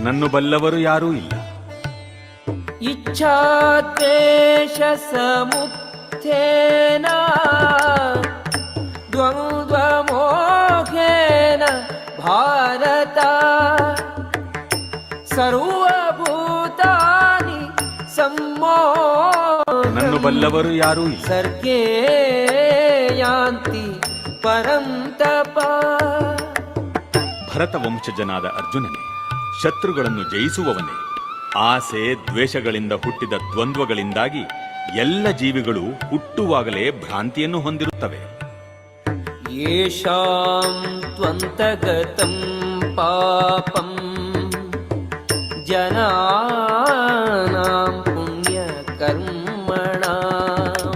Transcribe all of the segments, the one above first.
ನನ್ನನ್ನು ಬಲ್ಲವರು ಯಾರೂ ಇಲ್ಲ. ಇಚ್ಛಾದ್ವೇಷ ಸಮುತ್ಥೇನ ದ್ವಂದ್ವ ಮೋಹೇನ ಭಾರತ ಸರ್ವಭೂತಾನಿ ನನ್ನನ್ನು ಬಲ್ಲವರು ಯಾರೂ ಇಲ್ಲ. ಸರ್ಗೇ ಯಾಂತಿ ಪರಂತಪ. ಭರತ ವಂಶಜನಾದ ಅರ್ಜುನನೇ, ಶತ್ರುಗಳನ್ನು ಜಯಿಸುವವನೇ, ಆಸೆ ದ್ವೇಷಗಳಿಂದ ಹುಟ್ಟಿದ ದ್ವಂದ್ವಗಳಿಂದಾಗಿ ಎಲ್ಲ ಜೀವಿಗಳು ಹುಟ್ಟುವಾಗಲೇ ಭ್ರಾಂತಿಯನ್ನು ಹೊಂದಿರುತ್ತವೆ. ಯೇಷಾಂ ತ್ವಂತಗತಂ ಪಾಪಂ ಜನಾನಾಂ ಪುಣ್ಯ ಕರ್ಮಣಾಂ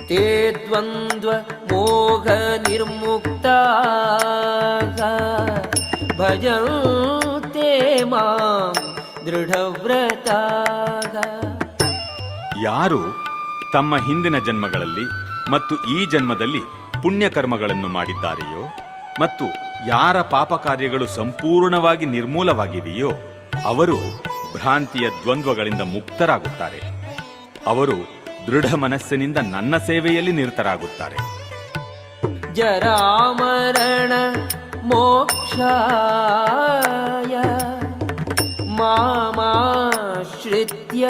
ತೇ ದ್ವಂದ್ವ ಮೋಹ ನಿರ್ಮುಕ್ತಾಃ ಭಜಂತೆ ಮಾಂ ದೃಢವ್ರತಾಃ. ಯಾರು ತಮ್ಮ ಹಿಂದಿನ ಜನ್ಮಗಳಲ್ಲಿ ಮತ್ತು ಈ ಜನ್ಮದಲ್ಲಿ ಪುಣ್ಯಕರ್ಮಗಳನ್ನು ಮಾಡಿದ್ದಾರೆಯೋ ಮತ್ತು ಯಾರ ಪಾಪ ಕಾರ್ಯಗಳು ಸಂಪೂರ್ಣವಾಗಿ ನಿರ್ಮೂಲವಾಗಿವೆಯೋ ಅವರು ಭ್ರಾಂತಿಯ ದ್ವಂದ್ವಗಳಿಂದ ಮುಕ್ತರಾಗುತ್ತಾರೆ. ಅವರು ದೃಢ ಮನಸ್ಸಿನಿಂದ ನನ್ನ ಸೇವೆಯಲ್ಲಿ ನಿರತರಾಗುತ್ತಾರೆ. ಜರಾಮರಣ ಮೋಕ್ಷಾಯ ಮಾಮಾಶ್ರಿತ್ಯ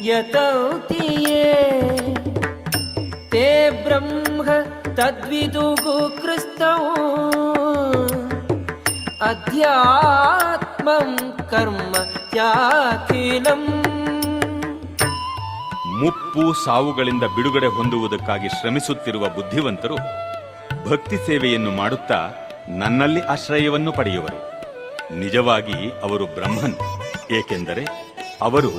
ಯತೌತಿ ಯೇ ತೇ ಬ್ರಹ್ಮ ತದ್ವಿದುಃ ಕೃಸ್ತೌ ಅಧ್ಯಾತ್ಮಂ ಕರ್ಮ ತ್ಯಾಖಿಲಂ. ಮುಪ್ಪು ಸಾವುಗಳಿಂದ ಬಿಡುಗಡೆ ಹೊಂದುವುದಕ್ಕಾಗಿ ಶ್ರಮಿಸುತ್ತಿರುವ ಬುದ್ಧಿವಂತರು ಭಕ್ತಿ ಸೇವೆಯನ್ನು ಮಾಡುತ್ತಾ ನನ್ನಲ್ಲಿ ಆಶ್ರಯವನ್ನು ಪಡೆಯುವರು. ನಿಜವಾಗಿ ಅವರು ಬ್ರಹ್ಮನ್, ಏಕೆಂದರೆ ಅವರು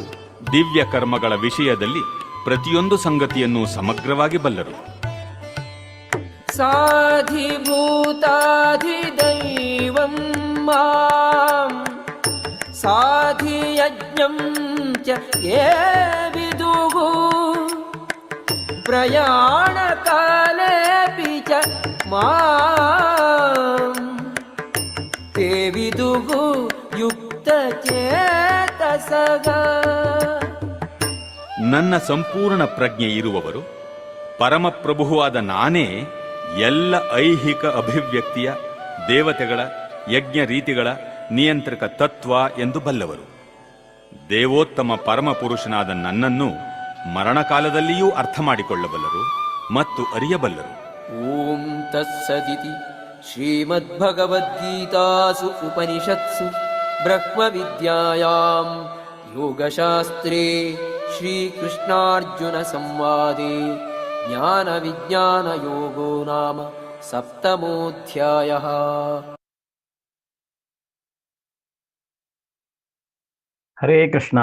ದಿವ್ಯ ಕರ್ಮಗಳ ವಿಷಯದಲ್ಲಿ ಪ್ರತಿಯೊಂದು ಸಂಗತಿಯನ್ನು ಸಮಗ್ರವಾಗಿ ಬಲ್ಲರು. ಸಾಧಿಭೂತಾಧಿದೈವಂ ಮಾಂ ಸಾಧಿಯಜ್ಞಂ ಚ ಯೇ ವಿದುಃ ಪ್ರಯಾಣಕಾಲೇಪಿ ಚ ಮಾಂ ತೇ ವಿದುಃ ಯುಕ್ತಚೇತಸಃ. ನನ್ನ ಸಂಪೂರ್ಣ ಪ್ರಜ್ಞೆ ಇರುವವರು, ಪರಮಪ್ರಭುವಾದ ನಾನೇ ಎಲ್ಲ ಐಹಿಕ ಅಭಿವ್ಯಕ್ತಿಯ, ದೇವತೆಗಳ, ಯಜ್ಞ ರೀತಿಗಳ ನಿಯಂತ್ರಕ ತತ್ವ ಎಂದು ಬಲ್ಲವರು. ದೇವೋತ್ತಮ ಪರಮಪುರುಷನಾದ ನನ್ನನ್ನು ಮರಣಕಾಲದಲ್ಲಿಯೂ ಅರ್ಥ ಮಾಡಿಕೊಳ್ಳಬಲ್ಲರು ಮತ್ತು ಅರಿಯಬಲ್ಲರು. ಓಂ ತತ್ಸದಿತಿ ಶ್ರೀಮದ್ಭಗವದ್ಗೀತಾಸು ಉಪನಿಷತ್ಸು ಬ್ರಹ್ಮವಿದ್ಯಾಯಾಂ ಯೋಗಶಾಸ್ತ್ರೇ ಶ್ರೀಕೃಷ್ಣಾರ್ಜುನ ಸಂವಾದೇ ಜ್ಞಾನವಿಜ್ಞಾನಯೋಗೋ ನಾಮ ಸಪ್ತಮೋಧ್ಯಾಯಃ. ಹರೇ ಕೃಷ್ಣ.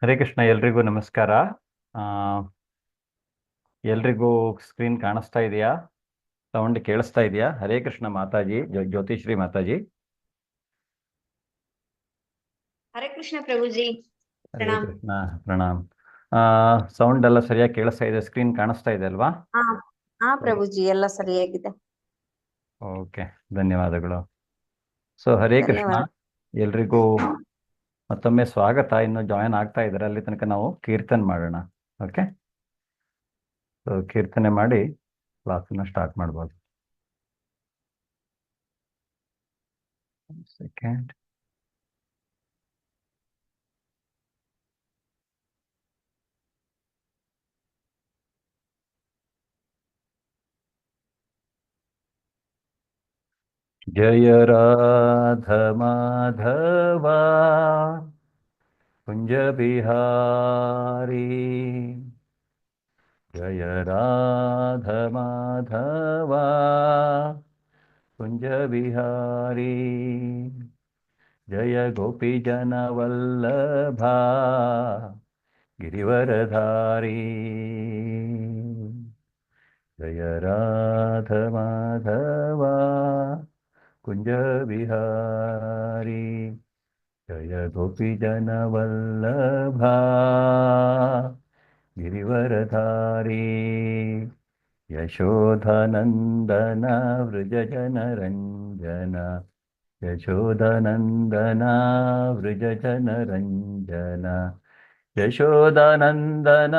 ಹರೇ ಕೃಷ್ಣ. ಎಲ್ರಿಗೂ ನಮಸ್ಕಾರ. ಎಲ್ರಿಗೂ ಸ್ಕ್ರೀನ್ ಕಾಣಿಸ್ತಾ ಇದೆಯಾ? ಸೌಂಡ್ ಕೇಳಿಸ್ತಾ ಇದೆಯಾ? ಹರೇ ಕೃಷ್ಣ ಮಾತಾಜಿ, ಜ್ಯೋತಿಶ್ರೀ ಮಾತಾಜಿ. ಹರೇ ಕೃಷ್ಣ ಪ್ರಭುಜಿ. ಹರೇ ಕೃಷ್ಣ, ಪ್ರಣಾಮ್. ಸೌಂಡ್ ಎಲ್ಲ ಸರಿಯಾಗಿ ಕೇಳಿಸ್ತಾ ಇದೆ? ಸ್ಕ್ರೀನ್ ಕಾಣಿಸ್ತಾ ಇದೆ ಅಲ್ವಾ? ಹಾ ಪ್ರಭುಜಿ, ಎಲ್ಲ ಸರಿಯಾಗಿದೆ. ಓಕೆ, ಧನ್ಯವಾದಗಳು. ಸೊ ಹರೇ ಕೃಷ್ಣ, ಎಲ್ರಿಗೂ ಮತ್ತೊಮ್ಮೆ ಸ್ವಾಗತ. ಇನ್ನು ಜಾಯಿನ್ ಆಗ್ತಾ ಇದ್ದಾರೆ, ಅಲ್ಲಿ ತನಕ ನಾವು ಕೀರ್ತನೆ ಮಾಡೋಣ. ಓಕೆ, ಸೊ ಕೀರ್ತನೆ ಮಾಡಿ ಕ್ಲಾಸನ್ನ ಸ್ಟಾರ್ಟ್ ಮಾಡ್ಬೋದು. ಸೆಕೆಂಡ್. ಜಯ ರಾಧ ಮಾಧವ ಕುಂಜ ಬಿಹಾರಿ, ಜಯ ರಾಧ ಮಾಧವ ಕುಂಜ ಬಿಹಾರಿ, ಜಯ ಗೋಪಿ ಜನ ವಲ್ಲಭ ಗಿರಿವರಧಾರಿ, ಜಯ ರಾಧ ಮಾಧವ ಕುಂಜ ಬಿಹಾರಿ, ಜಯ ಗೋಪಿ ಜನ ವಲ್ಲಭ ಗಿರಿವರಧಾರಿ, ಯಶೋಧನಂದನ ವೃಜ ಜನ ರಂಜನ ಯಶೋದನಂದನ ವೃಜ ಜನರಂಜನ ಯಶೋದನಂದನ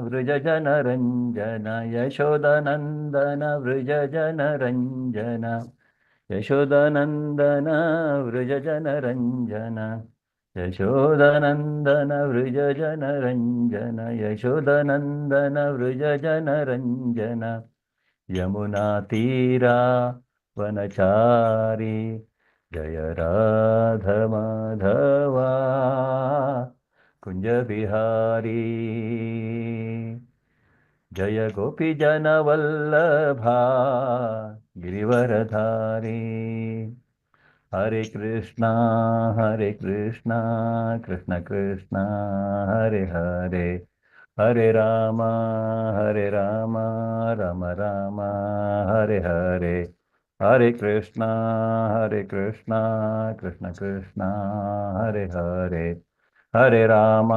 ವೃಜ ಜನರಂಜನ ಯಶೋದನಂದನ ವೃಜ ಜನರಂಜನ ಯಶೋದನಂದನ ವೃಜ ಜನರಂಜನ ಯಶೋದನಂದನ ವೃಜ ಜನರಂಜನ ಯಶೋದನಂದನ ವೃಜ ಜನರಂಜನ ಯಮುನಾ ತೀರಾ ವನಚಾರಿ ಜಯ ರಾಧ ಮಾಧವ ಕುಂಜ ಬಿಹಾರಿ ಜಯ ಗೋಪಿ ಜನವಲ್ಲಭ ಗಿರಿವರಧಾರಿ ಹರೆ ಕೃಷ್ಣ ಕೃಷ್ಣ ಕೃಷ್ಣ ಹರೆ ಹರೆ ಹರೆ ರಾಮ ರಾಮ ರಾಮ ಹರೆ ಹರೆ ಹರೆ ಕೃಷ್ಣ ಕೃಷ್ಣ ಕೃಷ್ಣ ಹರೆ ಹರೆ ಹರೆ ರಾಮ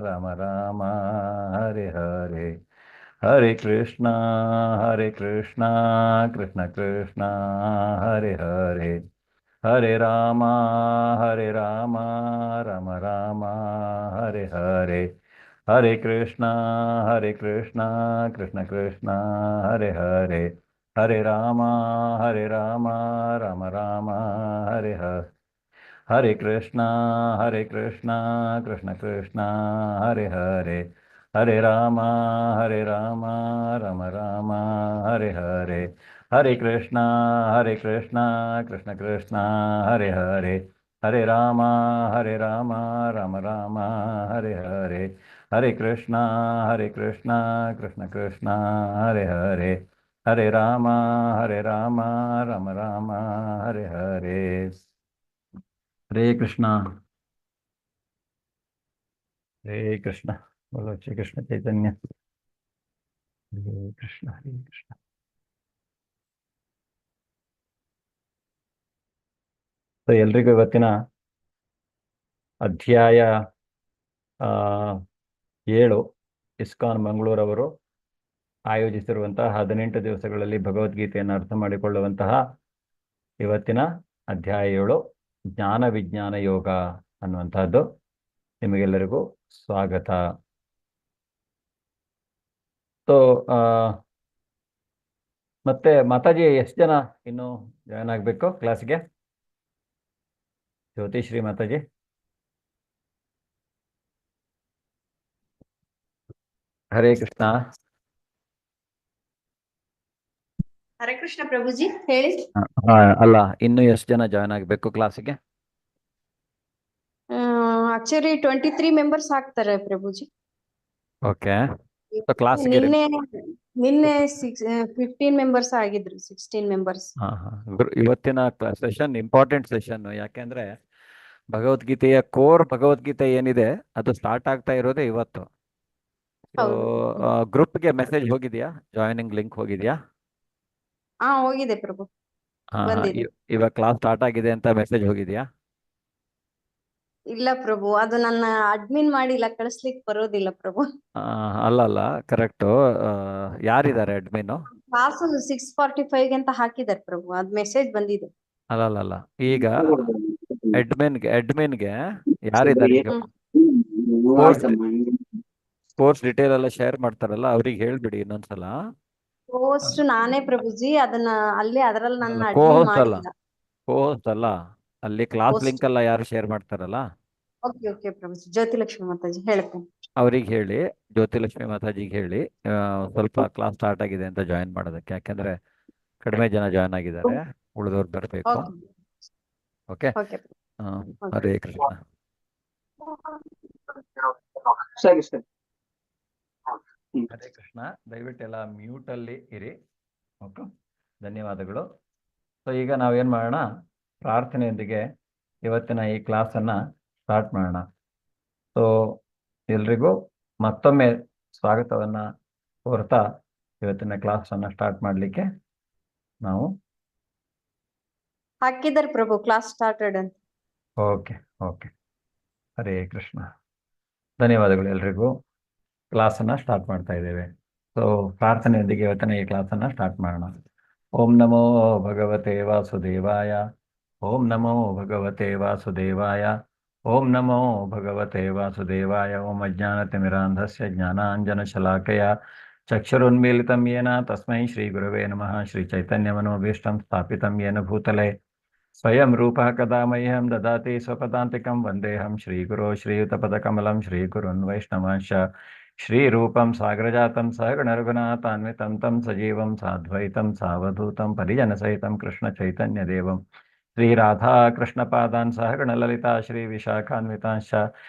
ರಾಮ ರಾಮ ಹರೆ ಹರೆ ಹರೆ ಕೃಷ್ಣ ಕೃಷ್ಣ ಕೃಷ್ಣ ಹರೆ ಹರೆ ಹರೆ ರಾಮ ರಾಮ ರಾಮ ಹರೆ ಹರೆ ಹರೆ ಕೃಷ್ಣ ಕೃಷ್ಣ ಕೃಷ್ಣ ಹರೆ ಹರೆ ಹರೆ ರಾಮ ರಾಮ ರಾಮ ಹರೆ ಹರೆ ಹರೆ ಕೃಷ್ಣ ಕೃಷ್ಣ ಕೃಷ್ಣ ಹರೆ ಹರೆ ಹರೆ ರಾಮ ರಾಮ ರಾಮ ಹರೆ ಹರೆ ಹರೆ ಕೃಷ್ಣ ಕೃಷ್ಣ ಕೃಷ್ಣ ಹರೆ ಹರೆ ಹರೆ ರಾಮ ರಾಮ ರಾಮ ಹರೆ ಹರೆ ಹರೆ ಕೃಷ್ಣ ಕೃಷ್ಣ ಕೃಷ್ಣ ಹರೆ ಹರೆ ಹರೆ ರಾಮ ರಾಮ ರಾಮ ಹರೆ ಹರೆ ಹರೇ ಕೃಷ್ಣ बोलो श्री कृष्ण चैतन्य हरे कृष्ण ಸೊ ಎಲ್ರಿಗೂ ಇವತ್ತಿನ ಅಧ್ಯಾಯ 7 ಇಸ್ಕಾನ್ ಮಂಗಳೂರವರು ಆಯೋಜಿಸಿರುವಂತಹ 18 ದಿವಸಗಳಲ್ಲಿ ಭಗವದ್ಗೀತೆಯನ್ನು ಅರ್ಥ ಮಾಡಿಕೊಳ್ಳುವಂತಹ ಇವತ್ತಿನ ಅಧ್ಯಾಯ 7 ಜ್ಞಾನ ವಿಜ್ಞಾನ ಯೋಗ ಅನ್ನುವಂತಹದ್ದು. ನಿಮಗೆಲ್ಲರಿಗೂ ಸ್ವಾಗತ. ಸೊ ಮತ್ತೆ ಮಾತಾಜಿ ಎಷ್ಟು ಜನ ಇನ್ನು ಜಾಯ್ನ್ ಆಗಬೇಕು ಕ್ಲಾಸ್ಗೆ? ಜ್ಯೋತಿಶ್ರೀ ಮಾತಾಜಿ. ಹರೇ ಕೃಷ್ಣ. ಹರೇ ಕೃಷ್ಣ ಪ್ರಭುಜಿ ಹೇಳಿ. ಅಲ್ಲ, ಇನ್ನು ಎಷ್ಟು ಜನ ಜಾಯ್ನ್ ಆಗಬೇಕು ಕ್ಲಾಸಿಗೆ? ಆಕ್ಚುಲಿ 23 ಮೆಂಬರ್ಸ್ ಆಗ್ತಾರೆ ಪ್ರಭುಜಿ. ಓಕೆ. ಕ್ಲಾಸ್ಗೆ ನಿನ್ನೆ 15 ಮೆಂಬರ್ಸ್ ಆಗಿದ್ರು, 16 ಮೆಂಬರ್ಸ್. ಇವತ್ತಿನ ಸೆಷನ್ ಇಂಪಾರ್ಟೆಂಟ್ ಸೆಷನ್. ಯಾಕೆಂದ್ರೆ ಭಗವದ್ಗೀತೆಯ ಕೋರ್ ಭಗವದ್ಗೀತೆ ಏನಿದೆ ಅದು ಸ್ಟಾರ್ಟ್ ಆಗ್ತಾ ಇರೋದೇ ಇವತ್ತು. ಗ್ರೂಪ್ಗೆ ಮೆಸೇಜ್ ಹೋಗಿದ್ಯಾ? ಜಾಯಿನಿಂಗ್ ಲಿಂಕ್ ಹೋಗಿದ್ಯಾ? ಹೋಗಿದೆ ಪ್ರಭು. ಇವಾಗ ಕ್ಲಾಸ್ ಸ್ಟಾರ್ಟ್ ಆಗಿದೆ ಅಂತ ಮೆಸೇಜ್ ಹೋಗಿದ್ಯಾ? ಇಲ್ಲ ಪ್ರಭು, ಅದು ನನ್ನ ಅಡ್ಮಿನ್ ಮಾಡಿಲ್ಲ, ಕಳಿಸ್ಲಿಕ್ಕೆ ಬರೋದಿಲ್ಲ ಪ್ರಭು. ಅಲ್ಲ ಕರೆಕ್ಟು. ಯಾರಿದ್ದಾರೆ ಅಡ್ಮಿನ್? ಕ್ಲಾಸ್ 6:45 ಅಂತ ಹಾಕಿದ್ದಾರೆ ಪ್ರಭು, ಅದ್ ಮೆಸೇಜ್ ಬಂದಿದೆ. ಅಲ್ಲ ಈಗ ಅಡ್ಮಿನ್ಗೆ ಯಾರಿದ್ದಾರೆ? ಕೋರ್ಸ್ ಡೀಟೇಲ್ ಎಲ್ಲ ಶೇರ್ ಮಾಡ್ತಾರಲ್ಲ, ಅವ್ರಿಗೆ ಹೇಳ್ಬಿಡಿ ಇನ್ನೊಂದ್ಸಲ. ಹೋಸ್ಟ್ ನಾನೇ ಪ್ರಭುಜಿ, ಅದನ್ನ ಅಲ್ಲಿ ಅದರಲ್ಲಿ ನನ್ನ ಕೋಸ್ಟ್ ಅಲ್ಲ, ಅಲ್ಲಿ ಕ್ಲಾಸ್ ಲಿಂಕ್ ಎಲ್ಲ ಯಾರು ಶೇರ್ ಮಾಡ್ತಾರಲ್ಲ. ಓಕೆ ಪ್ರಭುಜಿ. ಜ್ಯೋತಿಲಕ್ಷ್ಮಿ ಮಾತಾಜಿ ಹೇಳ್ತೇನೆ. ಅವ್ರಿಗೆ ಹೇಳಿ, ಜ್ಯೋತಿಲಕ್ಷ್ಮಿ ಮಾತಾಜಿಗೆ ಹೇಳಿ ಸ್ವಲ್ಪ ಕ್ಲಾಸ್ ಸ್ಟಾರ್ಟ್ ಆಗಿದೆ ಅಂತ ಜಾಯಿನ್ ಮಾಡೋದಕ್ಕೆ. ಯಾಕೆಂದ್ರೆ ಕಡಿಮೆ ಜನ ಜಾಯಿನ್ ಆಗಿದ್ದಾರೆ, ಉಳಿದವ್ರು ಬರಬೇಕು. ಓಕೆ. ಹರೇ ಕೃಷ್ಣ. ಹರೇ ಕೃಷ್ಣ. ದಯವಿಟ್ಟು ಎಲ್ಲ ಮ್ಯೂಟ್ ಅಲ್ಲಿ ಇರಿ. ಓಕೆ, ಧನ್ಯವಾದಗಳು. ಸೊ ಈಗ ನಾವೇನ್ ಮಾಡೋಣ, ಪ್ರಾರ್ಥನೆಯೊಂದಿಗೆ ಇವತ್ತಿನ ಈ ಕ್ಲಾಸನ್ನ ಸ್ಟಾರ್ಟ್ ಮಾಡೋಣ. ಸೊ ಎಲ್ರಿಗೂ ಮತ್ತೊಮ್ಮೆ ಸ್ವಾಗತವನ್ನ ಕೋರ್ತಾ ಇವತ್ತಿನ ಕ್ಲಾಸ್ ಅನ್ನ ಸ್ಟಾರ್ಟ್ ಮಾಡಲಿಕ್ಕೆ ನಾವು ಹಾಕಿದ್ದಾರೆ ಪ್ರಭು, ಕ್ಲಾಸ್ ಸ್ಟಾರ್ಟೆಡ್ ಅಂತ. ಓಕೆ. ಹರೇ ಕೃಷ್ಣ. ಧನ್ಯವಾದಗಳು ಎಲ್ರಿಗೂ. ಕ್ಲಾಸನ್ನು ಸ್ಟಾರ್ಟ್ ಮಾಡ್ತಾ ಇದ್ದೇವೆ. ಸೊ ಪ್ರಾರ್ಥನೆಯೊಂದಿಗೆ ಇವತ್ತಿನ ಈ ಕ್ಲಾಸನ್ನು ಸ್ಟಾರ್ಟ್ ಮಾಡೋಣ. ಓಂ ನಮೋ ಭಗವತೆ ವಾಸುದೇವಾಯ. ಓಂ ನಮೋ ಭಗವತೆ ವಾಸುದೇವಾಯ. ಓಂ ನಮೋ ಭಗವತೆ ವಾಸುದೇವಾಯ. ಓಂ ಅಜ್ಞಾನತಿಮಿರಾಂಧಸ್ಯ ಜ್ಞಾನಾಂಜನಶಲಾಕಯ ಚಕ್ಷುರುನ್ಮೀಲಿತಂ ಯೇನ ತಸ್ಮೈ ಶ್ರೀಗುರವೇ ನಮಃ. ಶ್ರೀಚೈತನ್ಯಮನೋಭೀಷ್ಟಂ ಸ್ಥಾಪಿತಂ ಯೇನ ಭೂತಲೆ ಸ್ವಯಂ ರೂಪಃ ಕದಾ ಮಹ್ಯಂ ದದಾತಿ ಸ್ವಪದಾಂತಿಕಂ ವಂದೇಹಂ ಶ್ರೀಗುರೋ ಶ್ರೀಯುತಪದಕಮಲಂ ಶ್ರೀಗುರುನ್ ವೈಷ್ಣವಾಂಶ ಶ್ರೀರೂಪಂ ಸಾಗರಜಾತಂ ಸಹಗಣರಘುನಾಥಾನ್ವಿತಂ तं ಸಜೀವಂ ಸಾದ್ವೈತಂ ಸಾವಧೂತಂ ಪರಿಜನಸಹಿತಂ ಕೃಷ್ಣಚೈತನ್ಯದೇವಂ ಶ್ರೀರಾಧಾ ಕೃಷ್ಣಪಾದಾನ್ ಸಹಗಣಲಲಿತಾ ಶ್ರೀವಿಶಾಖಾನ್ವಿತಾಂಶ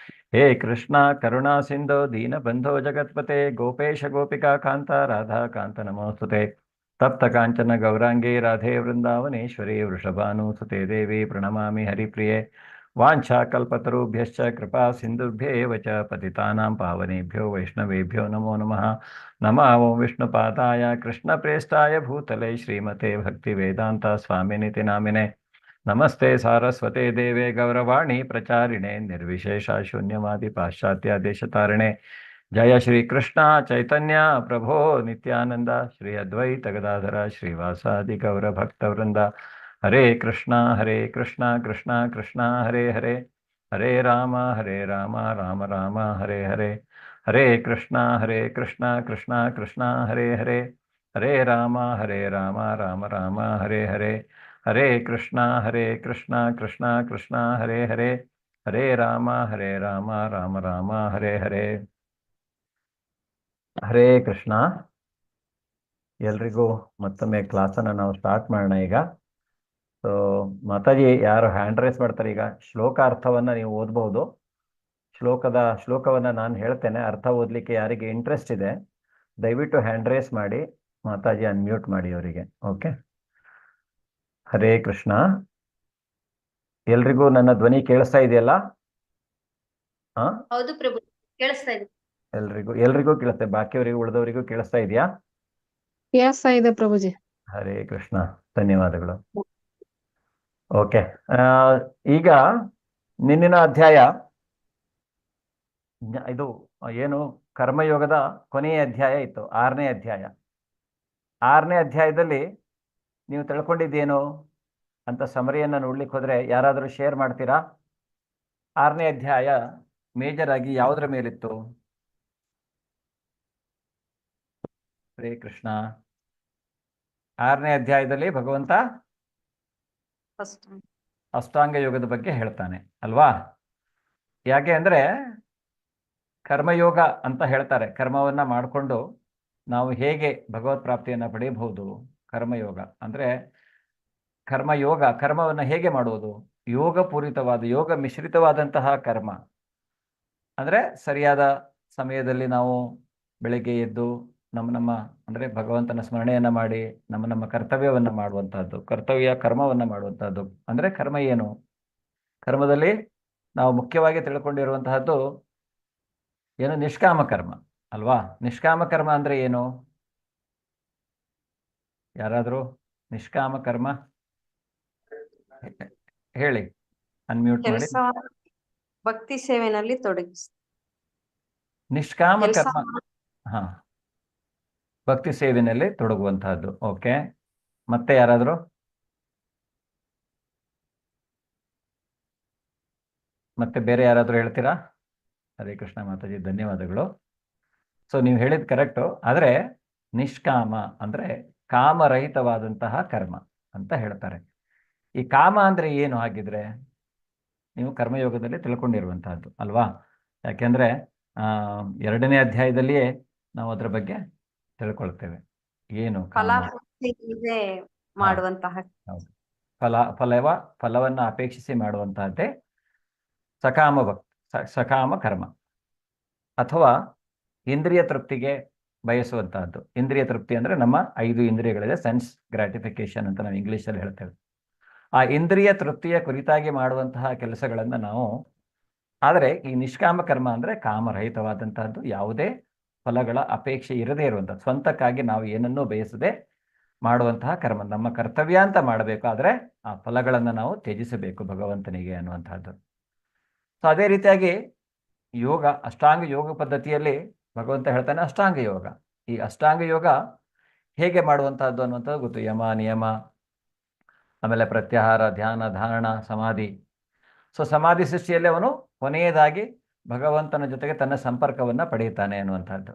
ಹೇ ಕೃಷ್ಣ ಕರುಣಾ ಸಿಂಧೋ ದೀನಬಂಧೋ ಜಗತ್ಪತೆ ಗೋಪೇಶ ಗೋಪಿಕಾ ಕಾಂತ ರಾಧಾ ಕಾಂತ ನಮೋಸ್ತುತೆ ತಪ್ತ ಕಾಂಚನ ಗೌರಾಂಗೇ ರಾಧೆ ವೃಂದಾವನೇಶ್ವರಿ ವೃಷಭಾನುಸುತೆ ದೇವಿ ಪ್ರಣಮಾಮಿ ಹರಿಪ್ರಿಯೆ ವಾಂಛಾಕಲ್ಪತರುಭ್ಯಶ್ಚ ಕೃಪಾ ಸಿಂಧುಭ್ಯೇವ ಚ ಪತಿತಾನಾಂ ಪಾವನೇಭ್ಯೋ ವೈಷ್ಣವೇಭ್ಯೋ ನಮೋ ನಮಃ. ನಮಃ ಓಂ ವಿಷ್ಣುಪಾದಾಯ ಕೃಷ್ಣಪ್ರೇಷ್ಠಾಯ ಭೂತಲೆ ಶ್ರೀಮತೆ ಭಕ್ತಿವೇದಾಂತ ಸ್ವಾಮಿನಿತಿ ನಾಮಿನೆ. ನಮಸ್ತೆ ಸಾರಸ್ವತೆ ದೇವೆ ಗೌರವಾಣಿ ಪ್ರಚಾರಿಣೆ ನಿರ್ವಿಶೇಷ ಶೂನ್ಯವಾದಿ ಪಾಶ್ಚಾತ್ಯ ದೇಶತಾರಿಣೆ. ಜಯ ಶ್ರೀ ಕೃಷ್ಣ ಚೈತನ್ಯ ಪ್ರಭೋ ನಿತ್ಯಾನಂದ ಶ್ರೀ ಅದ್ವೈತ ಗದಾಧರ ಶ್ರೀವಾಸಾದಿ ಗೌರ ಭಕ್ತವೃಂದ. ಹರೇ ಕೃಷ್ಣ ಕೃಷ್ಣ ಕೃಷ್ಣ ಹರೇ ಹರೇ ಹರೇ ರಾಮ ರಾಮ ರಾಮ ಹರೇ ಹರೇ. ಹರೇ ಕೃಷ್ಣ ಕೃಷ್ಣ ಕೃಷ್ಣ ಹರೇ ಹರೇ ಹರೇ ರಾಮ ರಾಮ ರಾಮ ಹರೇ ಹರೇ. ಹರೇ ಕೃಷ್ಣ ಕೃಷ್ಣ ಕೃಷ್ಣ ಹರೇ ಹರೇ ಹರೇ ರಾಮ ರಾಮ ರಾಮ ಹರೇ ಹರೇ. ಹರೇ ಕೃಷ್ಣ. ಎಲ್ರಿಗೂ ಮತ್ತೊಮ್ಮೆ ಕ್ಲಾಸನ್ನು ನಾವು ಸ್ಟಾರ್ಟ್ ಮಾಡೋಣ ಈಗ. ಸೊ ಮಾತಾಜಿ ಯಾರು ಹ್ಯಾಂಡ್ ರೈಸ್ ಮಾಡ್ತಾರೆ ಈಗ ಶ್ಲೋಕಾರ್ಥವನ್ನು ನೀವು ಓದ್ಬೋದು. ಶ್ಲೋಕವನ್ನು ನಾನು ಹೇಳ್ತೇನೆ, ಅರ್ಥ ಓದಲಿಕ್ಕೆ ಯಾರಿಗೆ ಇಂಟ್ರೆಸ್ಟ್ ಇದೆ ದಯವಿಟ್ಟು ಹ್ಯಾಂಡ್ ರೈಸ್ ಮಾಡಿ, ಮಾತಾಜಿ ಅನ್ಮ್ಯೂಟ್ ಮಾಡಿ ಅವರಿಗೆ. ಓಕೆ. ಹರೇ ಕೃಷ್ಣ. ಎಲ್ರಿಗೂ ನನ್ನ ಧ್ವನಿ ಕೇಳಿಸ್ತಾ ಇದೆಯಲ್ಲ? ಹೌದು ಪ್ರಭು, ಕೇಳಿಸ್ತಾ ಇದೆ. ಎಲ್ರಿಗೂ ಕೇಳಿಸ್ತಾ, ಬಾಕಿಯವರಿಗೂ ಉಳಿದವರಿಗೂ ಕೇಳಿಸ್ತಾ ಇದೆಯಾ? ಕೇಳಿಸ್ತಾ ಇದೆ ಪ್ರಭುಜಿ. ಹರೇ ಕೃಷ್ಣ, ಧನ್ಯವಾದಗಳು. ಓಕೆ. ಈಗ ನಿನ್ನಿನ ಅಧ್ಯಾಯ ಇದು ಏನು ಕರ್ಮಯೋಗದ ಕೊನೆಯ ಅಧ್ಯಾಯ ಇತ್ತು, 6ನೇ ಅಧ್ಯಾಯ. 6ನೇ ಅಧ್ಯಾಯದಲ್ಲಿ ನೀವು ತಿಳ್ಕೊಂಡಿದ್ದೇನು ಅಂತ ಸಮರಿಯನ್ನು ನೋಡ್ಲಿಕ್ಕೆ ಹೋದ್ರೆ ಯಾರಾದರೂ ಶೇರ್ ಮಾಡ್ತೀರಾ? 6ನೇ ಅಧ್ಯಾಯ ಮೇಜರ್ ಆಗಿ ಯಾವುದರ ಮೇಲಿತ್ತು? ಹರೇ ಕೃಷ್ಣ. 6ನೇ ಅಧ್ಯಾಯದಲ್ಲಿ ಭಗವಂತ ಅಷ್ಟಾಂಗ ಯೋಗದ ಬಗ್ಗೆ ಹೇಳ್ತಾನೆ ಅಲ್ವಾ? ಯಾಕೆ ಅಂದ್ರೆ ಕರ್ಮಯೋಗ ಅಂತ ಹೇಳ್ತಾರೆ. ಕರ್ಮವನ್ನ ಮಾಡಿಕೊಂಡು ನಾವು ಹೇಗೆ ಭಗವತ್ ಪ್ರಾಪ್ತಿಯನ್ನ ಪಡೆಯಬಹುದು. ಕರ್ಮಯೋಗ ಅಂದ್ರೆ ಕರ್ಮವನ್ನ ಹೇಗೆ ಮಾಡುವುದು? ಯೋಗ ಪೂರಿತವಾದ, ಯೋಗ ಮಿಶ್ರಿತವಾದಂತಹ ಕರ್ಮ ಅಂದ್ರೆ ಸರಿಯಾದ ಸಮಯದಲ್ಲಿ ನಾವು ಬೆಳಗ್ಗೆ ಎದ್ದು ನಮ್ಮ ಅಂದ್ರೆ ಭಗವಂತನ ಸ್ಮರಣೆಯನ್ನ ಮಾಡಿ ನಮ್ಮ ಕರ್ತವ್ಯವನ್ನ ಮಾಡುವಂತಹದ್ದು, ಕರ್ಮವನ್ನ ಮಾಡುವಂತಹದ್ದು. ಅಂದ್ರೆ ಕರ್ಮ ಏನು? ಕರ್ಮದಲ್ಲಿ ನಾವು ಮುಖ್ಯವಾಗಿ ತಿಳ್ಕೊಂಡಿರುವಂತಹದ್ದು ಏನು? ನಿಷ್ಕಾಮ ಕರ್ಮ ಅಲ್ವಾ? ನಿಷ್ಕಾಮ ಕರ್ಮ ಅಂದ್ರೆ ಏನು? ಯಾರಾದ್ರೂ ನಿಷ್ಕಾಮ ಕರ್ಮ ಹೇಳಿ, ಅನ್ಮ್ಯೂಟ್ ಮಾಡಿ. ಭಕ್ತಿ ಸೇವೆನಲ್ಲಿ ತೊಡಗಿಸಿ. ನಿಷ್ಕಾಮ ಕರ್ಮ, ಹಾ, ಭಕ್ತಿ ಸೇವೆಯಲ್ಲಿ ತೊಡಗುವಂತಹದ್ದು. ಓಕೆ. ಮತ್ತೆ ಯಾರಾದರೂ? ಮತ್ತೆ ಬೇರೆ ಯಾರಾದರೂ ಹೇಳ್ತೀರಾ? ಹರೇ ಕೃಷ್ಣ ಮಾತಾಜಿ, ಧನ್ಯವಾದಗಳು. ಸೊ ನೀವು ಹೇಳಿದ ಕರೆಕ್ಟು. ಆದರೆ ನಿಷ್ಕಾಮ ಅಂದ್ರೆ ಕಾಮರಹಿತವಾದಂತಹ ಕರ್ಮ ಅಂತ ಹೇಳ್ತಾರೆ. ಈ ಕಾಮ ಅಂದ್ರೆ ಏನು ಹಾಗಿದ್ರೆ? ನೀವು ಕರ್ಮಯೋಗದಲ್ಲಿ ತಿಳ್ಕೊಂಡಿರುವಂತಹದ್ದು ಅಲ್ವಾ? ಯಾಕೆಂದ್ರೆ 2ನೇ ಅಧ್ಯಾಯದಲ್ಲಿಯೇ ನಾವು ಅದರ ಬಗ್ಗೆ ತಿಳ್ಕೊಳ್ತೇವೆ. ಏನು ಮಾಡುವಂತಹ ಫಲವನ್ನ ಅಪೇಕ್ಷಿಸಿ ಮಾಡುವಂತಹದ್ದೇ ಸಕಾಮ ಕರ್ಮ, ಅಥವಾ ಇಂದ್ರಿಯ ತೃಪ್ತಿಗೆ ಬಯಸುವಂತಹದ್ದು. ಇಂದ್ರಿಯ ತೃಪ್ತಿ ಅಂದ್ರೆ ನಮ್ಮ 5 ಇಂದ್ರಿಯಗಳಿದೆ, ಸೆನ್ಸ್ ಗ್ರಾಟಿಫಿಕೇಶನ್ ಅಂತ ನಾವು ಇಂಗ್ಲಿಷಲ್ಲಿ ಹೇಳ್ತೇವೆ. ಆ ಇಂದ್ರಿಯ ತೃಪ್ತಿಯ ಕುರಿತಾಗಿ ಮಾಡುವಂತಹ ಕೆಲಸಗಳನ್ನ ನಾವು, ಆದರೆ ಈ ನಿಷ್ಕಾಮ ಕರ್ಮ ಅಂದ್ರೆ ಕಾಮರಹಿತವಾದಂತಹದ್ದು, ಯಾವುದೇ ಫಲಗಳ ಅಪೇಕ್ಷೆ ಇರದೇ ಇರುವಂಥದ್ದು, ಸ್ವಂತಕ್ಕಾಗಿ ನಾವು ಏನನ್ನೂ ಬಯಸದೆ ಮಾಡುವಂತಹ ಕರ್ಮ. ನಮ್ಮ ಕರ್ತವ್ಯ ಅಂತ ಮಾಡಬೇಕು, ಆದರೆ ಆ ಫಲಗಳನ್ನು ನಾವು ತ್ಯಜಿಸಬೇಕು ಭಗವಂತನಿಗೆ ಅನ್ನುವಂತಹದ್ದು. ಸೊ ಅದೇ ರೀತಿಯಾಗಿ ಯೋಗ, ಅಷ್ಟಾಂಗ ಯೋಗ ಪದ್ಧತಿಯಲ್ಲಿ ಭಗವಂತ ಹೇಳ್ತಾನೆ ಅಷ್ಟಾಂಗ ಯೋಗ. ಈ ಅಷ್ಟಾಂಗ ಯೋಗ ಹೇಗೆ ಮಾಡುವಂತಹದ್ದು ಅನ್ನುವಂಥದ್ದು ಗೊತ್ತು. ಯಮ ನಿಯಮ, ಆಮೇಲೆ ಪ್ರತ್ಯಾಹಾರ, ಧ್ಯಾನ, ಧಾರಣ, ಸಮಾಧಿ. ಸೊ ಸಮಾಧಿ ಸೃಷ್ಟಿಯಲ್ಲಿ ಅವನು ಕೊನೆಯದಾಗಿ ಭಗವಂತನ ಜೊತೆಗೆ ತನ್ನ ಸಂಪರ್ಕವನ್ನ ಪಡೆಯುತ್ತಾನೆ ಅನ್ನುವಂಥದ್ದು.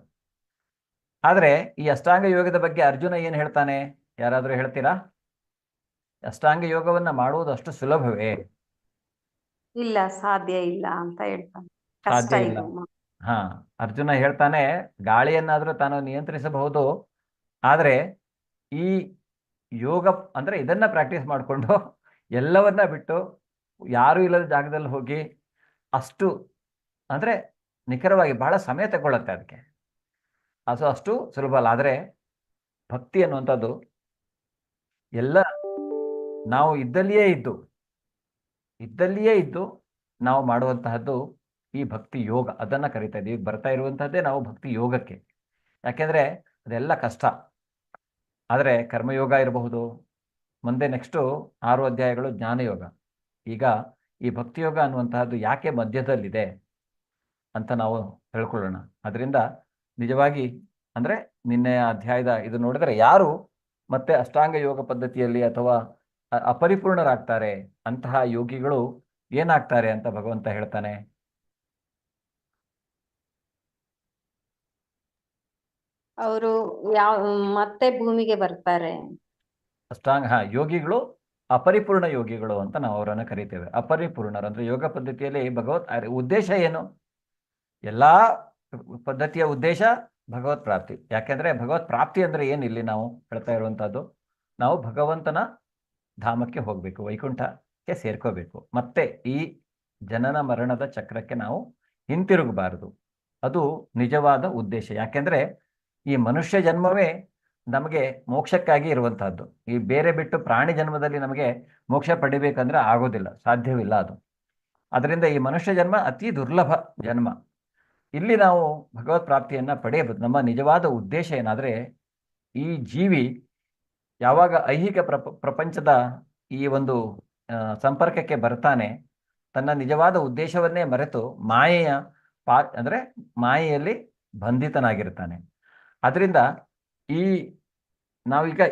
ಆದರೆ ಈ ಅಷ್ಟಾಂಗ ಯೋಗದ ಬಗ್ಗೆ ಅರ್ಜುನ ಏನು ಹೇಳ್ತಾನೆ? ಯಾರಾದರೂ ಹೇಳ್ತೀರಾ? ಅಷ್ಟಾಂಗ ಯೋಗವನ್ನ ಮಾಡುವುದು ಅಷ್ಟು ಸುಲಭವೇ? ಇಲ್ಲ, ಸಾಧ್ಯ ಇಲ್ಲ ಅಂತ ಹೇಳ್ತಾನೆ. ಕಷ್ಟ ಸಾಧ್ಯ ಇಲ್ಲ. ಇದು. ಹಾ, ಅರ್ಜುನ ಹೇಳ್ತಾನೆ ಗಾಳಿಯನ್ನಾದರೂ ತಾನು ನಿಯಂತ್ರಿಸಬಹುದು, ಆದರೆ ಈ ಯೋಗ ಅಂದ್ರೆ ಇದನ್ನ ಪ್ರಾಕ್ಟೀಸ್ ಮಾಡಿಕೊಂಡು ಎಲ್ಲವನ್ನ ಬಿಟ್ಟು ಯಾರು ಇಲ್ಲದ ಜಾಗದಲ್ಲಿ ಹೋಗಿ ಅಷ್ಟು ಅಂದ್ರೆ ನಿಖರವಾಗಿ ಬಹಳ ಸಮಯ ತಗೊಳ್ಳತ್ತೆ ಅದಕ್ಕೆ. ಅದು ಅಷ್ಟು ಸುಲಭ ಅಲ್ಲ. ಆದರೆ ಭಕ್ತಿ ಅನ್ನುವಂಥದ್ದು ಎಲ್ಲ ನಾವು ಇದ್ದಲ್ಲಿಯೇ ಇದ್ದು ನಾವು ಮಾಡುವಂತಹದ್ದು ಈ ಭಕ್ತಿ ಯೋಗ. ಅದನ್ನ ಕರಿತಾ ಇದ್ದೀವಿ. ಬರ್ತಾ ಇರುವಂತಹದ್ದೇ ನಾವು ಭಕ್ತಿ ಯೋಗಕ್ಕೆ. ಯಾಕೆಂದ್ರೆ ಅದೆಲ್ಲ ಕಷ್ಟ. ಆದರೆ ಕರ್ಮಯೋಗ ಇರಬಹುದು, ಮುಂದೆ ನೆಕ್ಸ್ಟು 6 ಅಧ್ಯಾಯಗಳು ಜ್ಞಾನಯೋಗ. ಈಗ ಈ ಭಕ್ತಿಯೋಗ ಅನ್ನುವಂತಹದ್ದು ಯಾಕೆ ಮಧ್ಯದಲ್ಲಿದೆ ಅಂತ ನಾವು ತಿಳ್ಕೊಳ್ಳೋಣ. ಅದರಿಂದ ನಿಜವಾಗಿ ಅಂದ್ರೆ ನಿನ್ನೆ ಅಧ್ಯಾಯದ ಇದು ನೋಡಿದ್ರೆ ಯಾರು ಮತ್ತೆ ಅಷ್ಟಾಂಗ ಯೋಗ ಪದ್ಧತಿಯಲ್ಲಿ ಅಥವಾ ಅಪರಿಪೂರ್ಣರಾಗ್ತಾರೆ ಅಂತಹ ಯೋಗಿಗಳು ಏನಾಗ್ತಾರೆ ಅಂತ ಭಗವಂತ ಹೇಳ್ತಾನೆ. ಅವರು ಮತ್ತೆ ಭೂಮಿಗೆ ಬರ್ತಾರೆ. ಯೋಗಿಗಳು ಅಪರಿಪೂರ್ಣ ಯೋಗಿಗಳು ಅಂತ ನಾವು ಅವರನ್ನು ಕರಿತೇವೆ. ಅಪರಿಪೂರ್ಣರು ಅಂದ್ರೆ ಯೋಗ ಪದ್ಧತಿಯಲ್ಲಿ ಉದ್ದೇಶ ಏನು? ಎಲ್ಲಾ ಪದ್ಧತಿಯ ಉದ್ದೇಶ ಭಗವತ್ ಪ್ರಾಪ್ತಿ. ಯಾಕೆಂದ್ರೆ ಭಗವತ್ ಪ್ರಾಪ್ತಿ ಅಂದ್ರೆ ಏನು? ಇಲ್ಲಿ ನಾವು ಹೇಳ್ತಾ ಇರುವಂತಹದ್ದು, ನಾವು ಭಗವಂತನ ಧಾಮಕ್ಕೆ ಹೋಗ್ಬೇಕು, ವೈಕುಂಠಕ್ಕೆ ಸೇರ್ಕೋಬೇಕು. ಮತ್ತೆ ಈ ಜನನ ಮರಣದ ಚಕ್ರಕ್ಕೆ ನಾವು ಹಿಂತಿರುಗಬಾರದು. ಅದು ನಿಜವಾದ ಉದ್ದೇಶ. ಯಾಕೆಂದ್ರೆ ಈ ಮನುಷ್ಯ ಜನ್ಮವೇ ನಮಗೆ ಮೋಕ್ಷಕ್ಕಾಗಿ ಇರುವಂತಹದ್ದು. ಈ ಬೇರೆ ಬಿಟ್ಟು ಪ್ರಾಣಿ ಜನ್ಮದಲ್ಲಿ ನಮಗೆ ಮೋಕ್ಷ ಪಡಿಬೇಕಂದ್ರೆ ಆಗೋದಿಲ್ಲ, ಸಾಧ್ಯವಿಲ್ಲ ಅದು. ಅದರಿಂದ ಈ ಮನುಷ್ಯ ಜನ್ಮ ಅತಿ ದುರ್ಲಭ ಜನ್ಮ. ಇಲ್ಲಿ ನಾವು ಭಗವತ್ ಪ್ರಾಪ್ತಿಯನ್ನ ಪಡೆಯಬಹುದು. ನಮ್ಮ ನಿಜವಾದ ಉದ್ದೇಶ ಏನಾದ್ರೆ, ಈ ಜೀವಿ ಯಾವಾಗ ಐಹಿಕ ಪ್ರಪಂಚದ ಈ ಒಂದು ಸಂಪರ್ಕಕ್ಕೆ ಬರ್ತಾನೆ, ತನ್ನ ನಿಜವಾದ ಉದ್ದೇಶವನ್ನೇ ಮರೆತು ಮಾಯೆಯ ಅಂದ್ರೆ ಮಾಯೆಯಲ್ಲಿ ಬಂಧಿತನಾಗಿರ್ತಾನೆ. ಅದರಿಂದ ಈ ನಾವೀಗ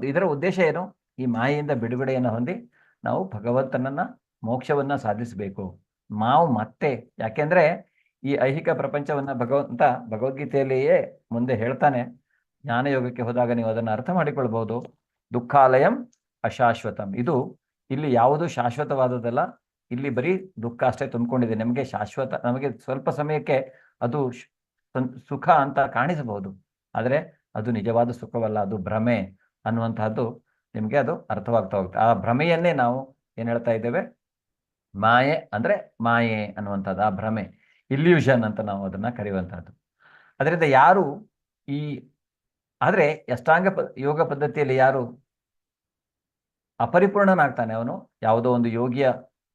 ಇದರ ಉದ್ದೇಶ ಏನು? ಈ ಮಾಯೆಯಿಂದ ಬಿಡುಗಡೆಯನ್ನು ಹೊಂದಿ ನಾವು ಭಗವಂತನನ್ನ ಮೋಕ್ಷವನ್ನ ಸಾಧಿಸಬೇಕು. ನಾವು ಮತ್ತೆ ಯಾಕೆಂದ್ರೆ ಈ ಐಹಿಕ ಪ್ರಪಂಚವನ್ನ ಭಗವಂತ ಭಗವದ್ಗೀತೆಯಲ್ಲಿಯೇ ಮುಂದೆ ಹೇಳ್ತಾನೆ. ಜ್ಞಾನಯೋಗಕ್ಕೆ ಹೋದಾಗ ನೀವು ಅದನ್ನು ಅರ್ಥ ಮಾಡಿಕೊಳ್ಬಹುದು. ದುಃಖಾಲಯಂ ಅಶಾಶ್ವತಂ. ಇದು ಇಲ್ಲಿ ಯಾವುದು ಶಾಶ್ವತವಾದದಲ್ಲ. ಇಲ್ಲಿ ಬರೀ ದುಃಖ ಅಷ್ಟೇ ತುಂಬಿಕೊಂಡಿದೆ. ನಮಗೆ ಸ್ವಲ್ಪ ಸಮಯಕ್ಕೆ ಅದು ಸುಖ ಅಂತ ಕಾಣಿಸಬಹುದು, ಆದರೆ ಅದು ನಿಜವಾದ ಸುಖವಲ್ಲ, ಅದು ಭ್ರಮೆ ಅನ್ನುವಂತಹದ್ದು ನಿಮಗೆ ಅದು ಅರ್ಥವಾಗ್ತಾ ಹೋಗುತ್ತೆ. ಆ ಭ್ರಮೆಯನ್ನೇ ನಾವು ಏನ್ ಹೇಳ್ತಾ ಇದ್ದೇವೆ? ಮಾಯೆ ಅಂದ್ರೆ ಮಾಯೆ ಅನ್ನುವಂಥದ್ದು, ಆ ಭ್ರಮೆ, ಇಲ್ಯೂಷನ್ ಅಂತ ನಾವು ಅದನ್ನ ಕರೆಯುವಂತಹದ್ದು. ಅದರಿಂದ ಯಾರು ಆದ್ರೆ ಅಷ್ಟಾಂಗ ಯೋಗ ಪದ್ಧತಿಯಲ್ಲಿ ಯಾರು ಅಪರಿಪೂರ್ಣನಾಗ್ತಾನೆ, ಅವನು ಯಾವುದೋ ಒಂದು ಯೋಗಿಯ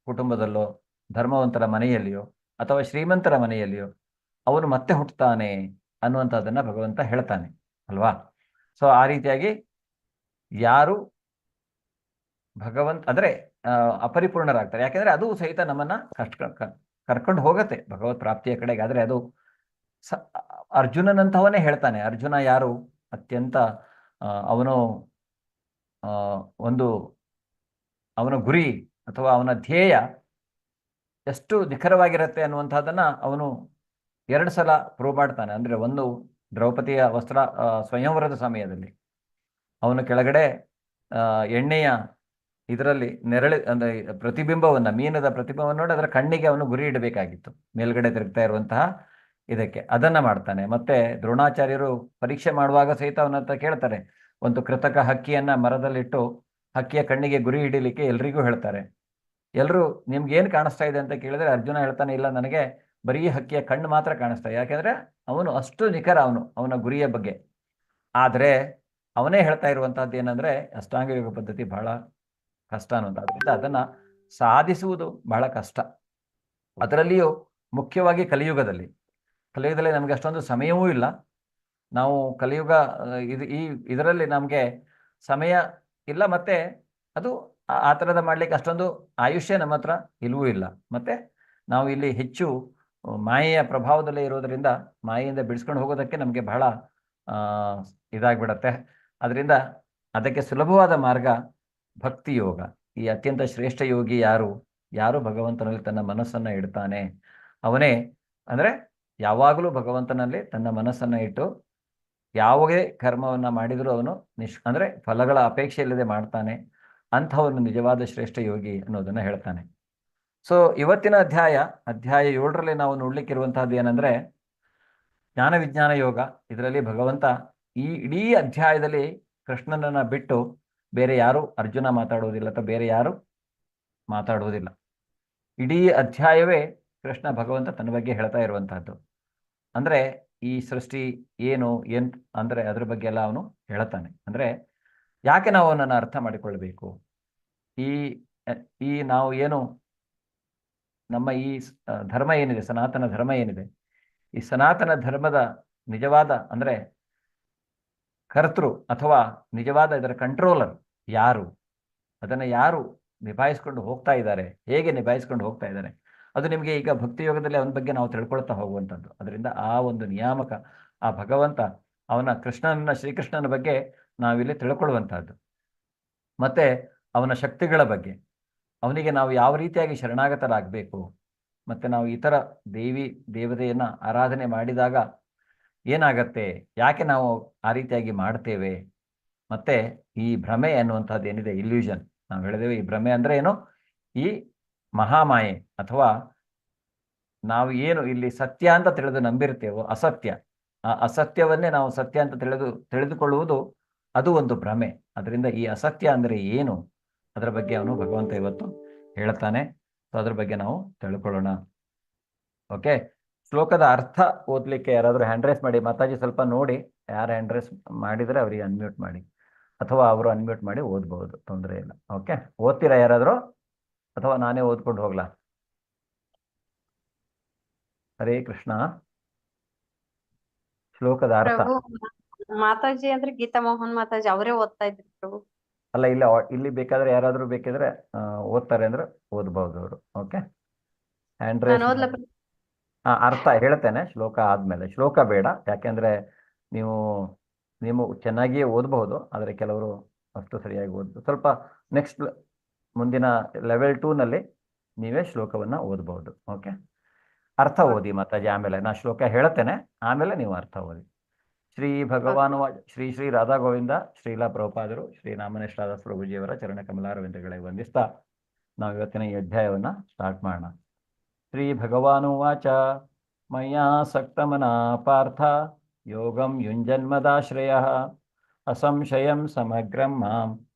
ಕುಟುಂಬದಲ್ಲೋ, ಧರ್ಮವಂತರ ಮನೆಯಲ್ಲಿಯೋ ಅಥವಾ ಶ್ರೀಮಂತರ ಮನೆಯಲ್ಲಿಯೋ ಅವನು ಮತ್ತೆ ಹುಟ್ಟುತ್ತಾನೆ ಅನ್ನುವಂಥದ್ದನ್ನ ಭಗವಂತ ಹೇಳ್ತಾನೆ ಅಲ್ವಾ? ಸೊ ಆ ರೀತಿಯಾಗಿ ಯಾರು ಅಂದ್ರೆ ಅಪರಿಪೂರ್ಣರಾಗ್ತಾರೆ. ಯಾಕೆಂದ್ರೆ ಅದು ಸಹಿತ ನಮ್ಮನ್ನ ಕರ್ಕೊಂಡು ಹೋಗತ್ತೆ ಭಗವತ್ ಪ್ರಾಪ್ತಿಯ ಕಡೆಗೆ. ಆದ್ರೆ ಅದು ಅರ್ಜುನನಂತವನೇ ಹೇಳ್ತಾನೆ. ಅರ್ಜುನ ಯಾರು? ಅತ್ಯಂತ ಅವನು ಅವನ ಗುರಿ ಅಥವಾ ಅವನ ಧ್ಯೇಯ ಎಷ್ಟು ನಿಖರವಾಗಿರುತ್ತೆ ಅನ್ನುವಂಥದ್ದನ್ನ ಅವನು 2 ಸಲ ಪ್ರೂವ್ ಮಾಡ್ತಾನೆ. ಅಂದ್ರೆ ಒಂದು ದ್ರೌಪದಿಯ ಸ್ವಯಂವರದ ಸಮಯದಲ್ಲಿ ಅವನು ಕೆಳಗಡೆ ಎಣ್ಣೆಯ ಇದರಲ್ಲಿ ಅಂದ್ರೆ ಪ್ರತಿಬಿಂಬವನ್ನ, ಮೀನದ ಪ್ರತಿಬಿಂಬವನ್ನು ನೋಡಿ ಅದರ ಕಣ್ಣಿಗೆ ಅವನು ಗುರಿ ಇಡಬೇಕಾಗಿತ್ತು, ಮೇಲ್ಗಡೆ ತಿರುಗ್ತಾ ಇರುವಂತಹ ಇದಕ್ಕೆ. ಅದನ್ನ ಮಾಡ್ತಾನೆ. ಮತ್ತೆ ದ್ರೋಣಾಚಾರ್ಯರು ಪರೀಕ್ಷೆ ಮಾಡುವಾಗ ಸಹಿತ ಅವನಂತ ಕೇಳ್ತಾರೆ. ಒಂದು ಕೃತಕ ಹಕ್ಕಿಯನ್ನ ಮರದಲ್ಲಿಟ್ಟು ಹಕ್ಕಿಯ ಕಣ್ಣಿಗೆ ಗುರಿ ಹಿಡಿಲಿಕ್ಕೆ ಎಲ್ರಿಗೂ ಹೇಳ್ತಾರೆ. ಎಲ್ರು ನಿಮ್ಗೆ ಏನ್ ಕಾಣಿಸ್ತಾ ಇದೆ ಅಂತ ಕೇಳಿದ್ರೆ ಅರ್ಜುನ ಹೇಳ್ತಾನೆ, ಇಲ್ಲ, ನನಗೆ ಬರೀ ಹಕ್ಕಿಯ ಕಣ್ಣು ಮಾತ್ರ ಕಾಣಿಸ್ತಾ ಇದೆ. ಯಾಕೆಂದ್ರೆ ಅವನು ಅಷ್ಟು ನಿಖರ ಅವನ ಗುರಿಯ ಬಗ್ಗೆ. ಆದ್ರೆ ಅವನೇ ಹೇಳ್ತಾ ಇರುವಂತಹದ್ದು ಏನಂದ್ರೆ ಅಷ್ಟಾಂಗ ಯೋಗ ಪದ್ಧತಿ ಬಹಳ ಕಷ್ಟ ಅನ್ನೋದು. ಅದರಿಂದ ಅದನ್ನ ಸಾಧಿಸುವುದು ಬಹಳ ಕಷ್ಟ. ಅದರಲ್ಲಿಯೂ ಮುಖ್ಯವಾಗಿ ಕಲಿಯುಗದಲ್ಲಿ ನಮಗೆ ಅಷ್ಟೊಂದು ಸಮಯವೂ ಇಲ್ಲ. ನಾವು ಕಲಿಯುಗ ಇದರಲ್ಲಿ ನಮಗೆ ಸಮಯ ಇಲ್ಲ, ಮತ್ತೆ ಅದು ಆ ಥರದ ಮಾಡ್ಲಿಕ್ಕೆ ಅಷ್ಟೊಂದು ಆಯುಷ್ಯ ನಮ್ಮ ಹತ್ರ ಇಲ್ಲವೂ ಇಲ್ಲ. ಮತ್ತೆ ನಾವು ಇಲ್ಲಿ ಹೆಚ್ಚು ಮಾಯೆಯ ಪ್ರಭಾವದಲ್ಲೇ ಇರೋದರಿಂದ ಮಾಯೆಯಿಂದ ಬಿಡಿಸ್ಕೊಂಡು ಹೋಗೋದಕ್ಕೆ ನಮಗೆ ಬಹಳ ಇದಾಗ್ಬಿಡತ್ತೆ. ಅದರಿಂದ ಅದಕ್ಕೆ ಸುಲಭವಾದ ಮಾರ್ಗ ಭಕ್ತಿ ಯೋಗ. ಈ ಅತ್ಯಂತ ಶ್ರೇಷ್ಠ ಯೋಗಿ ಯಾರು? ಯಾರು ಭಗವಂತನಲ್ಲಿ ತನ್ನ ಮನಸ್ಸನ್ನು ಇಡ್ತಾನೆ ಅವನೇ, ಅಂದರೆ ಯಾವಾಗಲೂ ಭಗವಂತನಲ್ಲಿ ತನ್ನ ಮನಸ್ಸನ್ನು ಇಟ್ಟು ಯಾವುದೇ ಕರ್ಮವನ್ನು ಮಾಡಿದರೂ ಅವನು ಅಂದರೆ ಫಲಗಳ ಅಪೇಕ್ಷೆ ಇಲ್ಲದೆ ಮಾಡ್ತಾನೆ, ಅಂಥವನು ನಿಜವಾದ ಶ್ರೇಷ್ಠ ಯೋಗಿ ಅನ್ನೋದನ್ನು ಹೇಳ್ತಾನೆ. ಸೊ ಇವತ್ತಿನ ಅಧ್ಯಾಯ 7ರಲ್ಲಿ ನಾವು ನೋಡ್ಲಿಕ್ಕಿರುವಂತಹದ್ದು ಏನಂದ್ರೆ ಜ್ಞಾನ ವಿಜ್ಞಾನ ಯೋಗ. ಇದರಲ್ಲಿ ಭಗವಂತ ಈ ಇಡೀ ಅಧ್ಯಾಯದಲ್ಲಿ ಕೃಷ್ಣನನ್ನ ಬಿಟ್ಟು ಬೇರೆ ಯಾರು ಅರ್ಜುನ ಮಾತಾಡುವುದಿಲ್ಲ ಅಥವಾ ಬೇರೆ ಯಾರು ಮಾತಾಡುವುದಿಲ್ಲ. ಇಡೀ ಅಧ್ಯಾಯವೇ ಕೃಷ್ಣ ಭಗವಂತ ತನ್ನ ಬಗ್ಗೆ ಹೇಳ್ತಾ ಇರುವಂತಹದ್ದು. ಅಂದ್ರೆ ಈ ಸೃಷ್ಟಿ ಏನು ಅಂದ್ರೆ ಅದ್ರ ಬಗ್ಗೆ ಎಲ್ಲ ಅವನು ಹೇಳ್ತಾನೆ. ಅಂದ್ರೆ ಯಾಕೆ ನಾವು ಅವನನ್ನು ಅರ್ಥ ಮಾಡಿಕೊಳ್ಬೇಕು? ಈ ನಾವು ಏನು ನಮ್ಮ ಈ ಧರ್ಮ ಏನಿದೆ, ಸನಾತನ ಧರ್ಮ ಏನಿದೆ, ಈ ಸನಾತನ ಧರ್ಮದ ನಿಜವಾದ ಅಂದ್ರೆ ಕರ್ತೃ ಅಥವಾ ನಿಜವಾದ ಇದರ ಕಂಟ್ರೋಲರ್ ಯಾರು, ಅದನ್ನು ಯಾರು ನಿಭಾಯಿಸ್ಕೊಂಡು ಹೋಗ್ತಾ ಇದ್ದಾರೆ, ಹೇಗೆ ನಿಭಾಯಿಸ್ಕೊಂಡು ಹೋಗ್ತಾ ಇದ್ದಾರೆ, ಅದು ನಿಮಗೆ ಈಗ ಭಕ್ತಿ ಯೋಗದಲ್ಲಿ ಅವನ ಬಗ್ಗೆ ನಾವು ತಿಳ್ಕೊಳ್ತಾ ಹೋಗುವಂಥದ್ದು. ಅದರಿಂದ ಆ ಒಂದು ನಿಯಾಮಕ, ಆ ಭಗವಂತ ಅವನ ಶ್ರೀಕೃಷ್ಣನ ಬಗ್ಗೆ ನಾವಿಲ್ಲಿ ತಿಳ್ಕೊಳ್ಳುವಂತಹದ್ದು. ಮತ್ತೆ ಅವನ ಶಕ್ತಿಗಳ ಬಗ್ಗೆ, ಅವನಿಗೆ ನಾವು ಯಾವ ರೀತಿಯಾಗಿ ಶರಣಾಗತರಾಗಬೇಕು, ಮತ್ತೆ ನಾವು ಇತರ ದೇವತೆಯನ್ನ ಆರಾಧನೆ ಮಾಡಿದಾಗ ಏನಾಗತ್ತೆ, ಯಾಕೆ ನಾವು ಆ ರೀತಿಯಾಗಿ ಮಾಡ್ತೇವೆ, ಮತ್ತೆ ಈ ಭ್ರಮೆ ಅನ್ನುವಂಥದ್ದು ಏನಿದೆ, ಇಲ್ಯೂಷನ್, ನಾವು ಹೇಳಿದೇವೆ ಈ ಭ್ರಮೆ ಅಂದ್ರೆ ಏನು, ಈ ಮಹಾಮಾಯೆ ಅಥವಾ ನಾವು ಏನು ಇಲ್ಲಿ ಸತ್ಯ ಅಂತ ತಿಳಿದು ನಂಬಿರ್ತೇವೋ ಅಸತ್ಯ, ಆ ಅಸತ್ಯವನ್ನೇ ನಾವು ಸತ್ಯ ಅಂತ ತಿಳಿದುಕೊಳ್ಳುವುದು ಅದು ಒಂದು ಭ್ರಮೆ. ಅದರಿಂದ ಈ ಅಸತ್ಯ ಅಂದ್ರೆ ಏನು, ಅದರ ಬಗ್ಗೆ ಅವನು ಭಗವಂತ ಇವತ್ತು ಹೇಳ್ತಾನೆ. ಸೊ ಅದ್ರ ಬಗ್ಗೆ ನಾವು ತಿಳ್ಕೊಳ್ಳೋಣ. ಓಕೆ, ಶ್ಲೋಕದ ಅರ್ಥ ಓದ್ಲಿಕ್ಕೆ ಯಾರಾದರೂ ಹ್ಯಾಂಡ್ ರೈಸ್ ಮಾಡಿ. ಮಾತಾಜಿ ಸ್ವಲ್ಪ ನೋಡಿ, ಯಾರು ಹ್ಯಾಂಡ್ ರೈಸ್ ಮಾಡಿದರೆ ಅವರಿಗೆ ಅನ್ಮ್ಯೂಟ್ ಮಾಡಿ, ಅಥವಾ ಅವರು ಅನ್ಮ್ಯೂಟ್ ಮಾಡಿ ಓದ್ಬಹುದು, ತೊಂದರೆ ಇಲ್ಲ. ಓಕೆ, ಓದ್ತೀರಾ ಯಾರಾದರೂ ಅಥವಾ ನಾನೇ ಓದ್ಕೊಂಡು ಹೋಗ್ಲಾ? ಹರೇ ಕೃಷ್ಣ. ಶ್ಲೋಕದ ಅರ್ಥ ಪ್ರಭು, ಮಾತಾಜಿ ಅಂದ್ರೆ ಗೀತಾ ಮೋಹನ್ ಮಾತಾಜಿ ಅವರೇ ಓದ್ತಾ ಇದ್ರು ಪ್ರಭು. ಅಲ್ಲ, ಇಲ್ಲಿ ಬೇಕಾದ್ರೆ ಯಾರಾದರೂ ಬೇಕಿದ್ರೆ ಓದ್ತಾರೆ ಅಂದ್ರೆ ಓದ್ಬಹುದು ಅವರು. Okay, hand raise. ನಾನು ಓದ್ಲಾ ಪ್ರಭು? ಅರ್ಥ ಹೇಳ್ತೇನೆ ಶ್ಲೋಕ ಆದ್ಮೇಲೆ. ಶ್ಲೋಕ ಬೇಡ, ಯಾಕೆಂದ್ರೆ ನೀವು ಚೆನ್ನಾಗಿಯೇ ಓದಬಹುದು, ಆದರೆ ಕೆಲವರು ಅಷ್ಟು ಸರಿಯಾಗಿ ಓದ್ಬೋದು. ಸ್ವಲ್ಪ ನೆಕ್ಸ್ಟ್ ಮುಂದಿನ ಲೆವೆಲ್ 2ನಲ್ಲಿ ನೀವೇ ಶ್ಲೋಕವನ್ನ ಓದಬಹುದು. ಓಕೆ, ಅರ್ಥ ಓದಿ ಮಾತಾಜಿ, ಆಮೇಲೆ ನಾ ಶ್ಲೋಕ ಹೇಳ್ತೇನೆ, ಆಮೇಲೆ ನೀವು ಅರ್ಥ ಓದಿ. ಶ್ರೀ ಭಗವಾನು ಶ್ರೀ ಶ್ರೀ ರಾಧಾ ಗೋವಿಂದ ಶ್ರೀಲಾ ಪ್ರಭುಪಾದರು ಶ್ರೀ ನಾಮನಿಷ್ಠಾದ ಪ್ರಭುಜಿಯವರ ಚರಣ ಕಮಲಾರವಿಂದಗಳಿಗೆ ವಂದಿಸ್ತಾ ನಾವು ಇವತ್ತಿನ ಈ ಅಧ್ಯಾಯವನ್ನ ಸ್ಟಾರ್ಟ್ ಮಾಡೋಣ. ಶ್ರೀ ಭಗವಾನು ವಾಚ ಮಯ್ಯಾ ಸಕ್ತಮನಾ ಪಾರ್ಥ ಯೋಗಂ ಯುಂಜನ್ಮದಾಶ್ರಯ ಅಸಂಶಯಂ ಸಮಗ್ರಂ ಮಾಂ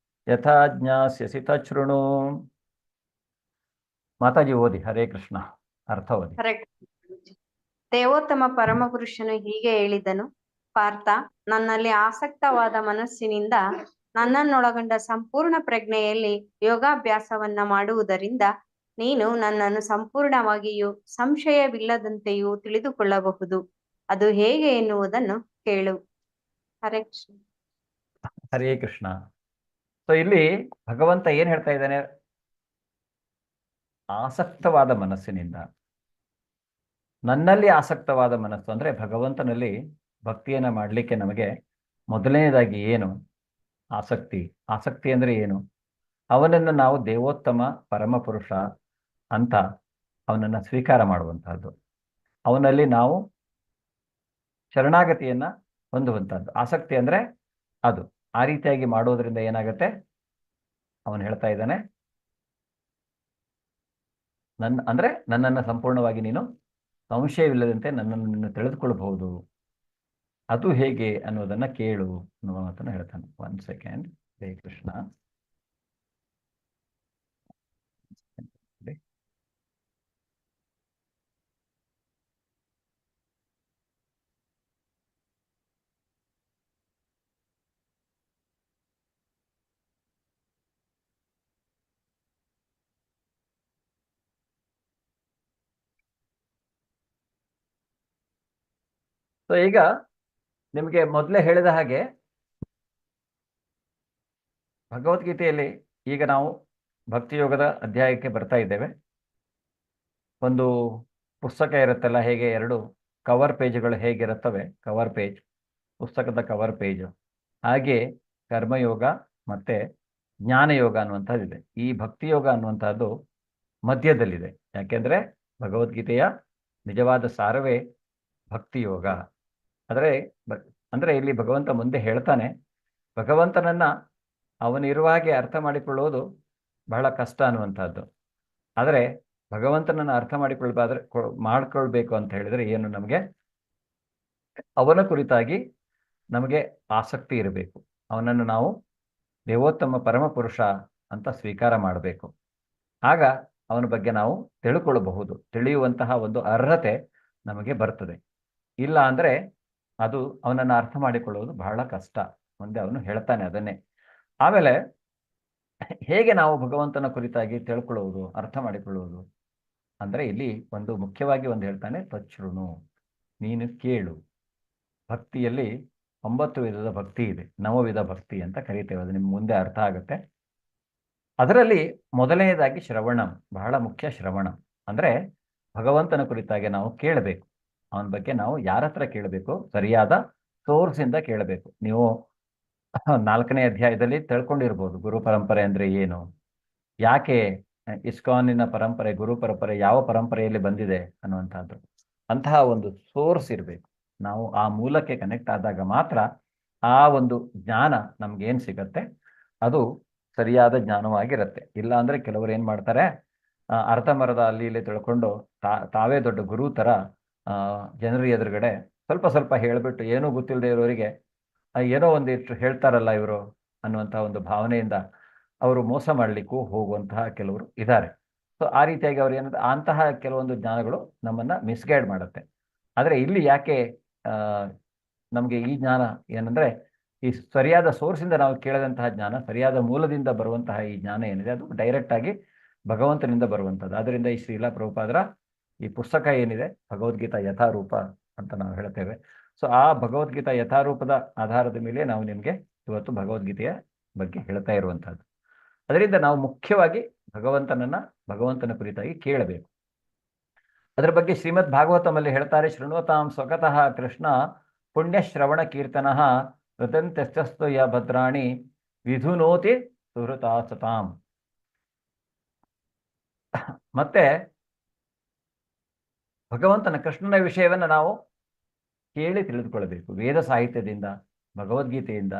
ಯಥಾ ಜ್ಞಾಸ್ಯಸಿ ತಚ್ಛೃಣು. ಮಾತಾಜಿ ಓದಿ. ಹರೇ ಕೃಷ್ಣ. ಅರ್ಥ ಓದಿ. ಕರೆಕ್ಟ್. ದೇವೋತ್ತಮ ಪರಮಪುರುಷನು ಹೀಗೆ ಹೇಳಿದನು, ಪಾರ್ಥ, ನನ್ನಲ್ಲಿ ಆಸಕ್ತವಾದ ಮನಸ್ಸಿನಿಂದ ನನ್ನನ್ನೊಳಗೊಂಡ ಸಂಪೂರ್ಣ ಪ್ರಜ್ಞೆಯಲ್ಲಿ ಯೋಗಾಭ್ಯಾಸವನ್ನ ಮಾಡುವುದರಿಂದ ನೀನು ನನ್ನನ್ನು ಸಂಪೂರ್ಣವಾಗಿಯೂ ಸಂಶಯವಿಲ್ಲದಂತೆಯೂ ತಿಳಿದುಕೊಳ್ಳಬಹುದು. ಅದು ಹೇಗೆ ಎನ್ನುವುದನ್ನು ಕೇಳು. ಹರೇ ಕೃಷ್ಣ. ಹರೇ ಕೃಷ್ಣ. ಸೊ ಇಲ್ಲಿ ಭಗವಂತ ಏನ್ ಹೇಳ್ತಾ ಇದ್ದಾನೆ, ಆಸಕ್ತವಾದ ಮನಸ್ಸಿನಿಂದ. ನನ್ನಲ್ಲಿ ಆಸಕ್ತವಾದ ಮನಸ್ಸು ಅಂದ್ರೆ ಭಗವಂತನಲ್ಲಿ ಭಕ್ತಿಯನ್ನ ಮಾಡಲಿಕ್ಕೆ ನಮಗೆ ಮೊದಲನೇದಾಗಿ ಏನು ಆಸಕ್ತಿ ಅಂದ್ರೆ ಏನು? ಅವನನ್ನು ನಾವು ದೇವೋತ್ತಮ ಪರಮಪುರುಷ ಅಂತ ಅವನನ್ನು ಸ್ವೀಕಾರ ಮಾಡುವಂತಹದ್ದು, ಅವನಲ್ಲಿ ನಾವು ಶರಣಾಗತಿಯನ್ನ ಹೊಂದುವಂತಹದ್ದು. ಆಸಕ್ತಿ ಅಂದ್ರೆ ಅದು. ಆ ರೀತಿಯಾಗಿ ಮಾಡೋದ್ರಿಂದ ಏನಾಗತ್ತೆ, ಅವನು ಹೇಳ್ತಾ ಇದ್ದಾನೆ, ನನ್ನನ್ನು ಸಂಪೂರ್ಣವಾಗಿ ನೀನು ಸಂಶಯವಿಲ್ಲದಂತೆ ನನ್ನನ್ನು ತಿಳಿದುಕೊಳ್ಳಬಹುದು. ಅದು ಹೇಗೆ ಅನ್ನೋದನ್ನ ಕೇಳು ಅನ್ನುವ ಮಾತನ್ನು ಹೇಳ್ತಾನೆ. 1 ಸೆಕೆಂಡ್. ಹರೇ ಕೃಷ್ಣ. ಸೊ ಈಗ ನಿಮಗೆ ಮೊದಲೇ ಹೇಳಿದ ಹಾಗೆ ಭಗವದ್ಗೀತೆಯಲ್ಲಿ ಈಗ ನಾವು ಭಕ್ತಿಯೋಗದ ಅಧ್ಯಾಯಕ್ಕೆ ಬರ್ತಾ ಇದ್ದೇವೆ. ಒಂದು ಪುಸ್ತಕ ಇರುತ್ತಲ್ಲ, ಹೇಗೆ 2 ಕವರ್ ಪೇಜ್ಗಳು ಹೇಗಿರುತ್ತವೆ, ಕವರ್ ಪೇಜ್, ಪುಸ್ತಕದ ಕವರ್ ಪೇಜ್, ಹಾಗೆ ಕರ್ಮಯೋಗ ಮತ್ತೆ ಜ್ಞಾನಯೋಗ ಅನ್ನುವಂಥದ್ದಿದೆ. ಈ ಭಕ್ತಿಯೋಗ ಅನ್ನುವಂಥದ್ದು ಮಧ್ಯದಲ್ಲಿದೆ. ಯಾಕೆಂದ್ರೆ ಭಗವದ್ಗೀತೆಯ ನಿಜವಾದ ಸಾರವೇ ಭಕ್ತಿಯೋಗ. ಆದರೆ ಅಂದ್ರೆ ಇಲ್ಲಿ ಭಗವಂತ ಮುಂದೆ ಹೇಳ್ತಾನೆ, ಭಗವಂತನನ್ನ ಅವನಿರುವ ಹಾಗೆ ಅರ್ಥ ಮಾಡಿಕೊಳ್ಳುವುದು ಬಹಳ ಕಷ್ಟ ಅನ್ನುವಂಥದ್ದು. ಆದರೆ ಭಗವಂತನನ್ನ ಅರ್ಥ ಮಾಡ್ಕೊಳ್ಬೇಕು ಅಂತ ಹೇಳಿದ್ರೆ ಏನು, ನಮಗೆ ಅವನ ಕುರಿತಾಗಿ ನಮಗೆ ಆಸಕ್ತಿ ಇರಬೇಕು. ಅವನನ್ನು ನಾವು ದೇವೋತ್ತಮ ಪರಮಪುರುಷ ಅಂತ ಸ್ವೀಕಾರ ಮಾಡಬೇಕು. ಆಗ ಅವನ ಬಗ್ಗೆ ನಾವು ತಿಳ್ಕೊಳ್ಳಬಹುದು, ತಿಳಿಯುವಂತಹ ಒಂದು ಅರ್ಹತೆ ನಮಗೆ ಬರ್ತದೆ. ಇಲ್ಲ ಅಂದ್ರೆ ಅದು ಅವನನ್ನು ಅರ್ಥ ಮಾಡಿಕೊಳ್ಳುವುದು ಬಹಳ ಕಷ್ಟ. ಮುಂದೆ ಅವನು ಹೇಳ್ತಾನೆ ಅದನ್ನೇ. ಆಮೇಲೆ ಹೇಗೆ ನಾವು ಭಗವಂತನ ಕುರಿತಾಗಿ ತಿಳ್ಕೊಳ್ಳುವುದು, ಅರ್ಥ ಮಾಡಿಕೊಳ್ಳುವುದು ಅಂದ್ರೆ ಇಲ್ಲಿ ಒಂದು ಮುಖ್ಯವಾಗಿ ಒಂದು ಹೇಳ್ತಾನೆ, ತಚ್ಛೃಣು, ನೀನು ಕೇಳು. ಭಕ್ತಿಯಲ್ಲಿ 9 ವಿಧದ ಭಕ್ತಿ ಇದೆ, ನವವಿಧ ಭಕ್ತಿ ಅಂತ ಕರೀತೇವೆ. ಅದು ನಿಮ್ಗೆ ಮುಂದೆ ಅರ್ಥ ಆಗುತ್ತೆ. ಅದರಲ್ಲಿ ಮೊದಲನೇದಾಗಿ ಶ್ರವಣಂ, ಬಹಳ ಮುಖ್ಯ. ಶ್ರವಣ ಅಂದ್ರೆ ಭಗವಂತನ ಕುರಿತಾಗಿ ನಾವು ಕೇಳಬೇಕು. ಅವನ ಬಗ್ಗೆ ನಾವು ಯಾರ ಹತ್ರ ಕೇಳಬೇಕು? ಸರಿಯಾದ ಸೋರ್ಸ್ ಇಂದ ಕೇಳಬೇಕು. ನೀವು 4ನೇ ಅಧ್ಯಾಯದಲ್ಲಿ ತಿಳ್ಕೊಂಡಿರ್ಬೋದು ಗುರು ಪರಂಪರೆ ಅಂದ್ರೆ ಏನು, ಯಾಕೆ ಇಸ್ಕಾನಿನ ಪರಂಪರೆ, ಗುರು ಪರಂಪರೆ ಯಾವ ಪರಂಪರೆಯಲ್ಲಿ ಬಂದಿದೆ ಅನ್ನುವಂಥದ್ದು. ಅಂತಹ ಒಂದು ಸೋರ್ಸ್ ಇರಬೇಕು. ನಾವು ಆ ಮೂಲಕ್ಕೆ ಕನೆಕ್ಟ್ ಆದಾಗ ಮಾತ್ರ ಆ ಒಂದು ಜ್ಞಾನ ನಮ್ಗೇನು ಸಿಗತ್ತೆ ಅದು ಸರಿಯಾದ ಜ್ಞಾನವಾಗಿರುತ್ತೆ. ಇಲ್ಲ ಅಂದ್ರೆ ಕೆಲವರು ಏನ್ ಮಾಡ್ತಾರೆ, ಅರ್ಧಮರ್ಧ ಅಲ್ಲಿ ಇಲ್ಲಿ ತಿಳ್ಕೊಂಡು ತಾವೇ ದೊಡ್ಡ ಗುರು ತರ ಜನರ ಎದುರುಗಡೆ ಸ್ವಲ್ಪ ಸ್ವಲ್ಪ ಹೇಳ್ಬಿಟ್ಟು ಏನೂ ಗೊತ್ತಿಲ್ಲದೆ ಇರೋರಿಗೆ ಏನೋ ಒಂದಿಷ್ಟು ಹೇಳ್ತಾರಲ್ಲ ಇವರು ಅನ್ನುವಂತಹ ಒಂದು ಭಾವನೆಯಿಂದ ಅವರು ಮೋಸ ಮಾಡಲಿಕ್ಕೂ ಹೋಗುವಂತಹ ಕೆಲವರು ಇದ್ದಾರೆ. ಸೊ ಆ ರೀತಿಯಾಗಿ ಅವ್ರು ಏನಂದ್ರೆ ಅಂತಹ ಕೆಲವೊಂದು ಜ್ಞಾನಗಳು ನಮ್ಮನ್ನ ಮಿಸ್ಗೈಡ್ ಮಾಡುತ್ತೆ. ಆದರೆ ಇಲ್ಲಿ ಯಾಕೆ ನಮಗೆ ಈ ಜ್ಞಾನ ಏನಂದ್ರೆ, ಈ ಸರಿಯಾದ ಸೋರ್ಸಿಂದ ನಾವು ಕೇಳದಂತಹ ಜ್ಞಾನ, ಸರಿಯಾದ ಮೂಲದಿಂದ ಬರುವಂತಹ ಈ ಜ್ಞಾನ ಏನಿದೆ ಅದು ಡೈರೆಕ್ಟ್ ಆಗಿ ಭಗವಂತನಿಂದ ಬರುವಂಥದ್ದು. ಆದ್ದರಿಂದ ಈ ಶ್ರೀಲಾ ಪ್ರಭುಪಾದರ ಈ ಪುಸ್ತಕ ಏನಿದೆ, ಭಗವದ್ಗೀತಾ ಯಥಾರೂಪ ಅಂತ ನಾವು ಹೇಳ್ತೇವೆ. ಸೊ ಆ ಭಗವದ್ಗೀತಾ ಯಥಾರೂಪದ ಆಧಾರದ ಮೇಲೆ ನಾವು ನಿಮಗೆ ಇವತ್ತು ಭಗವದ್ಗೀತೆಯ ಬಗ್ಗೆ ಹೇಳ್ತಾ ಇರುವಂತಹದ್ದು. ಅದರಿಂದ ನಾವು ಮುಖ್ಯವಾಗಿ ಭಗವಂತನ ಕುರಿತಾಗಿ ಕೇಳಬೇಕು. ಅದರ ಬಗ್ಗೆ ಶ್ರೀಮದ್ ಭಾಗವತಮಲ್ಲಿ ಹೇಳ್ತಾರೆ, ಶೃಣ್ವತಾಂ ಸ್ವಗತಃ ಕೃಷ್ಣ ಪುಣ್ಯ ಶ್ರವಣ ಕೀರ್ತನ ಹೃದಂತ್ಯಸ್ತು ಯ ಭದ್ರಾಣಿ ವಿಧುನೋತಿ ಸುಹೃತಾ ಸತಾಂ. ಮತ್ತೆ ಭಗವಂತನ ಕೃಷ್ಣನ ವಿಷಯವನ್ನು ನಾವು ಕೇಳಿ ತಿಳಿದುಕೊಳ್ಳಬೇಕು. ವೇದ ಸಾಹಿತ್ಯದಿಂದ, ಭಗವದ್ಗೀತೆಯಿಂದ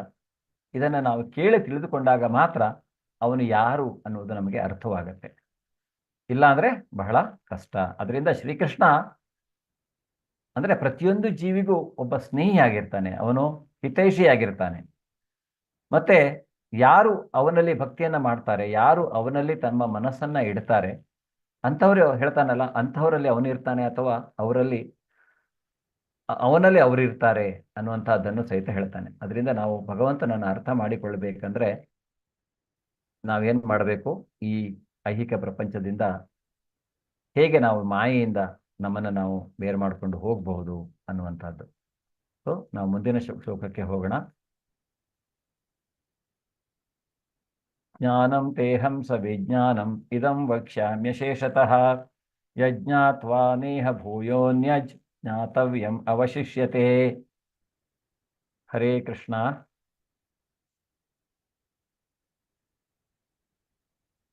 ಇದನ್ನು ನಾವು ಕೇಳಿ ತಿಳಿದುಕೊಂಡಾಗ ಮಾತ್ರ ಅವನು ಯಾರು ಅನ್ನುವುದು ನಮಗೆ ಅರ್ಥವಾಗತ್ತೆ. ಇಲ್ಲ ಅಂದ್ರೆ ಬಹಳ ಕಷ್ಟ. ಅದರಿಂದ ಶ್ರೀಕೃಷ್ಣ ಅಂದ್ರೆ ಪ್ರತಿಯೊಂದು ಜೀವಿಗೂ ಒಬ್ಬ ಸ್ನೇಹಿಯಾಗಿರ್ತಾನೆ, ಅವನು ಹಿತೈಷಿಯಾಗಿರ್ತಾನೆ. ಮತ್ತೆ ಯಾರು ಅವನಲ್ಲಿ ಭಕ್ತಿಯನ್ನ ಮಾಡ್ತಾರೆ, ಯಾರು ಅವನಲ್ಲಿ ತಮ್ಮ ಮನಸ್ಸನ್ನ ಇಡ್ತಾರೆ, ಅಂಥವ್ರು ಹೇಳ್ತಾನಲ್ಲ, ಅಂಥವರಲ್ಲಿ ಅವನಿರ್ತಾನೆ ಅಥವಾ ಅವನಲ್ಲಿ ಅವರಿರ್ತಾರೆ ಅನ್ನುವಂಥದ್ದನ್ನು ಸಹಿತ ಹೇಳ್ತಾನೆ. ಅದರಿಂದ ನಾವು ಭಗವಂತನನ್ನು ಅರ್ಥ ಮಾಡಿಕೊಳ್ಬೇಕಂದ್ರೆ ನಾವೇನ್ ಮಾಡಬೇಕು, ಈ ಐಹಿಕ ಪ್ರಪಂಚದಿಂದ ಹೇಗೆ ನಾವು ಮಾಯೆಯಿಂದ ನಮ್ಮನ್ನು ನಾವು ಬೇರೆ ಮಾಡಿಕೊಂಡು ಹೋಗಬಹುದು ಅನ್ನುವಂಥದ್ದು. ಸೊ ನಾವು ಮುಂದಿನ ಶ್ಲೋಕಕ್ಕೆ ಹೋಗೋಣ. ಜ್ಞಾನಂ ತೇಹಂ ಸ ವಿಜ್ಞಾನಂ ಇದಂ ವಕ್ಷ್ಯಾಮ್ಯಶೇಷತಃ ಯಜ್ಞಾತ್ವಾ ನೇಹ ಭೂಯೋನ್ಯಜ್ ಜ್ಞಾತವ್ಯಂ ಅವಶಿಷ್ಯತೆ. ಹರೇ ಕೃಷ್ಣ.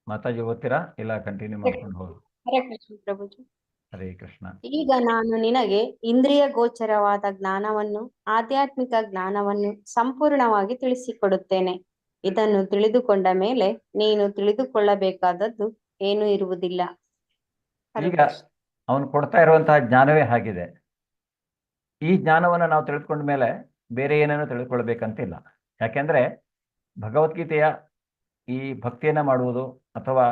ಮಾತಾಜಿ ಓದ್ತೀರಾ ಇಲ್ಲ ಕಂಟಿನ್ಯೂ ಮಾಡ್ಕೊಂಡು ಹೋಗಿ? ಹರೇ ಕೃಷ್ಣ ಪ್ರಭುಜಿ. ಹರೇ ಕೃಷ್ಣ. ಈಗ ನಾನು ನಿನಗೆ ಇಂದ್ರಿಯ ಗೋಚರವಾದ ಜ್ಞಾನವನ್ನು, ಆಧ್ಯಾತ್ಮಿಕ ಜ್ಞಾನವನ್ನು ಸಂಪೂರ್ಣವಾಗಿ ತಿಳಿಸಿಕೊಡುತ್ತೇನೆ. ಇದನ್ನು ತಿಳಿದುಕೊಂಡ ಮೇಲೆ ನೀನು ತಿಳಿದುಕೊಳ್ಳಬೇಕಾದದ್ದು ಏನೂ ಇರುವುದಿಲ್ಲ. ಈಗ ಅವನು ಕೊಡ್ತಾ ಇರುವಂತಹ ಜ್ಞಾನವೇ ಹಾಗಿದೆ. ಈ ಜ್ಞಾನವನ್ನು ನಾವು ತಿಳಿದುಕೊಂಡ ಮೇಲೆ ಬೇರೆ ಏನನ್ನು ತಿಳ್ಕೊಳ್ಬೇಕಂತಿಲ್ಲ. ಯಾಕೆಂದ್ರೆ ಭಗವದ್ಗೀತೆಯ ಈ ಭಕ್ತಿಯನ್ನ ಮಾಡುವುದು ಅಥವಾ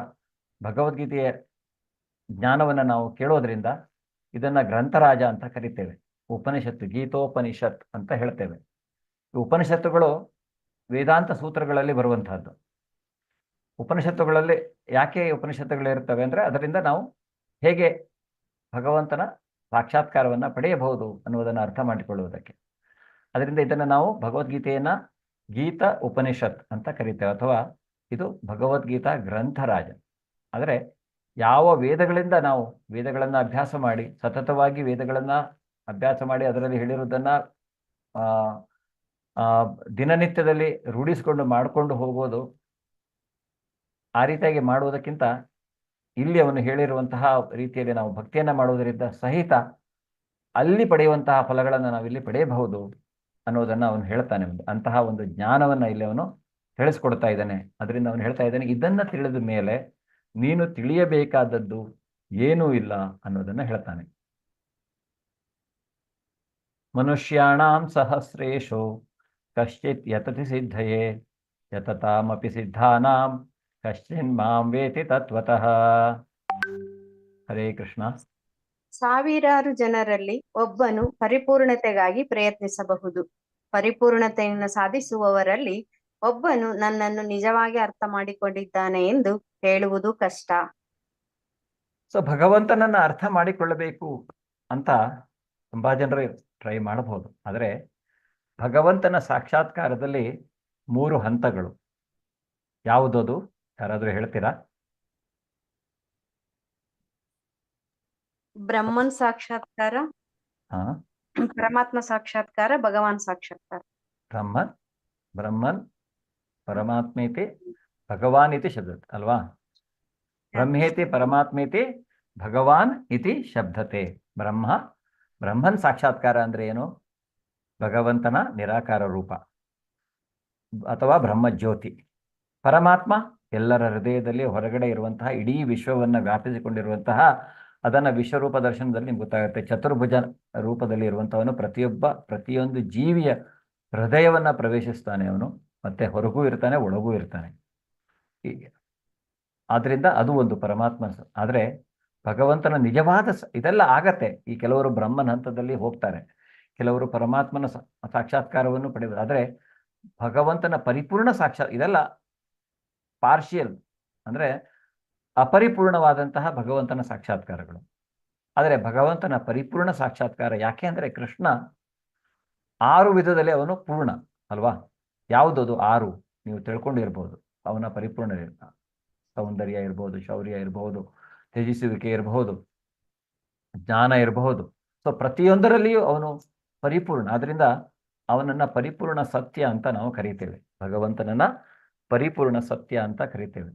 ಭಗವದ್ಗೀತೆಯ ಜ್ಞಾನವನ್ನು ನಾವು ಕೇಳೋದ್ರಿಂದ ಇದನ್ನ ಗ್ರಂಥರಾಜ ಅಂತ ಕರಿತೇವೆ. ಉಪನಿಷತ್ತು, ಗೀತೋಪನಿಷತ್ ಅಂತ ಹೇಳ್ತೇವೆ. ಉಪನಿಷತ್ತುಗಳು ವೇದಾಂತ ಸೂತ್ರಗಳಲ್ಲಿ ಬರುವಂತಹದ್ದು. ಉಪನಿಷತ್ತುಗಳಲ್ಲಿ ಯಾಕೆ ಉಪನಿಷತ್ತುಗಳಿರ್ತವೆ ಅಂದ್ರೆ ಅದರಿಂದ ನಾವು ಹೇಗೆ ಭಗವಂತನ ಸಾಕ್ಷಾತ್ಕಾರವನ್ನ ಪಡೆಯಬಹುದು ಅನ್ನುವುದನ್ನು ಅರ್ಥ ಮಾಡಿಕೊಳ್ಳುವುದಕ್ಕೆ. ಅದರಿಂದ ಇದನ್ನು ನಾವು ಭಗವದ್ಗೀತೆಯನ್ನ ಗೀತ ಉಪನಿಷತ್ ಅಂತ ಕರಿತೇವೆ, ಅಥವಾ ಇದು ಭಗವದ್ಗೀತಾ ಗ್ರಂಥರಾಜ. ಆದರೆ ಯಾವ ವೇದಗಳಿಂದ ನಾವು ವೇದಗಳನ್ನ ಅಭ್ಯಾಸ ಮಾಡಿ, ಸತತವಾಗಿ ವೇದಗಳನ್ನ ಅಭ್ಯಾಸ ಮಾಡಿ ಅದರಲ್ಲಿ ಹೇಳಿರುವುದನ್ನ ದಿನನಿತ್ಯದಲ್ಲಿ ರೂಢಿಸಿಕೊಂಡು ಮಾಡಿಕೊಂಡು ಹೋಗೋದು, ಆ ರೀತಿಯಾಗಿ ಮಾಡುವುದಕ್ಕಿಂತ ಇಲ್ಲಿ ಅವನು ಹೇಳಿರುವಂತಹ ರೀತಿಯಲ್ಲಿ ನಾವು ಭಕ್ತಿಯನ್ನ ಮಾಡುವುದರಿಂದ ಸಹಿತ ಅಲ್ಲಿ ಪಡೆಯುವಂತಹ ಫಲಗಳನ್ನು ನಾವಿಲ್ಲಿ ಪಡೆಯಬಹುದು ಅನ್ನೋದನ್ನ ಅವನು ಹೇಳ್ತಾನೆ. ಅಂತಹ ಒಂದು ಜ್ಞಾನವನ್ನ ಇಲ್ಲಿ ಅವನು ತಿಳಿಸ್ಕೊಡ್ತಾ ಇದ್ದಾನೆ. ಅದರಿಂದ ಅವನು ಹೇಳ್ತಾ ಇದ್ದಾನೆ, ಇದನ್ನ ತಿಳಿದ ಮೇಲೆ ನೀನು ತಿಳಿಯಬೇಕಾದದ್ದು ಏನೂ ಇಲ್ಲ ಅನ್ನೋದನ್ನ ಹೇಳ್ತಾನೆ. ಮನುಷ್ಯಾಣಾಂ ಸಹಸ್ರೇಶು ಕಶ್ಚಿತ್ ಯತತಿ ಸಿದ್ಧಯೇ ಯತತಾಮಪಿ ಸಿದ್ಧಾನಾಂ ಕಶ್ಚಿನ್ ಮಾಂ ವೇತಿ ತತ್ವತಃ. ಹರೇ ಕೃಷ್ಣ. ಸಾವಿರಾರು ಜನರಲ್ಲಿ ಒಬ್ಬನು ಪರಿಪೂರ್ಣತೆಗಾಗಿ ಪ್ರಯತ್ನಿಸಬಹುದು. ಪರಿಪೂರ್ಣತೆಯನ್ನು ಸಾಧಿಸುವವರಲ್ಲಿ ಒಬ್ಬನು ನನ್ನನ್ನು ನಿಜವಾಗಿ ಅರ್ಥ ಮಾಡಿಕೊಂಡಿದ್ದಾನೆ ಎಂದು ಹೇಳುವುದು ಕಷ್ಟ. ಸೊ ಭಗವಂತನನ್ನ ಅರ್ಥ ಮಾಡಿಕೊಳ್ಳಬೇಕು ಅಂತ ತುಂಬಾ ಜನರು ಟ್ರೈ ಮಾಡಬಹುದು. ಆದರೆ ಭಗವಂತನ ಸಾಕ್ಷಾತ್ಕಾರದಲ್ಲಿ 3 ಹಂತಗಳು. ಯಾವುದದು? ಯಾರಾದ್ರೂ ಹೇಳ್ತೀರಾ? ಬ್ರಹ್ಮನ್ ಸಾಕ್ಷಾತ್ಕಾರ, ಹಾ, ಪರಮಾತ್ಮ ಸಾಕ್ಷಾತ್ಕಾರ, ಭಗವಾನ್ ಸಾಕ್ಷಾತ್ಕಾರ. ಬ್ರಹ್ಮನ್ ಪರಮಾತ್ಮೇತಿ ಭಗವಾನ್ ಇತಿ ಶಬ್ದತೆ ಅಲ್ವಾ? ಬ್ರಹ್ಮೇತಿ ಪರಮಾತ್ಮೇತಿ ಭಗವಾನ್ ಇತಿ ಶಬ್ದತೆ. ಬ್ರಹ್ಮನ್ ಸಾಕ್ಷಾತ್ಕಾರ ಅಂದ್ರೆ ಏನು? ಭಗವಂತನ ನಿರಾಕಾರ ರೂಪ ಅಥವಾ ಬ್ರಹ್ಮಜ್ಯೋತಿ. ಪರಮಾತ್ಮ ಎಲ್ಲರ ಹೃದಯದಲ್ಲಿ ಹೊರಗಡೆ ಇರುವಂತಹ ಇಡೀ ವಿಶ್ವವನ್ನ ವ್ಯಾಪಿಸಿಕೊಂಡಿರುವಂತಹ, ಅದನ್ನ ವಿಶ್ವರೂಪ ದರ್ಶನದಲ್ಲಿ ನಿಮ್ಗೆ ಗೊತ್ತಾಗುತ್ತೆ. ಚತುರ್ಭುಜ ರೂಪದಲ್ಲಿ ಇರುವಂತವನು ಪ್ರತಿಯೊಂದು ಜೀವಿಯ ಹೃದಯವನ್ನ ಪ್ರವೇಶಿಸ್ತಾನೆ ಅವನು. ಮತ್ತೆ ಹೊರಗೂ ಇರ್ತಾನೆ, ಒಳಗೂ ಇರ್ತಾನೆ. ಹೀಗೆ ಆದ್ರಿಂದ ಅದು ಒಂದು ಪರಮಾತ್ಮ. ಆದ್ರೆ ಭಗವಂತನ ನಿಜವಾದ ಇದೆಲ್ಲ ಆಗತ್ತೆ. ಈ ಕೆಲವರು ಬ್ರಹ್ಮನ ಹಂತದಲ್ಲಿ ಹೋಗ್ತಾರೆ, ಕೆಲವರು ಪರಮಾತ್ಮನ ಸಾಕ್ಷಾತ್ಕಾರವನ್ನು ಪಡೆಯುವುದು. ಆದ್ರೆ ಭಗವಂತನ ಪರಿಪೂರ್ಣ ಇದೆಲ್ಲ ಪಾರ್ಷಿಯಲ್, ಅಂದ್ರೆ ಅಪರಿಪೂರ್ಣವಾದಂತಹ ಭಗವಂತನ ಸಾಕ್ಷಾತ್ಕಾರಗಳು. ಆದರೆ ಭಗವಂತನ ಪರಿಪೂರ್ಣ ಸಾಕ್ಷಾತ್ಕಾರ ಯಾಕೆ ಅಂದ್ರೆ ಕೃಷ್ಣ 6 ವಿಧದಲ್ಲಿ ಅವನು ಪೂರ್ಣ ಅಲ್ವಾ? ಯಾವುದದು 6? ನೀವು ತಿಳ್ಕೊಂಡಿರ್ಬೋದು. ಅವನ ಪರಿಪೂರ್ಣ ಸೌಂದರ್ಯ ಇರಬಹುದು, ಶೌರ್ಯ ಇರಬಹುದು, ತ್ಯಜಿಸುವಿಕೆ ಇರಬಹುದು, ಜ್ಞಾನ ಇರಬಹುದು. ಸೊ ಪ್ರತಿಯೊಂದರಲ್ಲಿಯೂ ಅವನು ಪರಿಪೂರ್ಣ. ಆದ್ರಿಂದ ಅವನನ್ನ ಪರಿಪೂರ್ಣ ಸತ್ಯ ಅಂತ ನಾವು ಕರಿತೇವೆ. ಭಗವಂತನನ್ನ ಪರಿಪೂರ್ಣ ಸತ್ಯ ಅಂತ ಕರಿತೇವೆ.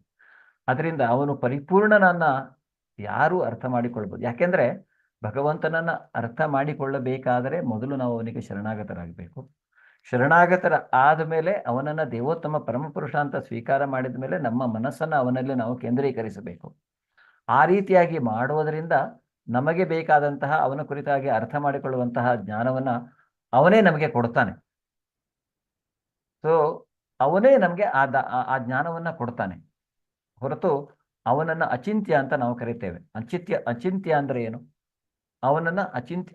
ಅದರಿಂದ ಅವನು ಪರಿಪೂರ್ಣನನ್ನ ಯಾರು ಅರ್ಥ ಮಾಡಿಕೊಳ್ಬೋದು? ಯಾಕೆಂದ್ರೆ ಭಗವಂತನನ್ನ ಅರ್ಥ ಮಾಡಿಕೊಳ್ಳಬೇಕಾದರೆ ಮೊದಲು ನಾವು ಅವನಿಗೆ ಶರಣಾಗತರಾಗಬೇಕು. ಶರಣಾಗತರ ಆದ ಮೇಲೆ ಅವನನ್ನ ದೇವೋತ್ತಮ ಪರಮಪುರುಷ ಅಂತ ಸ್ವೀಕಾರ ಮಾಡಿದ ಮೇಲೆ ನಮ್ಮ ಮನಸ್ಸನ್ನ ಅವನಲ್ಲಿ ನಾವು ಕೇಂದ್ರೀಕರಿಸಬೇಕು. ಆ ರೀತಿಯಾಗಿ ಮಾಡುವುದರಿಂದ ನಮಗೆ ಬೇಕಾದಂತಹ ಅವನ ಕುರಿತಾಗಿ ಅರ್ಥ ಮಾಡಿಕೊಳ್ಳುವಂತಹ ಜ್ಞಾನವನ್ನ ಅವನೇ ನಮಗೆ ಕೊಡ್ತಾನೆ. ಸೊ ಅವನೇ ನಮಗೆ ಆ ಜ್ಞಾನವನ್ನ ಕೊಡ್ತಾನೆ ಹೊರತು ಅವನನ್ನ ಅಚಿಂತ್ಯ ಅಂತ ನಾವು ಕರಿತೇವೆ. ಅಚಿಂತ್ಯ ಅಂದ್ರೆ ಏನು? ಅವನನ್ನ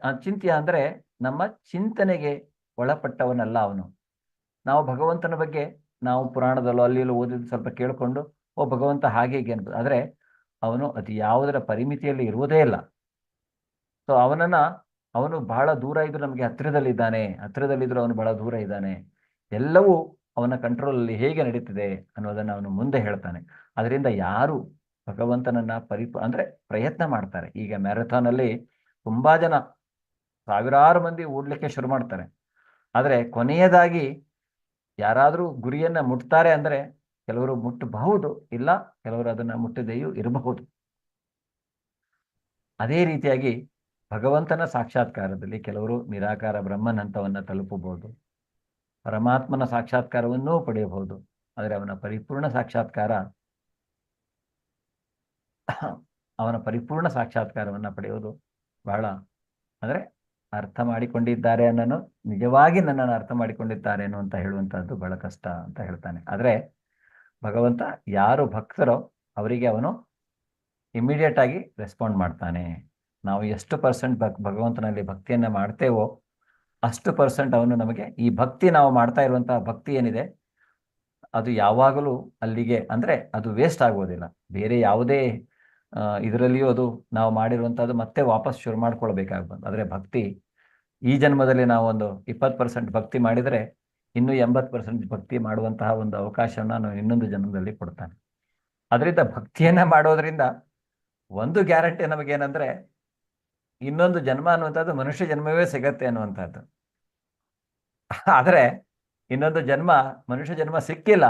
ಅಚಿಂತ್ಯ ಅಂದ್ರೆ ನಮ್ಮ ಚಿಂತನೆಗೆ ಒಳಪಟ್ಟವನಲ್ಲ ಅವನು. ನಾವು ಭಗವಂತನ ಬಗ್ಗೆ ನಾವು ಪುರಾಣದಲ್ಲೋ ಅಲ್ಲಿ ಓದಿದ್ದು ಸ್ವಲ್ಪ ಕೇಳಿಕೊಂಡು ಭಗವಂತ ಹಾಗೆ ಹೀಗೆ ಅನ್ಬೋದು. ಆದ್ರೆ ಅವನು ಅದು ಯಾವುದರ ಪರಿಮಿತಿಯಲ್ಲಿ ಇರುವುದೇ ಇಲ್ಲ. ಸೊ ಅವನು ಬಹಳ ದೂರ ಇದ್ರು ನಮಗೆ ಹತ್ತಿರದಲ್ಲಿದ್ರು ಅವನು ಬಹಳ ದೂರ ಇದ್ದಾನೆ. ಎಲ್ಲವೂ ಅವನ ಕಂಟ್ರೋಲಲ್ಲಿ ಹೇಗೆ ನಡೀತಿದೆ ಅನ್ನೋದನ್ನ ಅವನು ಮುಂದೆ ಹೇಳ್ತಾನೆ. ಅದರಿಂದ ಯಾರು ಭಗವಂತನನ್ನ ಅಂದ್ರೆ ಪ್ರಯತ್ನ ಮಾಡ್ತಾರೆ. ಈಗ ಮ್ಯಾರಥಾನ್ ಅಲ್ಲಿ ತುಂಬಾ ಜನ, ಸಾವಿರಾರು ಮಂದಿ ಓಡ್ಲಿಕ್ಕೆ ಶುರು ಮಾಡ್ತಾರೆ. ಆದ್ರೆ ಕೊನೆಯದಾಗಿ ಯಾರಾದ್ರೂ ಗುರಿಯನ್ನ ಮುಟ್ತಾರೆ ಅಂದ್ರೆ ಕೆಲವರು ಮುಟ್ಟಬಹುದು, ಇಲ್ಲ ಕೆಲವರು ಅದನ್ನ ಮುಟ್ಟದೆಯೂ ಇರಬಹುದು. ಅದೇ ರೀತಿಯಾಗಿ ಭಗವಂತನ ಸಾಕ್ಷಾತ್ಕಾರದಲ್ಲಿ ಕೆಲವರು ನಿರಾಕಾರ ಬ್ರಹ್ಮನ್ ಹಂತವನ್ನ ತಲುಪಬಹುದು, ಪರಮಾತ್ಮನ ಸಾಕ್ಷಾತ್ಕಾರವನ್ನೂ ಪಡೆಯಬಹುದು. ಆದರೆ ಅವನ ಪರಿಪೂರ್ಣ ಸಾಕ್ಷಾತ್ಕಾರವನ್ನ ಪಡೆಯುವುದು ಬಹಳ, ಅಂದ್ರೆ ಅರ್ಥ ಮಾಡಿಕೊಂಡಿದ್ದಾರೆ ಅನ್ನೋನು, ನಿಜವಾಗಿ ನನ್ನನ್ನು ಅರ್ಥ ಮಾಡಿಕೊಂಡಿದ್ದಾರೆ ಅಂತ ಹೇಳುವಂತಹದ್ದು ಬಹಳ ಕಷ್ಟ ಅಂತ ಹೇಳ್ತಾನೆ. ಆದ್ರೆ ಭಗವಂತ ಯಾರು ಭಕ್ತರೋ ಅವರಿಗೆ ಅವನು ಇಮಿಡಿಯೇಟ್ ಆಗಿ ರೆಸ್ಪಾಂಡ್ ಮಾಡ್ತಾನೆ. ನಾವು ಎಷ್ಟು % ಭಗವಂತನಲ್ಲಿ ಭಕ್ತಿಯನ್ನ ಮಾಡ್ತೇವೋ ಅಷ್ಟು % ಅವನು ನಮಗೆ ಈ ಭಕ್ತಿ, ನಾವು ಮಾಡ್ತಾ ಇರುವಂತಹ ಭಕ್ತಿ ಏನಿದೆ ಅದು ಯಾವಾಗಲೂ ಅಲ್ಲಿಗೆ, ಅಂದ್ರೆ ಅದು ವೇಸ್ಟ್ ಆಗೋದಿಲ್ಲ. ಬೇರೆ ಯಾವುದೇ ಇದರಲ್ಲಿಯೂ ಅದು ನಾವು ಮಾಡಿರುವಂತಹದ್ದು ಮತ್ತೆ ವಾಪಸ್ ಶುರು ಮಾಡ್ಕೊಳ್ಬೇಕಾಗ್ಬಂದು. ಆದರೆ ಭಕ್ತಿ ಈ ಜನ್ಮದಲ್ಲಿ ನಾವು ಒಂದು 20% ಭಕ್ತಿ ಮಾಡಿದರೆ ಇನ್ನು 80% ಭಕ್ತಿ ಮಾಡುವಂತಹ ಒಂದು ಅವಕಾಶವನ್ನ ನಾವು ಇನ್ನೊಂದು ಜನ್ಮದಲ್ಲಿ ಕೊಡ್ತಾನೆ. ಅದರಿಂದ ಭಕ್ತಿಯನ್ನ ಮಾಡೋದ್ರಿಂದ ಒಂದು ಗ್ಯಾರಂಟಿ ನಮಗೇನಂದ್ರೆ ಇನ್ನೊಂದು ಜನ್ಮ ಅನ್ನುವಂಥದ್ದು ಮನುಷ್ಯ ಜನ್ಮವೇ ಸಿಗತ್ತೆ ಅನ್ನುವಂಥದ್ದು. ಆದರೆ ಇನ್ನೊಂದು ಜನ್ಮ, ಮನುಷ್ಯ ಜನ್ಮ ಸಿಕ್ಕಿಲ್ಲ,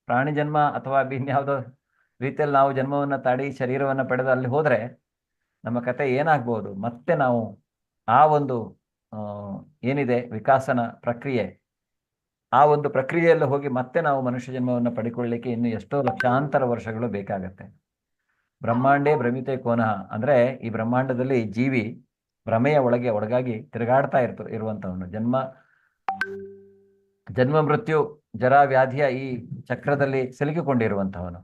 ಪ್ರಾಣಿ ಜನ್ಮ ಅಥವಾ ಇನ್ಯಾವುದೋ ರೀತಿಯಲ್ಲಿ ನಾವು ಜನ್ಮವನ್ನು ತಾಡಿ ಶರೀರವನ್ನು ಪಡೆದು ಅಲ್ಲಿ ಹೋದರೆ ನಮ್ಮ ಕತೆ ಏನಾಗ್ಬೋದು? ಮತ್ತೆ ನಾವು ಆ ಒಂದು ಏನಿದೆ ವಿಕಾಸನ ಪ್ರಕ್ರಿಯೆ, ಆ ಒಂದು ಪ್ರಕ್ರಿಯೆಯಲ್ಲಿ ಹೋಗಿ ಮತ್ತೆ ನಾವು ಮನುಷ್ಯ ಜನ್ಮವನ್ನು ಪಡ್ಕೊಳ್ಳಿಕ್ಕೆ ಇನ್ನು ಎಷ್ಟೋ ಲಕ್ಷಾಂತರ ವರ್ಷಗಳು ಬೇಕಾಗತ್ತೆ. ಬ್ರಹ್ಮಾಂಡೇ ಭ್ರಮಿತೆ ಕೋನಃ ಅಂದರೆ ಈ ಬ್ರಹ್ಮಾಂಡದಲ್ಲಿ ಜೀವಿ ಭ್ರಮೆಯ ಒಳಗೆ ಒಳಗಾಗಿ ತಿರುಗಾಡ್ತಾ ಇರುವಂಥವನು, ಜನ್ಮ ಮೃತ್ಯು ಜರಾ ವ್ಯಾಧಿಯ ಈ ಚಕ್ರದಲ್ಲಿ ಸಿಲುಕಿಕೊಂಡಿರುವಂಥವನು.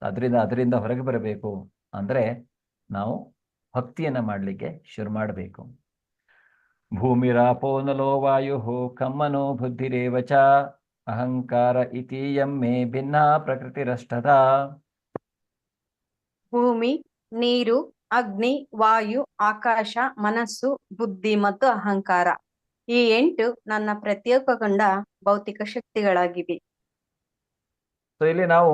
ಅದರಿಂದ ಹೊರಗೆ ಬರಬೇಕು ಅಂದರೆ ನಾವು ಭಕ್ತಿಯನ್ನು ಮಾಡಲಿಕ್ಕೆ ಶುರು ಮಾಡಬೇಕು. ಭೂಮಿರಾಪೋ ನಲೋ ವಾಯು ಕಮ್ಮನೋ ಬುದ್ಧಿರೇವ ಚ ಅಹಂಕಾರ ಇತೀಯಂ ಮೇ ಭಿನ್ನ ಪ್ರಕೃತಿರಷ್ಟದ. ಭೂಮಿ, ನೀರು, ಅಗ್ನಿ, ವಾಯು, ಆಕಾಶ, ಮನಸ್ಸು, ಬುದ್ಧಿ ಮತ್ತು ಅಹಂಕಾರ, ಈ 8 ನನ್ನ ಪ್ರತ್ಯೇಕಗೊಂಡ ಭೌತಿಕ ಶಕ್ತಿಗಳಾಗಿವೆ. ಸೊ ಇಲ್ಲಿ ನಾವು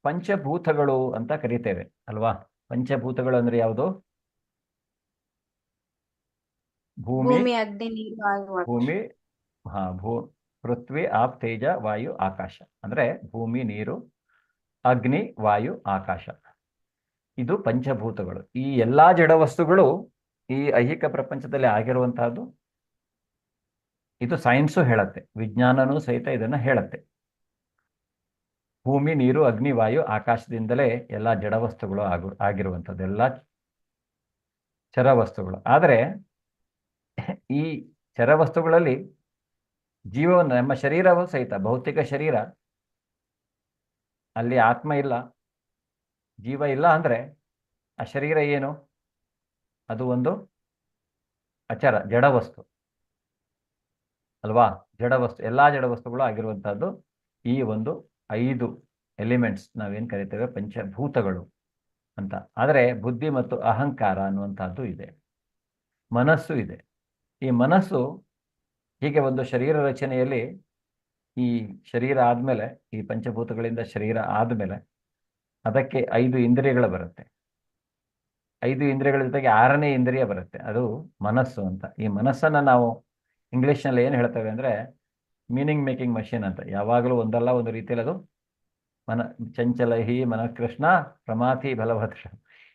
ಪಂಚಭೂತಗಳು ಅಂತ ಕರಿತೇವೆ ಅಲ್ವಾ? ಪಂಚಭೂತಗಳು ಅಂದ್ರೆ ಯಾವುದು? ಭೂಮಿ, ಅಗ್ನಿ, ನೀರು, ವಾಯು, ಆಕಾಶ. ಭೂಮಿ, ಪೃಥ್ವಿ, ಆಪ್, ತೇಜ, ವಾಯು, ಆಕಾಶ ಅಂದ್ರೆ ಭೂಮಿ, ನೀರು, ಅಗ್ನಿ, ವಾಯು, ಆಕಾಶ, ಇದು ಪಂಚಭೂತಗಳು. ಈ ಎಲ್ಲಾ ಜಡ ವಸ್ತುಗಳು ಈ ಐಹಿಕ ಪ್ರಪಂಚದಲ್ಲಿ ಆಗಿರುವಂತಹದ್ದು. ಇದು ಸೈನ್ಸು ಹೇಳತ್ತೆ, ವಿಜ್ಞಾನನೂ ಸಹಿತ ಇದನ್ನ ಹೇಳತ್ತೆ. ಭೂಮಿ, ನೀರು, ಅಗ್ನಿ, ವಾಯು, ಆಕಾಶದಿಂದಲೇ ಎಲ್ಲ ಜಡ ವಸ್ತುಗಳು ಆಗಿರುವಂಥದ್ದು, ಎಲ್ಲ ಚರವಸ್ತುಗಳು. ಆದರೆ ಈ ಚರವಸ್ತುಗಳಲ್ಲಿ ಜೀವವನ್ನು, ನಮ್ಮ ಶರೀರವೂ ಸಹಿತ ಭೌತಿಕ ಶರೀರ, ಅಲ್ಲಿ ಆತ್ಮ ಇಲ್ಲ, ಜೀವ ಇಲ್ಲ ಅಂದ್ರೆ ಆ ಶರೀರ ಏನು? ಅದು ಒಂದು ಅಚರ ಜಡವಸ್ತು ಅಲ್ವಾ? ಜಡವಸ್ತು, ಎಲ್ಲಾ ಜಡವಸ್ತುಗಳು ಆಗಿರುವಂತಹದ್ದು ಈ ಒಂದು 5 ಎಲಿಮೆಂಟ್ಸ್ ನಾವೇನು ಕರಿತೇವೆ ಪಂಚಭೂತಗಳು ಅಂತ. ಆದರೆ ಬುದ್ಧಿ ಮತ್ತು ಅಹಂಕಾರ ಅನ್ನುವಂಥದ್ದು ಇದೆ, ಮನಸ್ಸು ಇದೆ. ಈ ಮನಸ್ಸು ಹೀಗೆ ಒಂದು ಶರೀರ ರಚನೆಯಲ್ಲಿ, ಈ ಶರೀರ ಆದಮೇಲೆ, ಈ ಪಂಚಭೂತಗಳಿಂದ ಶರೀರ ಆದಮೇಲೆ ಅದಕ್ಕೆ 5 ಇಂದ್ರಿಯಗಳು ಬರುತ್ತೆ. 5 ಇಂದ್ರಿಯಗಳ ಜೊತೆಗೆ 6ನೇ ಇಂದ್ರಿಯ ಬರುತ್ತೆ, ಅದು ಮನಸ್ಸು ಅಂತ. ಈ ಮನಸ್ಸನ್ನು ನಾವು ಇಂಗ್ಲೀಷ್ನಲ್ಲಿ ಏನು ಹೇಳ್ತೇವೆ ಅಂದರೆ ಮೀನಿಂಗ್ ಮೇಕಿಂಗ್ ಮಷಿನ್ ಅಂತ. ಯಾವಾಗಲೂ ಒಂದಲ್ಲ ಒಂದು ರೀತಿಯಲ್ಲಿ ಅದು ಚಂಚಲ ಹಿ ಮನಃಕೃಷ್ಣ ಪ್ರಮಾಥಿ ಬಲಭದ್ರ.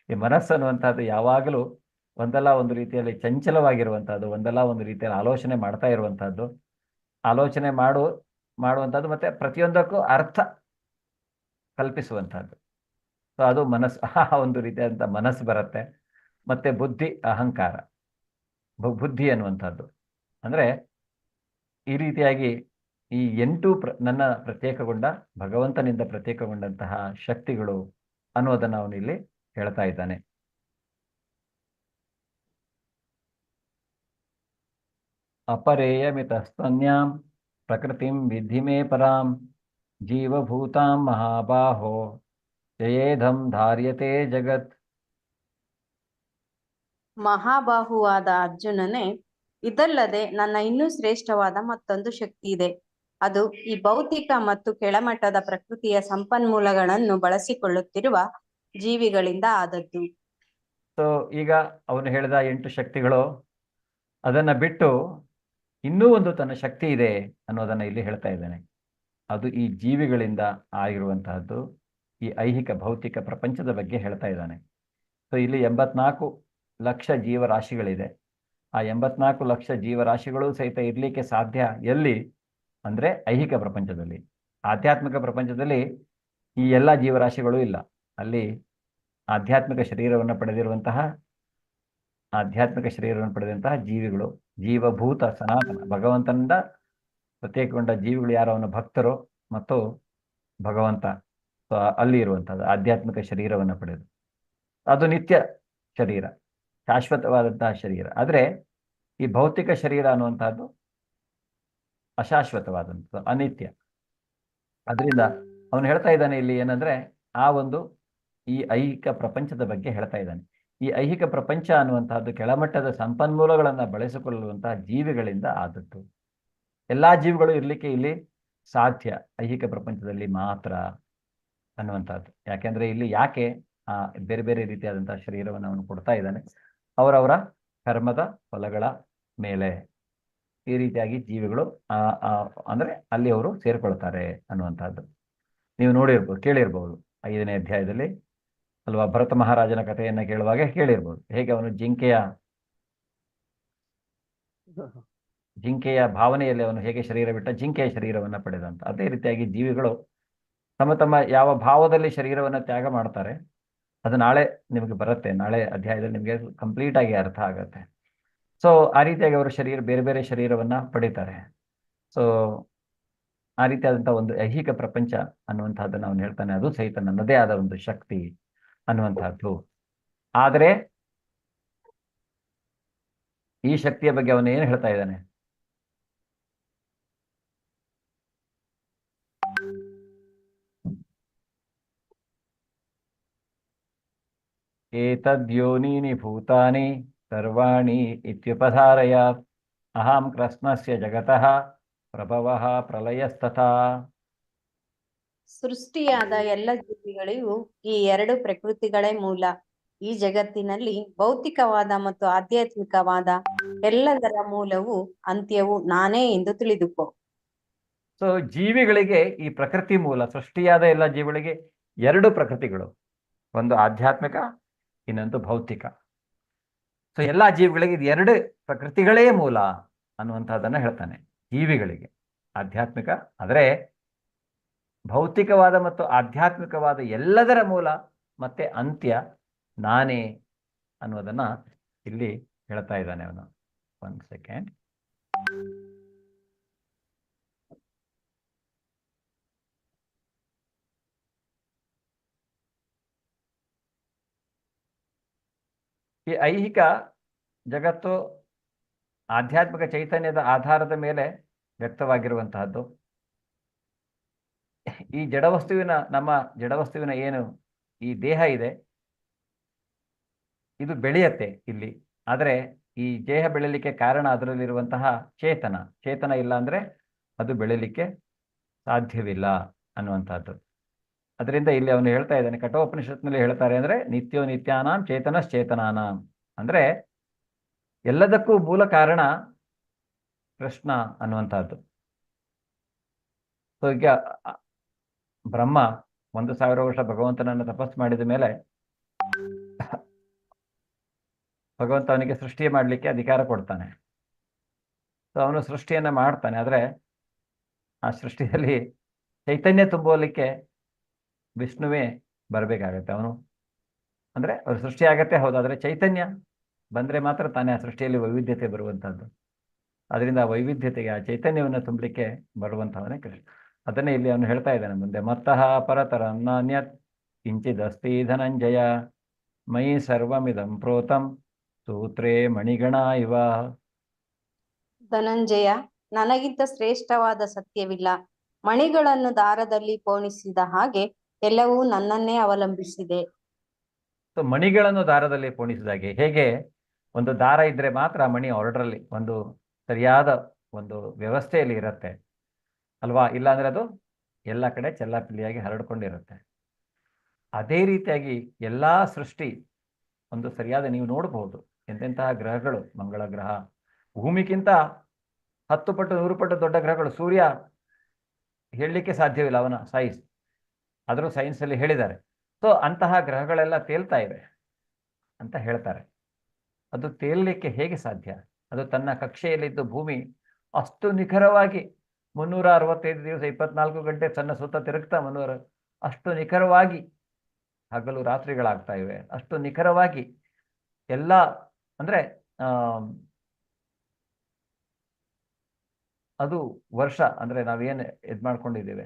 ಈ ಮನಸ್ಸು ಅನ್ನುವಂಥದ್ದು ಯಾವಾಗಲೂ ಒಂದಲ್ಲ ಒಂದು ರೀತಿಯಲ್ಲಿ ಚಂಚಲವಾಗಿರುವಂಥದ್ದು, ಒಂದಲ್ಲ ಒಂದು ರೀತಿಯಲ್ಲಿ ಆಲೋಚನೆ ಮಾಡ್ತಾ ಇರುವಂಥದ್ದು, ಆಲೋಚನೆ ಮಾಡುವಂಥದ್ದು, ಮತ್ತೆ ಪ್ರತಿಯೊಂದಕ್ಕೂ ಅರ್ಥ ಕಲ್ಪಿಸುವಂಥದ್ದು. ಸೊ ಅದು ಮನಸ್ಸು, ಒಂದು ರೀತಿಯಾದಂಥ ಮನಸ್ಸು ಬರುತ್ತೆ. ಮತ್ತೆ ಬುದ್ಧಿ, ಅಹಂಕಾರ, ಬುದ್ಧಿ ಅನ್ನುವಂಥದ್ದು ಅಂದರೆ ಈ ರೀತಿಯಾಗಿ ಈ 8 ನನ್ನ ಪ್ರತ್ಯೇಕಗೊಂಡ, ಭಗವಂತನಿಂದ ಪ್ರತ್ಯೇಕಗೊಂಡಂತಹ ಶಕ್ತಿಗಳು ಅನ್ನೋದನ್ನು ಅವನು ಇಲ್ಲಿ ಹೇಳ್ತಾ ಇದ್ದಾನೆ. ಅಪರೇಯಮಿತಸ್ತನ್ಯಾಂ ಪ್ರಕೃತಿಂ ವಿಧಿ ಮೇ ಪರಾಂ ಜೀವಭೂತಾಂ ಮಹಾಬಾಹೋ ಜಯೇಧಂ ಧಾರ್ಯತೆ ಜಗತ್. ಮಹಾಬಾಹುವಾದ ಅರ್ಜುನನೇ, ಇದಲ್ಲದೆ ನನ್ನ ಇನ್ನೂ ಶ್ರೇಷ್ಠವಾದ ಮತ್ತೊಂದು ಶಕ್ತಿ ಇದೆ. ಅದು ಈ ಭೌತಿಕ ಮತ್ತು ಕೆಳಮಟ್ಟದ ಪ್ರಕೃತಿಯ ಸಂಪನ್ಮೂಲಗಳನ್ನು ಬಳಸಿಕೊಳ್ಳುತ್ತಿರುವ ಜೀವಿಗಳಿಂದ ಆದದ್ದು. ಸೊ ಈಗ ಅವನು ಹೇಳಿದ 8 ಶಕ್ತಿಗಳು, ಅದನ್ನ ಬಿಟ್ಟು ಇನ್ನೂ ಒಂದು ತನ್ನ ಶಕ್ತಿ ಇದೆ ಅನ್ನೋದನ್ನ ಇಲ್ಲಿ ಹೇಳ್ತಾ ಇದ್ದಾನೆ. ಅದು ಈ ಜೀವಿಗಳಿಂದ ಆಗಿರುವಂತಹದ್ದು, ಈ ಐಹಿಕ ಭೌತಿಕ ಪ್ರಪಂಚದ ಬಗ್ಗೆ ಹೇಳ್ತಾ ಇದ್ದಾನೆ. ಸೊ ಇಲ್ಲಿ 84 ಲಕ್ಷ ಜೀವರಾಶಿಗಳಿದೆ. ಆ 84 ಲಕ್ಷ ಜೀವರಾಶಿಗಳು ಸಹಿತ ಇರಲಿಕ್ಕೆ ಸಾಧ್ಯ ಎಲ್ಲಿ ಅಂದರೆ ಐಹಿಕ ಪ್ರಪಂಚದಲ್ಲಿ. ಆಧ್ಯಾತ್ಮಿಕ ಪ್ರಪಂಚದಲ್ಲಿ ಈ ಎಲ್ಲ ಜೀವರಾಶಿಗಳು ಇಲ್ಲ. ಅಲ್ಲಿ ಆಧ್ಯಾತ್ಮಿಕ ಶರೀರವನ್ನು ಪಡೆದಿರುವಂತಹ ಜೀವಿಗಳು, ಜೀವಭೂತ ಸನಾತನ ಭಗವಂತನಿಂದ ಪ್ರತ್ಯೇಕಗೊಂಡ ಜೀವಿಗಳು ಯಾರು? ಅವನ ಭಕ್ತರು ಮತ್ತು ಭಗವಂತ. ಅಲ್ಲಿ ಇರುವಂಥದ್ದು ಆಧ್ಯಾತ್ಮಿಕ ಶರೀರವನ್ನು ಪಡೆದು, ಅದು ನಿತ್ಯ ಶರೀರ, ಶಾಶ್ವತವಾದಂತಹ ಶರೀರ. ಆದರೆ ಈ ಭೌತಿಕ ಶರೀರ ಅನ್ನುವಂಥದ್ದು ಅಶಾಶ್ವತವಾದಂಥದ್ದು, ಅನಿತ್ಯ. ಅದರಿಂದ ಅವನು ಹೇಳ್ತಾ ಇದ್ದಾನೆ ಇಲ್ಲಿ ಏನಂದ್ರೆ, ಆ ಒಂದು ಈ ಐಹಿಕ ಪ್ರಪಂಚದ ಬಗ್ಗೆ ಹೇಳ್ತಾ ಇದ್ದಾನೆ. ಈ ಐಹಿಕ ಪ್ರಪಂಚ ಅನ್ನುವಂತಹದ್ದು ಕೆಳಮಟ್ಟದ ಸಂಪನ್ಮೂಲಗಳನ್ನು ಬಳಸಿಕೊಳ್ಳುವಂತಹ ಜೀವಿಗಳಿಂದ ಆದದ್ದು. ಎಲ್ಲಾ ಜೀವಿಗಳು ಇರಲಿಕ್ಕೆ ಇಲ್ಲಿ ಸಾಧ್ಯ ಐಹಿಕ ಪ್ರಪಂಚದಲ್ಲಿ ಮಾತ್ರ ಅನ್ನುವಂಥದ್ದು. ಯಾಕೆಂದ್ರೆ ಇಲ್ಲಿ ಯಾಕೆ ಬೇರೆ ಬೇರೆ ರೀತಿಯಾದಂತಹ ಶರೀರವನ್ನು ಅವನು ಕೊಡ್ತಾ ಇದ್ದಾನೆ? ಅವರವರ ಕರ್ಮದ ಫಲಗಳ ಮೇಲೆ. ಈ ರೀತಿಯಾಗಿ ಜೀವಿಗಳು ಅಂದ್ರೆ ಅಲ್ಲಿ ಅವರು ಸೇರ್ಕೊಳ್ತಾರೆ ಅನ್ನುವಂಥದ್ದು ನೀವು ನೋಡಿರ್ಬೋದು, ಕೇಳಿರ್ಬೋದು 5ನೇ ಅಧ್ಯಾಯದಲ್ಲಿ ಅಲ್ವಾ. ಭರತ ಮಹಾರಾಜನ ಕಥೆಯನ್ನ ಕೇಳುವಾಗ ಕೇಳಿರ್ಬೋದು ಹೇಗೆ ಅವನು ಜಿಂಕೆಯ ಭಾವನೆಯಲ್ಲಿ ಅವನು ಹೇಗೆ ಶರೀರ ಬಿಟ್ಟ, ಜಿಂಕೆಯ ಶರೀರವನ್ನ ಪಡೆದಂತ. ಅದೇ ರೀತಿಯಾಗಿ ಜೀವಿಗಳು ತಮ್ಮ ತಮ್ಮ ಯಾವ ಭಾವದಲ್ಲಿ ಶರೀರವನ್ನ ತ್ಯಾಗ ಮಾಡ್ತಾರೆ ಅದು ನಾಳೆ ನಿಮಗೆ ಬರುತ್ತೆ, ನಾಳೆ ಅಧ್ಯಾಯದಲ್ಲಿ ನಿಮಗೆ ಕಂಪ್ಲೀಟ್ ಆಗಿ ಅರ್ಥ ಆಗತ್ತೆ. ಸೊ ಆ ರೀತಿಯಾಗಿ ಅವರು ಬೇರೆ ಬೇರೆ ಶರೀರವನ್ನ ಪಡಿತಾರೆ. ಸೊ ಆ ರೀತಿಯಾದಂತಹ ಒಂದು ಐಹಿಕ ಪ್ರಪಂಚ ಅನ್ನುವಂಥದ್ದನ್ನು ಅವನು ಹೇಳ್ತಾನೆ, ಅದು ಸಹಿತ ನನ್ನದೇ ಆದ ಒಂದು ಶಕ್ತಿ ಅನ್ನುವಂಥದ್ದು. ಆದರೆ ಈ ಶಕ್ತಿಯ ಬಗ್ಗೆ ಅವನು ಏನು ಹೇಳ್ತಾ ಇದ್ದಾನೆ? ಏತದ್ಯೋನೀನಿ ಭೂತಾನಿ ಸರ್ವಾಣಿ ಇತ್ಯುಪಧಾರಯಾತ್ ಅಹಂ ಕೃಷ್ಣಸ್ಯ ಜಗತಃ ಪ್ರಭವಃ ಪ್ರಲಯಸ್ತಥಾ. ಸೃಷ್ಟಿಯಾದ ಎಲ್ಲ ಜೀವಿಗಳಿಗೂ ಈ 2 ಪ್ರಕೃತಿಗಳೇ ಮೂಲ. ಈ ಜಗತ್ತಿನಲ್ಲಿ ಭೌತಿಕವಾದ ಮತ್ತು ಆಧ್ಯಾತ್ಮಿಕವಾದ ಎಲ್ಲದರ ಮೂಲವು ಅಂತ್ಯವು ನಾನೇ ಎಂದು ತಿಳಿದುಕೋ. ಸೊ ಜೀವಿಗಳಿಗೆ ಈ ಪ್ರಕೃತಿ ಮೂಲ. ಸೃಷ್ಟಿಯಾದ ಎಲ್ಲ ಜೀವಿಗಳಿಗೆ 2 ಪ್ರಕೃತಿಗಳು, ಒಂದು ಆಧ್ಯಾತ್ಮಿಕ, ಇನ್ನೊಂದು ಭೌತಿಕ. ಸೊ ಎಲ್ಲ ಜೀವಿಗಳಿಗೆ ಇದು 2 ಪ್ರಕೃತಿಗಳೇ ಮೂಲ ಅನ್ನುವಂಥದ್ದನ್ನ ಹೇಳ್ತಾನೆ. ಜೀವಿಗಳಿಗೆ ಆಧ್ಯಾತ್ಮಿಕ, ಆದರೆ ಭೌತಿಕವಾದ ಮತ್ತು ಆಧ್ಯಾತ್ಮಿಕವಾದ ಎಲ್ಲದರ ಮೂಲ ಮತ್ತೆ ಅಂತ್ಯ ನಾನೇ ಅನ್ನೋದನ್ನ ಇಲ್ಲಿ ಹೇಳ್ತಾ ಇದ್ದಾನೆ ಅವನು. 1 ಸೆಕೆಂಡ್. ಈ ಐಹಿಕ ಜಗತ್ತು ಆಧ್ಯಾತ್ಮಿಕ ಚೈತನ್ಯದ ಆಧಾರದ ಮೇಲೆ ವ್ಯಕ್ತವಾಗಿರುವಂತಹದ್ದು. ಈ ನಮ್ಮ ಜಡವಸ್ತುವಿನ ಏನು ಈ ದೇಹ ಇದೆ, ಇದು ಬೆಳೆಯತ್ತೆ ಇಲ್ಲಿ. ಆದರೆ ಈ ದೇಹ ಬೆಳೆಯಲಿಕ್ಕೆ ಕಾರಣ ಅದರಲ್ಲಿರುವಂತಹ ಚೇತನ ಇಲ್ಲ ಅಂದ್ರೆ ಅದು ಬೆಳೆಯಲಿಕ್ಕೆ ಸಾಧ್ಯವಿಲ್ಲ ಅನ್ನುವಂಥದ್ದು. ಅದರಿಂದ ಇಲ್ಲಿ ಅವನು ಹೇಳ್ತಾ ಇದ್ದಾನೆ, ಕಠೋಪನಿಷತ್ನಲ್ಲಿ ಹೇಳ್ತಾರೆ ಅಂದ್ರೆ ನಿತ್ಯೋ ನಿತ್ಯಾನಾಂ ಚೇತನಶ್ಚೇತನಾನಾಂ, ಅಂದ್ರೆ ಎಲ್ಲದಕ್ಕೂ ಮೂಲ ಕಾರಣ ಕೃಷ್ಣ ಅನ್ನುವಂಥದ್ದು. ಸೊ ಈಗ ಬ್ರಹ್ಮ 1000 ವರ್ಷ ಭಗವಂತನನ್ನು ತಪಸ್ಸು ಮಾಡಿದ ಮೇಲೆ ಭಗವಂತ ಅವನಿಗೆ ಸೃಷ್ಟಿ ಮಾಡಲಿಕ್ಕೆ ಅಧಿಕಾರ ಕೊಡ್ತಾನೆ. ಸೊ ಅವನು ಸೃಷ್ಟಿಯನ್ನ ಮಾಡ್ತಾನೆ, ಆದರೆ ಆ ಸೃಷ್ಟಿಯಲ್ಲಿ ಚೈತನ್ಯ ತುಂಬಲಿಕ್ಕೆ ವಿಷ್ಣುವೇ ಬರಬೇಕಾಗತ್ತೆ. ಅವನು ಅಂದ್ರೆ ಅವ್ರ ಸೃಷ್ಟಿ ಆಗತ್ತೆ ಹೌದು, ಆದರೆ ಚೈತನ್ಯ ಬಂದ್ರೆ ಮಾತ್ರ ತಾನೇ ಆ ಸೃಷ್ಟಿಯಲ್ಲಿ ವೈವಿಧ್ಯತೆ ಬರುವಂತಹದ್ದು. ಅದರಿಂದ ಆ ವೈವಿಧ್ಯತೆಗೆ, ಆ ಚೈತನ್ಯವನ್ನು ತುಂಬಲಿಕ್ಕೆ ಬರುವಂತಹವನೇ ಕೃಷ್ಣ. ಅದನ್ನೇ ಇಲ್ಲಿ ಅವನು ಹೇಳ್ತಾ ಇದ್ದಾನೆ ಮುಂದೆ, ಮತ್ತಃ ಪರತರ ನಾನ್ಯತ್ ಕಿಂಚಿದಸ್ತಿ ಧನಂಜಯ ಮಯಿ ಸರ್ವಮಿದಂ ಪ್ರೋತಂ ಸೂತ್ರೇ ಮಣಿಗಣ ಇವ. ಧನಂಜಯ, ನನಗಿಂತ ಶ್ರೇಷ್ಠವಾದ ಸತ್ಯವಿಲ್ಲ. ಮಣಿಗಳನ್ನು ದಾರದಲ್ಲಿ ಪೋಣಿಸಿದ ಹಾಗೆ ಎಲ್ಲವೂ ನನ್ನನ್ನೇ ಅವಲಂಬಿಸಿದೆ. ಸೊ ಮಣಿಗಳನ್ನು ದಾರದಲ್ಲಿ ಪೋಣಿಸಿದಾಗೆ, ಹೇಗೆ ಒಂದು ದಾರ ಇದ್ರೆ ಮಾತ್ರ ಮಣಿ ಆರ್ಡರ್ಲಿ ಒಂದು ಸರಿಯಾದ ಒಂದು ವ್ಯವಸ್ಥೆಯಲ್ಲಿ ಇರುತ್ತೆ ಅಲ್ವಾ, ಇಲ್ಲಾಂದ್ರೆ ಅದು ಎಲ್ಲ ಕಡೆ ಚೆಲ್ಲಾಪಿಲ್ಲಿಯಾಗಿ ಹರಡ್ಕೊಂಡಿರುತ್ತೆ. ಅದೇ ರೀತಿಯಾಗಿ ಎಲ್ಲಾ ಸೃಷ್ಟಿ ಒಂದು ಸರಿಯಾದ, ನೀವು ನೋಡಬಹುದು ಎಂತೆಂತಹ ಗ್ರಹಗಳು, ಮಂಗಳ ಗ್ರಹ ಭೂಮಿಗಿಂತ 10 ಪಟ್ಟು 100 ಪಟ್ಟು ದೊಡ್ಡ ಗ್ರಹಗಳು. ಸೂರ್ಯ ಹೇಳಲಿಕ್ಕೆ ಸಾಧ್ಯವಿಲ್ಲ ಅವನ ಸೈಜ್, ಆದರೂ ಸೈನ್ಸಲ್ಲಿ ಹೇಳಿದ್ದಾರೆ. ಸೊ ಅಂತಹ ಗ್ರಹಗಳೆಲ್ಲ ತೇಲ್ತಾ ಇವೆ ಅಂತ ಹೇಳ್ತಾರೆ. ಅದು ತೇಲಲಿಕ್ಕೆ ಹೇಗೆ ಸಾಧ್ಯ? ಅದು ತನ್ನ ಕಕ್ಷೆಯಲ್ಲಿದ್ದು ಭೂಮಿ ಅಷ್ಟು ನಿಖರವಾಗಿ 365 ದಿವಸ 24 ಗಂಟೆ ತನ್ನ ಸುತ್ತ ತಿರುಗ್ತಾ ಅಷ್ಟು ನಿಖರವಾಗಿ ಹಗಲು ರಾತ್ರಿಗಳಾಗ್ತಾ ಇವೆ. ಅಷ್ಟು ನಿಖರವಾಗಿ ಎಲ್ಲ ಅಂದ್ರೆ ಅದು ವರ್ಷ ಅಂದ್ರೆ ನಾವೇನು ಮಾಡ್ಕೊಂಡಿದ್ದೇವೆ,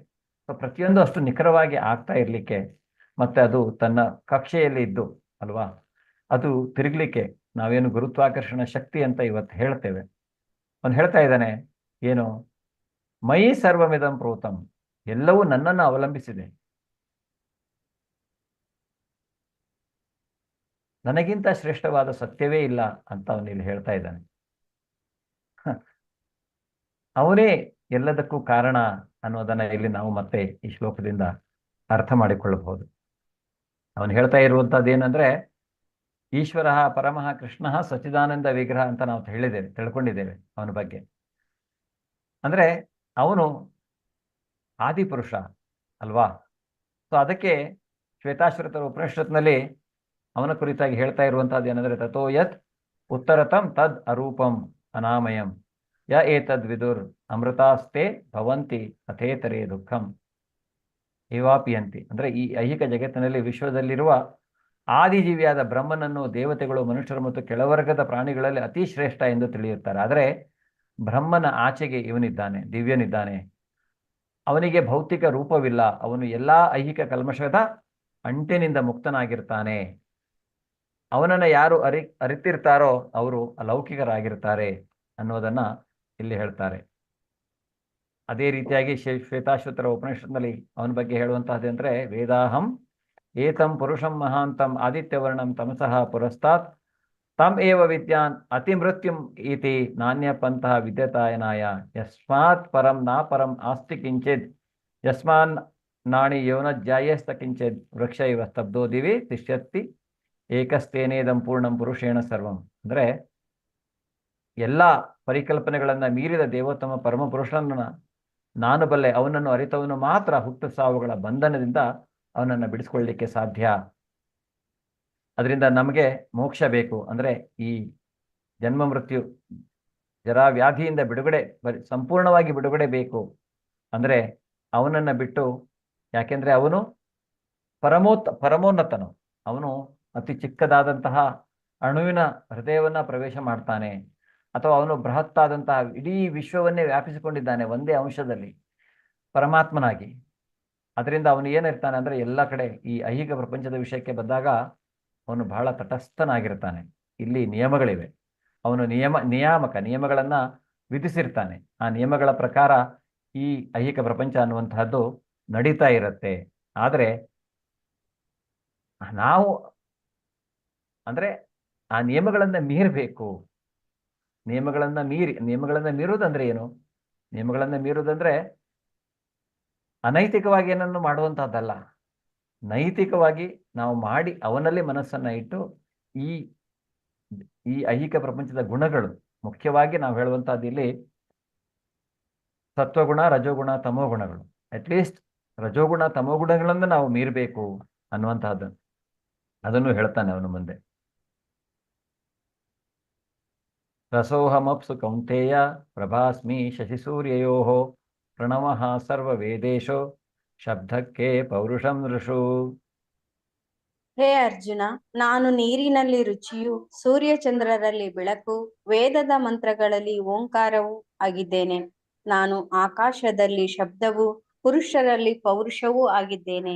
ಸೊ ಪ್ರತಿಯೊಂದು ಅಷ್ಟು ನಿಖರವಾಗಿ ಆಗ್ತಾ ಇರ್ಲಿಕ್ಕೆ, ಮತ್ತೆ ಅದು ತನ್ನ ಕಕ್ಷೆಯಲ್ಲಿ ಇದ್ದು ಅಲ್ವಾ, ಅದು ತಿರುಗ್ಲಿಕ್ಕೆ ನಾವೇನು ಗುರುತ್ವಾಕರ್ಷಣ ಶಕ್ತಿ ಅಂತ ಇವತ್ತು ಹೇಳ್ತೇವೆ. ಅವನು ಹೇಳ್ತಾ ಇದ್ದಾನೆ ಏನು, ಮೈ ಸರ್ವಮಿದಂ ಪ್ರೋತಂ, ಎಲ್ಲವೂ ನನ್ನನ್ನು ಅವಲಂಬಿಸಿದೆ, ನನಗಿಂತ ಶ್ರೇಷ್ಠವಾದ ಸತ್ಯವೇ ಇಲ್ಲ ಅಂತ ಅವನಿಲ್ಲಿ ಹೇಳ್ತಾ ಇದ್ದಾನೆ. ಅವನೇ ಎಲ್ಲದಕ್ಕೂ ಕಾರಣ ಅನ್ನೋದನ್ನ ಇಲ್ಲಿ ನಾವು ಮತ್ತೆ ಈ ಶ್ಲೋಕದಿಂದ ಅರ್ಥ ಮಾಡಿಕೊಳ್ಳಬಹುದು. ಅವನು ಹೇಳ್ತಾ ಇರುವಂತಹದ್ದು ಏನಂದ್ರೆ, ಈಶ್ವರ ಪರಮಃ ಕೃಷ್ಣ ಸಚ್ಚಿದಾನಂದ ವಿಗ್ರಹ ಅಂತ ನಾವು ತಿಳ್ಕೊಂಡಿದ್ದೇವೆ ಅವನ ಬಗ್ಗೆ. ಅಂದರೆ ಅವನು ಆದಿಪುರುಷ ಅಲ್ವಾ? ಸೊ ಅದಕ್ಕೆ ಶ್ವೇತಾಶ್ವತರ ಉಪನಿಷತ್ನಲ್ಲಿ ಅವನ ಕುರಿತಾಗಿ ಹೇಳ್ತಾ ಇರುವಂತಹದ್ದು ಏನಂದ್ರೆ ತಥೋ ಯತ್ ಉತ್ತರತಂ ತದ್ ಅರೂಪಂ ಅನಾಮಯಂ ಯ ಏತದ್ ವಿದುರ್ ಅಮೃತಾಸ್ತೆ ಭವಂತಿ ಅಥೇತರೇ ದುಃಖಂ ಏವಾಪಿಯಂತಿ. ಅಂದ್ರೆ ಈ ಐಹಿಕ ಜಗತ್ತಿನಲ್ಲಿ ವಿಶ್ವದಲ್ಲಿರುವ ಆದಿಜೀವಿಯಾದ ಬ್ರಹ್ಮನನ್ನು ದೇವತೆಗಳು, ಮನುಷ್ಯರು ಮತ್ತು ಕೆಳವರ್ಗದ ಪ್ರಾಣಿಗಳಲ್ಲಿ ಅತಿ ಶ್ರೇಷ್ಠ ಎಂದು ತಿಳಿಯುತ್ತಾರೆ. ಆದರೆ ಬ್ರಹ್ಮನ ಆಚೆಗೆ ಇವನಿದ್ದಾನೆ, ದಿವ್ಯನಿದ್ದಾನೆ. ಅವನಿಗೆ ಭೌತಿಕ ರೂಪವಿಲ್ಲ. ಅವನು ಎಲ್ಲಾ ಐಹಿಕ ಕಲ್ಮಶದ ಅಂಟಿನಿಂದ ಮುಕ್ತನಾಗಿರ್ತಾನೆ. ಅವನನ್ನು ಯಾರು ಅರಿತಿರ್ತಾರೋ ಅವರು ಅಲೌಕಿಕರಾಗಿರ್ತಾರೆ ಅನ್ನೋದನ್ನ ಇಲ್ಲಿ ಹೇಳ್ತಾರೆ. ಅದೇ ರೀತಿಯಾಗಿ ಶ್ವೇತಾಶ್ವತರ ಉಪನಿಷತ್ನಲ್ಲಿ ಅವನ ಬಗ್ಗೆ ಹೇಳುವಂತಹದ್ದು ಅಂದ್ರೆ ವೇದಾಹಂ ಏತಂ ಪುರುಷಂ ಮಹಾಂತಂ ಆದಿತ್ಯವರ್ಣಂ ತಮಸಃ ಪುರಸ್ತಾತ್ ತಮ್ ಏವ ವಿದ್ಯಾನ್ ಅತಿಮೃತ್ಯುಂ ಇತಿ ನಾಣ್ಯ ಪಂತಹ ವಿದ್ಯತಾಯನಾಯ ಯಸ್ಮಾತ್ ಪರಂ ನಾ ಪರಂ ಆಸ್ತಿ ಕಿಂಚಿದ್ ಯಸ್ಮಾನ್ ನಾಣಿ ಯೋನ ಜಾಯಸ್ತ ಕಿಂಚಿದ್ ವೃಕ್ಷ ಇವ ಸ್ತಬ್ಧೋ ದಿವಿ ತಿಷ್ಯತ್ತಿ ಏಕಸ್ತೇನೇದಂ ಪೂರ್ಣಂ ಪುರುಷೇಣ ಸರ್ವಂ. ಅಂದ್ರೆ ಎಲ್ಲ ಪರಿಕಲ್ಪನೆಗಳನ್ನ ಮೀರಿದ ದೇವೋತ್ತಮ ಪರಮಪುರುಷನನ್ನ ನಾನು ಬಲ್ಲೆ, ಅವನನ್ನು ಅರಿತವನು ಮಾತ್ರ ಹುಟ್ಟು ಸಾವುಗಳ ಬಂಧನದಿಂದ ಅವನನ್ನು ಬಿಡಿಸ್ಕೊಳ್ಳಿಕ್ಕೆ ಸಾಧ್ಯ. ಅದರಿಂದ ನಮಗೆ ಮೋಕ್ಷ ಬೇಕು ಅಂದ್ರೆ ಈ ಜನ್ಮ ಮೃತ್ಯು ಜರಾ ವ್ಯಾಧಿಯಿಂದ ಬಿಡುಗಡೆ, ಸಂಪೂರ್ಣವಾಗಿ ಬಿಡುಗಡೆ ಬೇಕು ಅಂದ್ರೆ ಅವನನ್ನ ಬಿಟ್ಟು, ಯಾಕೆಂದ್ರೆ ಅವನು ಪರಮೋನ್ನತನು. ಅವನು ಅತಿ ಚಿಕ್ಕದಾದಂತಹ ಅಣುವಿನ ಹೃದಯವನ್ನ ಪ್ರವೇಶ ಮಾಡ್ತಾನೆ, ಅಥವಾ ಅವನು ಬೃಹತ್ತಾದಂತಹ ಇಡೀ ವಿಶ್ವವನ್ನೇ ವ್ಯಾಪಿಸಿಕೊಂಡಿದ್ದಾನೆ ಒಂದೇ ಅಂಶದಲ್ಲಿ ಪರಮಾತ್ಮನಾಗಿ. ಅದರಿಂದ ಅವನು ಏನಿರ್ತಾನೆ ಅಂದ್ರೆ ಎಲ್ಲ ಕಡೆ ಈ ಐಹಿಕ ಪ್ರಪಂಚದ ವಿಷಯಕ್ಕೆ ಬಂದಾಗ ಅವನು ಬಹಳ ತಟಸ್ಥನಾಗಿರ್ತಾನೆ. ಇಲ್ಲಿ ನಿಯಮಗಳಿವೆ, ಅವನು ನಿಯಾಮಗಳನ್ನ ವಿಧಿಸಿರ್ತಾನೆ. ಆ ನಿಯಮಗಳ ಪ್ರಕಾರ ಈ ಐಹಿಕ ಪ್ರಪಂಚ ಅನ್ನುವಂತಹದ್ದು ನಡೀತಾ ಇರುತ್ತೆ. ಆದರೆ ನಾವು ಅಂದ್ರೆ ಆ ನಿಯಮಗಳನ್ನ ಮೀರಬೇಕು. ನಿಯಮಗಳನ್ನ ಮೀರುವುದಂದ್ರೆ ಏನು? ನಿಯಮಗಳನ್ನ ಮೀರುವುದಂದ್ರೆ ಅನೈತಿಕವಾಗಿ ಏನನ್ನು ಮಾಡುವಂತಹದ್ದಲ್ಲ. ನೈತಿಕವಾಗಿ ನಾವು ಮಾಡಿ ಅವನಲ್ಲಿ ಮನಸ್ಸನ್ನ ಇಟ್ಟು ಈ ಐಹಿಕ ಪ್ರಪಂಚದ ಗುಣಗಳು, ಮುಖ್ಯವಾಗಿ ನಾವು ಹೇಳುವಂತಹದ್ದು ಇಲ್ಲಿ ಸತ್ವಗುಣ, ರಜೋಗುಣ, ತಮೋಗುಣಗಳು. ಅಟ್ಲೀಸ್ಟ್ ರಜೋಗುಣ ತಮೋಗುಣಗಳನ್ನು ನಾವು ಮೀರಬೇಕು ಅನ್ನುವಂತಹದ್ದು ಅದನ್ನು ಹೇಳ್ತಾನೆ ಅವನು ಮುಂದೆ. ರಸೋಹಮಪ್ಸು ಕೌಂತೆಯ ಪ್ರಭಾಸ್ಮಿ ಶಶಿಸೂರ್ಯಯೋ ಪ್ರಣವಃ ಸರ್ವವೇದೇಶೋ ಶಬ್ದಕ್ಕೆ ಪೌರುಷಂ ನೃಷು. ಹೇ ಅರ್ಜುನ, ನಾನು ನೀರಿನಲ್ಲಿ ರುಚಿಯು, ಸೂರ್ಯಚಂದ್ರರಲ್ಲಿ ಬೆಳಕು, ವೇದದ ಮಂತ್ರಗಳಲ್ಲಿ ಓಂಕಾರವೂ ಆಗಿದ್ದೇನೆ. ನಾನು ಆಕಾಶದಲ್ಲಿ ಶಬ್ದವು, ಪುರುಷರಲ್ಲಿ ಪೌರುಷವೂ ಆಗಿದ್ದೇನೆ.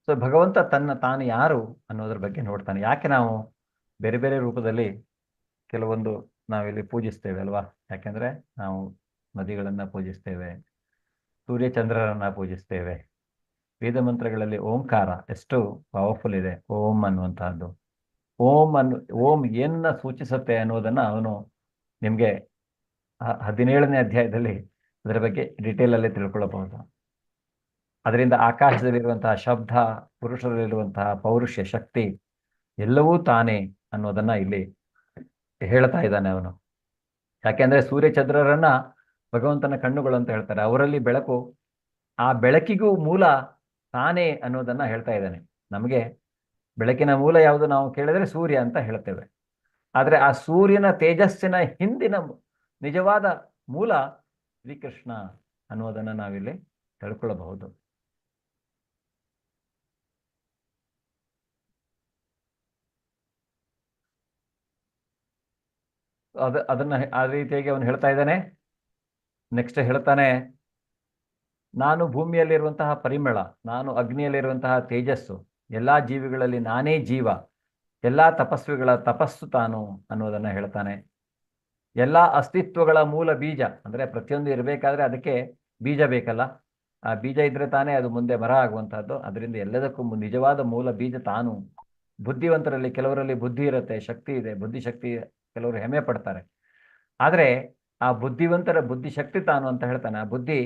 ಸೊ ಭಗವಂತ ತಾನು ಯಾರು ಅನ್ನೋದ್ರ ಬಗ್ಗೆ ನೋಡ್ತಾನೆ. ಯಾಕೆ ನಾವು ಬೇರೆ ಬೇರೆ ರೂಪದಲ್ಲಿ ಕೆಲವೊಂದು ನಾವಿಲ್ಲಿ ಪೂಜಿಸ್ತೇವೆ ಅಲ್ವಾ? ಯಾಕೆಂದ್ರೆ ನಾವು ನದಿಗಳನ್ನ ಪೂಜಿಸ್ತೇವೆ, ಸೂರ್ಯಚಂದ್ರರನ್ನ ಪೂಜಿಸ್ತೇವೆ. ವೇದ ಮಂತ್ರಗಳಲ್ಲಿ ಓಂಕಾರ ಎಷ್ಟು ಪವರ್ಫುಲ್ ಇದೆ. ಓಂ ಅನ್ನುವಂತಹದ್ದು, ಓಂ ಏನನ್ನ ಸೂಚಿಸುತ್ತೆ ಅನ್ನೋದನ್ನ ಅವನು ನಿಮ್ಗೆ 17ನೇ ಅಧ್ಯಾಯದಲ್ಲಿ ಅದರ ಬಗ್ಗೆ ಡಿಟೇಲ್ ಅಲ್ಲಿ ತಿಳ್ಕೊಳ್ಳಬಹುದು. ಅದರಿಂದ ಆಕಾಶದಲ್ಲಿರುವಂತಹ ಶಬ್ದ, ಪುರುಷರಲ್ಲಿರುವಂತಹ ಪೌರುಷ ಶಕ್ತಿ ಎಲ್ಲವೂ ತಾನೇ ಅನ್ನೋದನ್ನ ಇಲ್ಲಿ ಹೇಳ್ತಾ ಇದ್ದಾನೆ ಅವನು. ಯಾಕೆಂದ್ರೆ ಸೂರ್ಯಚಂದ್ರರನ್ನ ಭಗವಂತನ ಕಣ್ಣುಗಳು ಅಂತ ಹೇಳ್ತಾರೆ. ಅವರಲ್ಲಿ ಬೆಳಕು, ಆ ಬೆಳಕಿಗೂ ಮೂಲ ತಾನೇ ಅನ್ನೋದನ್ನ ಹೇಳ್ತಾ ಇದ್ದಾನೆ. ನಮಗೆ ಬೆಳಕಿನ ಮೂಲ ಯಾವುದು ನಾವು ಕೇಳಿದ್ರೆ ಸೂರ್ಯ ಅಂತ ಹೇಳ್ತೇವೆ. ಆದ್ರೆ ಆ ಸೂರ್ಯನ ತೇಜಸ್ಸಿನ ಹಿಂದಿನ ನಿಜವಾದ ಮೂಲ ಶ್ರೀಕೃಷ್ಣ ಅನ್ನೋದನ್ನ ನಾವಿಲ್ಲಿ ತಿಳ್ಕೊಳ್ಳಬಹುದು. ಅದನ್ನ ಆ ರೀತಿಯಾಗಿ ಅವನು ಹೇಳ್ತಾ ಇದ್ದಾನೆ. ನೆಕ್ಸ್ಟ್ ಹೇಳ್ತಾನೆ, ನಾನು ಭೂಮಿಯಲ್ಲಿರುವಂತಹ ಪರಿಮಳ, ನಾನು ಅಗ್ನಿಯಲ್ಲಿರುವಂತಹ ತೇಜಸ್ಸು, ಎಲ್ಲಾ ಜೀವಿಗಳಲ್ಲಿ ನಾನೇ ಜೀವ, ಎಲ್ಲಾ ತಪಸ್ವಿಗಳ ತಪಸ್ಸು ತಾನು ಅನ್ನೋದನ್ನ ಹೇಳ್ತಾನೆ. ಎಲ್ಲಾ ಅಸ್ತಿತ್ವಗಳ ಮೂಲ ಬೀಜ, ಅಂದ್ರೆ ಪ್ರತಿಯೊಂದು ಇರಬೇಕಾದ್ರೆ ಅದಕ್ಕೆ ಬೀಜ ಬೇಕಲ್ಲ, ಆ ಬೀಜ ಇದ್ರೆ ತಾನೇ ಅದು ಮುಂದೆ ಮರ ಆಗುವಂತಹದ್ದು. ಅದರಿಂದ ಎಲ್ಲದಕ್ಕೂ ನಿಜವಾದ ಮೂಲ ಬೀಜ ತಾನು. ಬುದ್ಧಿವಂತರಲ್ಲಿ ಕೆಲವರಲ್ಲಿ ಬುದ್ಧಿ ಇರುತ್ತೆ, ಶಕ್ತಿ ಇದೆ, ಬುದ್ಧಿಶಕ್ತಿ, ಕೆಲವರು ಹೆಮ್ಮೆ ಪಡ್ತಾರೆ. ಆದ್ರೆ ಆ ಬುದ್ಧಿವಂತರ ಬುದ್ಧಿಶಕ್ತಿ ತಾನು ಅಂತ ಹೇಳ್ತಾನೆ. ಆ ಬುದ್ಧಿ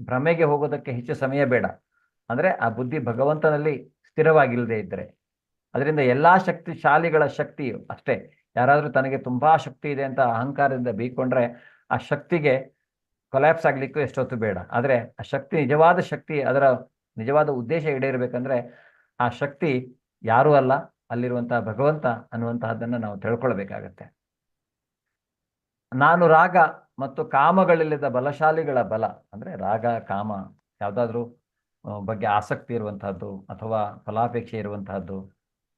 ಭ್ರಮೆಗೆ ಹೋಗೋದಕ್ಕೆ ಹೆಚ್ಚು ಸಮಯ ಬೇಡ. ಅಂದ್ರೆ ಆ ಬುದ್ಧಿ ಭಗವಂತನಲ್ಲಿ ಸ್ಥಿರವಾಗಿಲ್ಲದೆ ಇದ್ರೆ, ಅದರಿಂದ ಎಲ್ಲಾ ಶಕ್ತಿಶಾಲಿಗಳ ಶಕ್ತಿಯು ಅಷ್ಟೇ. ಯಾರಾದ್ರೂ ತನಗೆ ತುಂಬಾ ಶಕ್ತಿ ಇದೆ ಅಂತ ಅಹಂಕಾರದಿಂದ ಬೀಕೊಂಡ್ರೆ ಆ ಶಕ್ತಿಗೆ ಕೊಲ್ಯಾಪ್ಸ್ ಆಗ್ಲಿಕ್ಕೂ ಎಷ್ಟೊತ್ತು ಬೇಡ. ಆದರೆ ಆ ಶಕ್ತಿ ನಿಜವಾದ ಶಕ್ತಿ, ಅದರ ನಿಜವಾದ ಉದ್ದೇಶ ಈಡೇರಬೇಕಂದ್ರೆ ಆ ಶಕ್ತಿ ಯಾರೂ ಅಲ್ಲ, ಅಲ್ಲಿರುವಂತಹ ಭಗವಂತ ಅನ್ನುವಂತಹದ್ದನ್ನು ನಾವು ತಿಳ್ಕೊಳ್ಬೇಕಾಗತ್ತೆ. ನಾನು ರಾಗ ಮತ್ತು ಕಾಮಗಳಿಲ್ಲದ ಬಲಶಾಲಿಗಳ ಬಲ, ಅಂದ್ರೆ ರಾಗ ಕಾಮ ಯಾವುದಾದ್ರೂ ಬಗ್ಗೆ ಆಸಕ್ತಿ ಇರುವಂತಹದ್ದು ಅಥವಾ ಫಲಾಪೇಕ್ಷೆ ಇರುವಂತಹದ್ದು,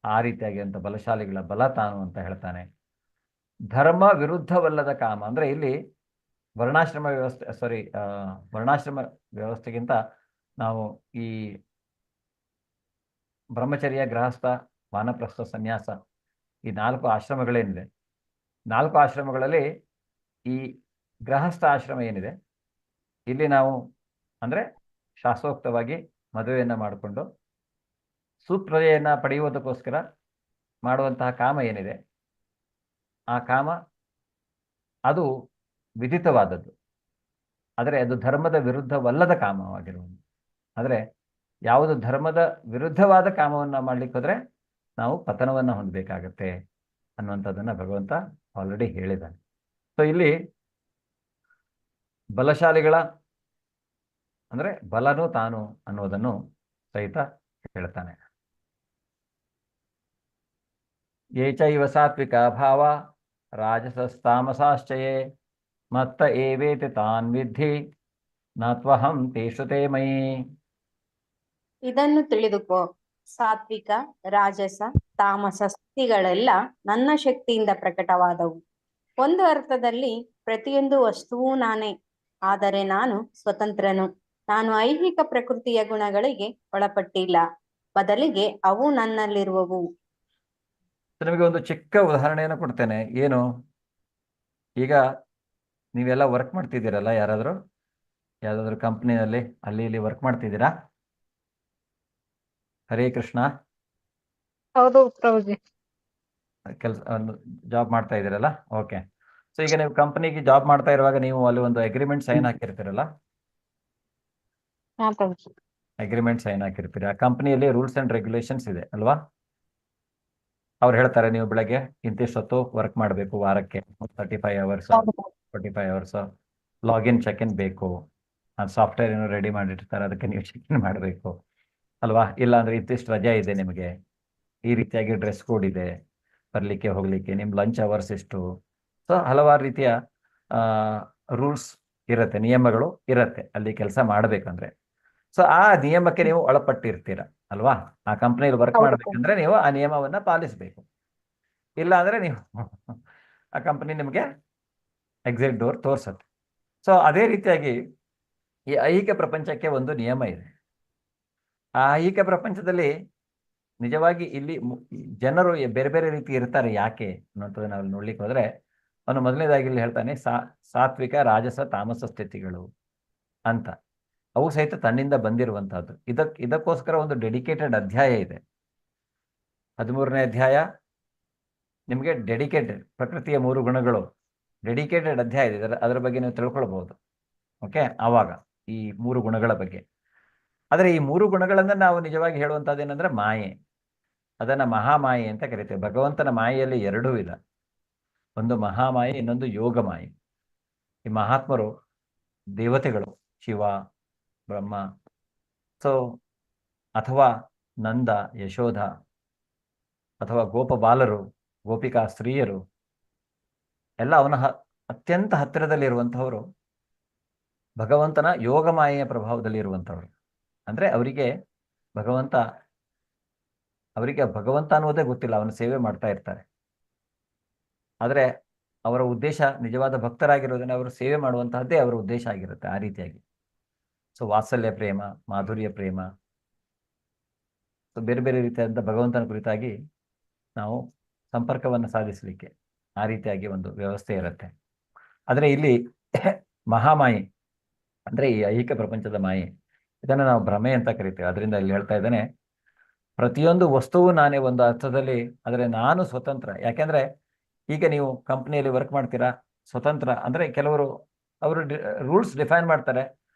ಆ ರೀತಿಯಾಗಿರುವಂಥ ಬಲಶಾಲಿಗಳ ಬಲ ತಾನು ಅಂತ ಹೇಳ್ತಾನೆ. ಧರ್ಮ ವಿರುದ್ಧವಲ್ಲದ ಕಾಮ, ಅಂದ್ರೆ ಇಲ್ಲಿ ವರ್ಣಾಶ್ರಮ ವ್ಯವಸ್ಥೆ ವರ್ಣಾಶ್ರಮ ವ್ಯವಸ್ಥೆಗಿಂತ ನಾವು ಈ ಬ್ರಹ್ಮಚರ್ಯ, ಗೃಹಸ್ಥ, ವಾನಪ್ರಸ್ಥ, ಸನ್ಯಾಸ, ಈ 4 ಆಶ್ರಮಗಳೇನಿದೆ, 4 ಆಶ್ರಮಗಳಲ್ಲಿ ಈ ಗೃಹಸ್ಥ ಆಶ್ರಮ ಏನಿದೆ, ಇಲ್ಲಿ ನಾವು ಅಂದ್ರೆ ಶಾಸ್ತ್ರೋಕ್ತವಾಗಿ ಮದುವೆಯನ್ನು ಮಾಡಿಕೊಂಡು ಸುಪ್ರಜೆಯನ್ನು ಪಡೆಯುವುದಕ್ಕೋಸ್ಕರ ಮಾಡುವಂತಹ ಕಾಮ ಏನಿದೆ, ಆ ಕಾಮ ಅದು ವಿದಿತವಾದದ್ದು, ಆದರೆ ಅದು ಧರ್ಮದ ವಿರುದ್ಧವಲ್ಲದ ಕಾಮವಾಗಿರುವುದು. ಆದರೆ ಯಾವುದು ಧರ್ಮದ ವಿರುದ್ಧವಾದ ಕಾಮವನ್ನು ಮಾಡ್ಲಿಕ್ಕೆ ಹೋದ್ರೆ ನಾವು ಪತನವನ್ನು ಹೊಂದಬೇಕಾಗತ್ತೆ ಅನ್ನುವಂಥದ್ದನ್ನು ಭಗವಂತ ಆಲ್ರೆಡಿ ಹೇಳಿದ್ದಾನೆ. ಸೊ ಇಲ್ಲಿ ಬಲಶಾಲಿಗಳ ಅಂದ್ರೆ ಬಲನು ತಾನು ಅನ್ನೋದನ್ನು ಸಹಿತ ಹೇಳ್ತಾನೆ. ಏಚೈವ ಸಾತ್ವಿಕ ಭಾವ ರಾಜಸಸ್ತಾಮಸಾಶ್ಚಯೇ ಮತ್ತ ಏವೇತಿ ತಾನ್ ವಿದ್ಧಿ ನತ್ವಹಂ ತೇಷು ತೇ ಮಯಿ. ಇದನ್ನು ತಿಳಿದುಕೋ, ಸಾತ್ವಿಕ, ರಾಜಸ, ತಾಮಸ ಸ್ಥಿತಿಗಳೆಲ್ಲ ನನ್ನ ಶಕ್ತಿಯಿಂದ ಪ್ರಕಟವಾದವು. ಒಂದು ಅರ್ಥದಲ್ಲಿ ಪ್ರತಿಯೊಂದು ವಸ್ತುವೂ ನಾನೇ, ಆದರೆ ನಾನು ಸ್ವತಂತ್ರನು. ನಾನು ಐಹಿಕ ಪ್ರಕೃತಿಯ ಗುಣಗಳಿಗೆ ಒಳಪಟ್ಟಿಲ್ಲ, ಬದಲಿಗೆ ಅವು ನನ್ನಲ್ಲಿರುವವು. ನಿಮಗೆ ಒಂದು ಚಿಕ್ಕ ಉದಾಹರಣೆಯನ್ನು ಕೊಡ್ತೇನೆ. ಏನು, ಈಗ ನೀವೆಲ್ಲ ವರ್ಕ್ ಮಾಡ್ತಿದ್ದೀರಲ್ಲ, ಯಾವ್ದಾದ್ರು ಕಂಪ್ನಿಯಲ್ಲಿ ಅಲ್ಲಿ ಇಲ್ಲಿ ವರ್ಕ್ ಮಾಡ್ತಿದ್ದೀರಾ? ಹರೇ ಕೃಷ್ಣ. ಹೌದು ಪ್ರಭುಜಿ. ಕೆಲಸ ಜಾಬ್ ಮಾಡ್ತಾ ಇದ್ದೀರಲ್ಲ, ಓಕೆ. ಸೊ ಈಗ ನೀವು ಕಂಪನಿಗೆ ಜಾಬ್ ಮಾಡ್ತಾ ಇರುವಾಗ ನೀವು ಅಲ್ಲಿ ಒಂದು ಅಗ್ರಿಮೆಂಟ್ ಸೈನ್ ಹಾಕಿರ್ತೀರಲ್ಲ, ಹಾ ಪ್ರಭುಜಿ. Agreement sign ಹಾಕಿರ್ತೀರಿ. ಆ ಕಂಪನಿಯಲ್ಲಿ ರೂಲ್ಸ್ ಅಂಡ್ ರೆಗ್ಯುಲೇಷನ್ಸ್ ಇದೆ ಅಲ್ವಾ? ಅವ್ರು ಹೇಳ್ತಾರೆ ನೀವು ಬೆಳಗ್ಗೆ ಇಂತಿಷ್ಟೊತ್ತು ವರ್ಕ್ ಮಾಡಬೇಕು, ವಾರಕ್ಕೆ 35 hours, 45 hours, login check in ಬೇಕು, ಸಾಫ್ಟ್ವೇರ್ ಏನೋ ರೆಡಿ ಮಾಡಿರ್ತಾರೆ, ಅದಕ್ಕೆ ನೀವು ಚೆಕ್ ಇನ್ ಮಾಡಬೇಕು ಅಲ್ವಾ? ಇಲ್ಲ ಅಂದ್ರೆ ಇಂತಿಷ್ಟು ರಜೆ ಇದೆ ನಿಮಗೆ, ಈ ರೀತಿಯಾಗಿ ಡ್ರೆಸ್ ಕೋಡ್ ಇದೆ, ಬರಲಿಕ್ಕೆ ಹೋಗ್ಲಿಕ್ಕೆ, ನಿಮ್ಮ ಲಂಚ್ ಅವರ್ಸ್ ಎಷ್ಟು. ಸೊ ಹಲವಾರು ರೀತಿಯ ರೂಲ್ಸ್ ಇರುತ್ತೆ, ನಿಯಮಗಳು ಇರುತ್ತೆ ಅಲ್ಲಿ ಕೆಲಸ ಮಾಡಬೇಕಂದ್ರೆ. ಸೊ ಆ ನಿಯಮಕ್ಕೆ ನೀವು ಒಳಪಟ್ಟಿರ್ತೀರ ಅಲ್ವಾ? ಆ ಕಂಪ್ನಿಯಲ್ಲಿ ವರ್ಕ್ ಮಾಡ್ಬೇಕಂದ್ರೆ ನೀವು ಆ ನಿಯಮವನ್ನ ಪಾಲಿಸಬೇಕು. ಇಲ್ಲ ಅಂದ್ರೆ ನೀವು ಆ ಕಂಪನಿ ನಿಮಗೆ ಎಕ್ಸಿಟ್ ಡೋರ್ ತೋರ್ಸತ್ತೆ. ಸೊ ಅದೇ ರೀತಿಯಾಗಿ ಈ ಐಹಿಕ ಪ್ರಪಂಚಕ್ಕೆ ಒಂದು ನಿಯಮ ಇದೆ. ಆ ಐಹಿಕ ಪ್ರಪಂಚದಲ್ಲಿ ನಿಜವಾಗಿ ಇಲ್ಲಿ ಜನರು ಬೇರೆ ಬೇರೆ ರೀತಿ ಇರ್ತಾರೆ. ಯಾಕೆ ಅನ್ನೋಂಥದ್ದು ನಾವು ನೋಡ್ಲಿಕ್ಕೆ ಹೋದ್ರೆ ಅವನು ಮೊದಲನೇದಾಗಿ ಇಲ್ಲಿ ಹೇಳ್ತಾನೆ ಸಾತ್ವಿಕ, ರಾಜಸ, ತಾಮಸ ಸ್ಥಿತಿಗಳು ಅಂತ. ಅವು ಸಹಿತ ತನ್ನಿಂದ ಬಂದಿರುವಂತಹದ್ದು. ಇದಕ್ಕೋಸ್ಕರ ಒಂದು ಡೆಡಿಕೇಟೆಡ್ ಅಧ್ಯಾಯ ಇದೆ. 13ನೇ ಅಧ್ಯಾಯ ನಿಮಗೆ ಡೆಡಿಕೇಟೆಡ್ ಪ್ರಕೃತಿಯ 3 ಗುಣಗಳು, ಡೆಡಿಕೇಟೆಡ್ ಅಧ್ಯಾಯ ಇದೆ. ಅದರ ಬಗ್ಗೆ ನೀವು ತಿಳ್ಕೊಳ್ಬಹುದು. ಓಕೆ, ಆವಾಗ ಈ 3 ಗುಣಗಳ ಬಗ್ಗೆ. ಆದರೆ ಈ 3 ಗುಣಗಳನ್ನ ನಾವು ನಿಜವಾಗಿ ಹೇಳುವಂತಹದ್ದು ಏನಂದ್ರೆ ಮಾಯೆ. ಅದನ್ನ ಮಹಾಮಾಯೆ ಅಂತ ಕರಿತೇವೆ. ಭಗವಂತನ ಮಾಯೆಯಲ್ಲಿ 2 ವಿಧ, ಒಂದು ಮಹಾಮಾಯೆ, ಇನ್ನೊಂದು ಯೋಗ ಮಾಯೆ. ಈ ಮಹಾತ್ಮರು ದೇವತೆಗಳು, ಶಿವ, ಬ್ರಹ್ಮ, ಸೊ ಅಥವಾ ನಂದ, ಯಶೋಧ, ಅಥವಾ ಗೋಪ ಬಾಲರು, ಗೋಪಿಕಾ ಸ್ತ್ರೀಯರು ಎಲ್ಲ ಅವನ ಅತ್ಯಂತ ಹತ್ತಿರದಲ್ಲಿರುವಂಥವರು ಭಗವಂತನ ಯೋಗ ಮಾಯೆಯ ಪ್ರಭಾವದಲ್ಲಿ ಇರುವಂಥವ್ರು. ಅಂದ್ರೆ ಅವರಿಗೆ ಭಗವಂತ ಅನ್ನೋದೇ ಗೊತ್ತಿಲ್ಲ, ಅವನ ಸೇವೆ ಮಾಡ್ತಾ ಇರ್ತಾರೆ. ಆದರೆ ಅವರ ಉದ್ದೇಶ ನಿಜವಾದ ಭಕ್ತರಾಗಿರೋದನ್ನ ಅವರು ಸೇವೆ ಮಾಡುವಂತಹದ್ದೇ ಅವರ ಉದ್ದೇಶ ಆಗಿರುತ್ತೆ. ಆ ರೀತಿಯಾಗಿ ಸೊ ವಾತ್ಸಲ್ಯ ಪ್ರೇಮ, ಮಾಧುರ್ಯ ಪ್ರೇಮ, ಸೊ ಬೇರೆ ಬೇರೆ ರೀತಿಯಾದಂಥ ಭಗವಂತನ ಕುರಿತಾಗಿ ನಾವು ಸಂಪರ್ಕವನ್ನು ಸಾಧಿಸಲಿಕ್ಕೆ ಆ ರೀತಿಯಾಗಿ ಒಂದು ವ್ಯವಸ್ಥೆ ಇರುತ್ತೆ. ಆದರೆ ಇಲ್ಲಿ ಮಹಾಮಾಯೆ ಅಂದ್ರೆ ಈ ಐಹಿಕ ಪ್ರಪಂಚದ ಮಾಯೆ, ಇದನ್ನು ನಾವು ಭ್ರಮೆ ಅಂತ ಕರಿತೇವೆ. ಅದರಿಂದ ಇಲ್ಲಿ ಹೇಳ್ತಾ ಇದ್ದಾನೆ ಪ್ರತಿಯೊಂದು ವಸ್ತುವು ನಾನೇ ಒಂದು ಅರ್ಥದಲ್ಲಿ, ಆದರೆ ನಾನು ಸ್ವತಂತ್ರ. ಯಾಕೆಂದ್ರೆ ಈಗ ನೀವು ಕಂಪ್ನಿಯಲ್ಲಿ ವರ್ಕ್ ಮಾಡ್ತೀರಾ, ಸ್ವತಂತ್ರ ಅಂದ್ರೆ ಕೆಲವರು ಅವರು ರೂಲ್ಸ್ ಡಿಫೈನ್ ಮಾಡ್ತಾರೆ,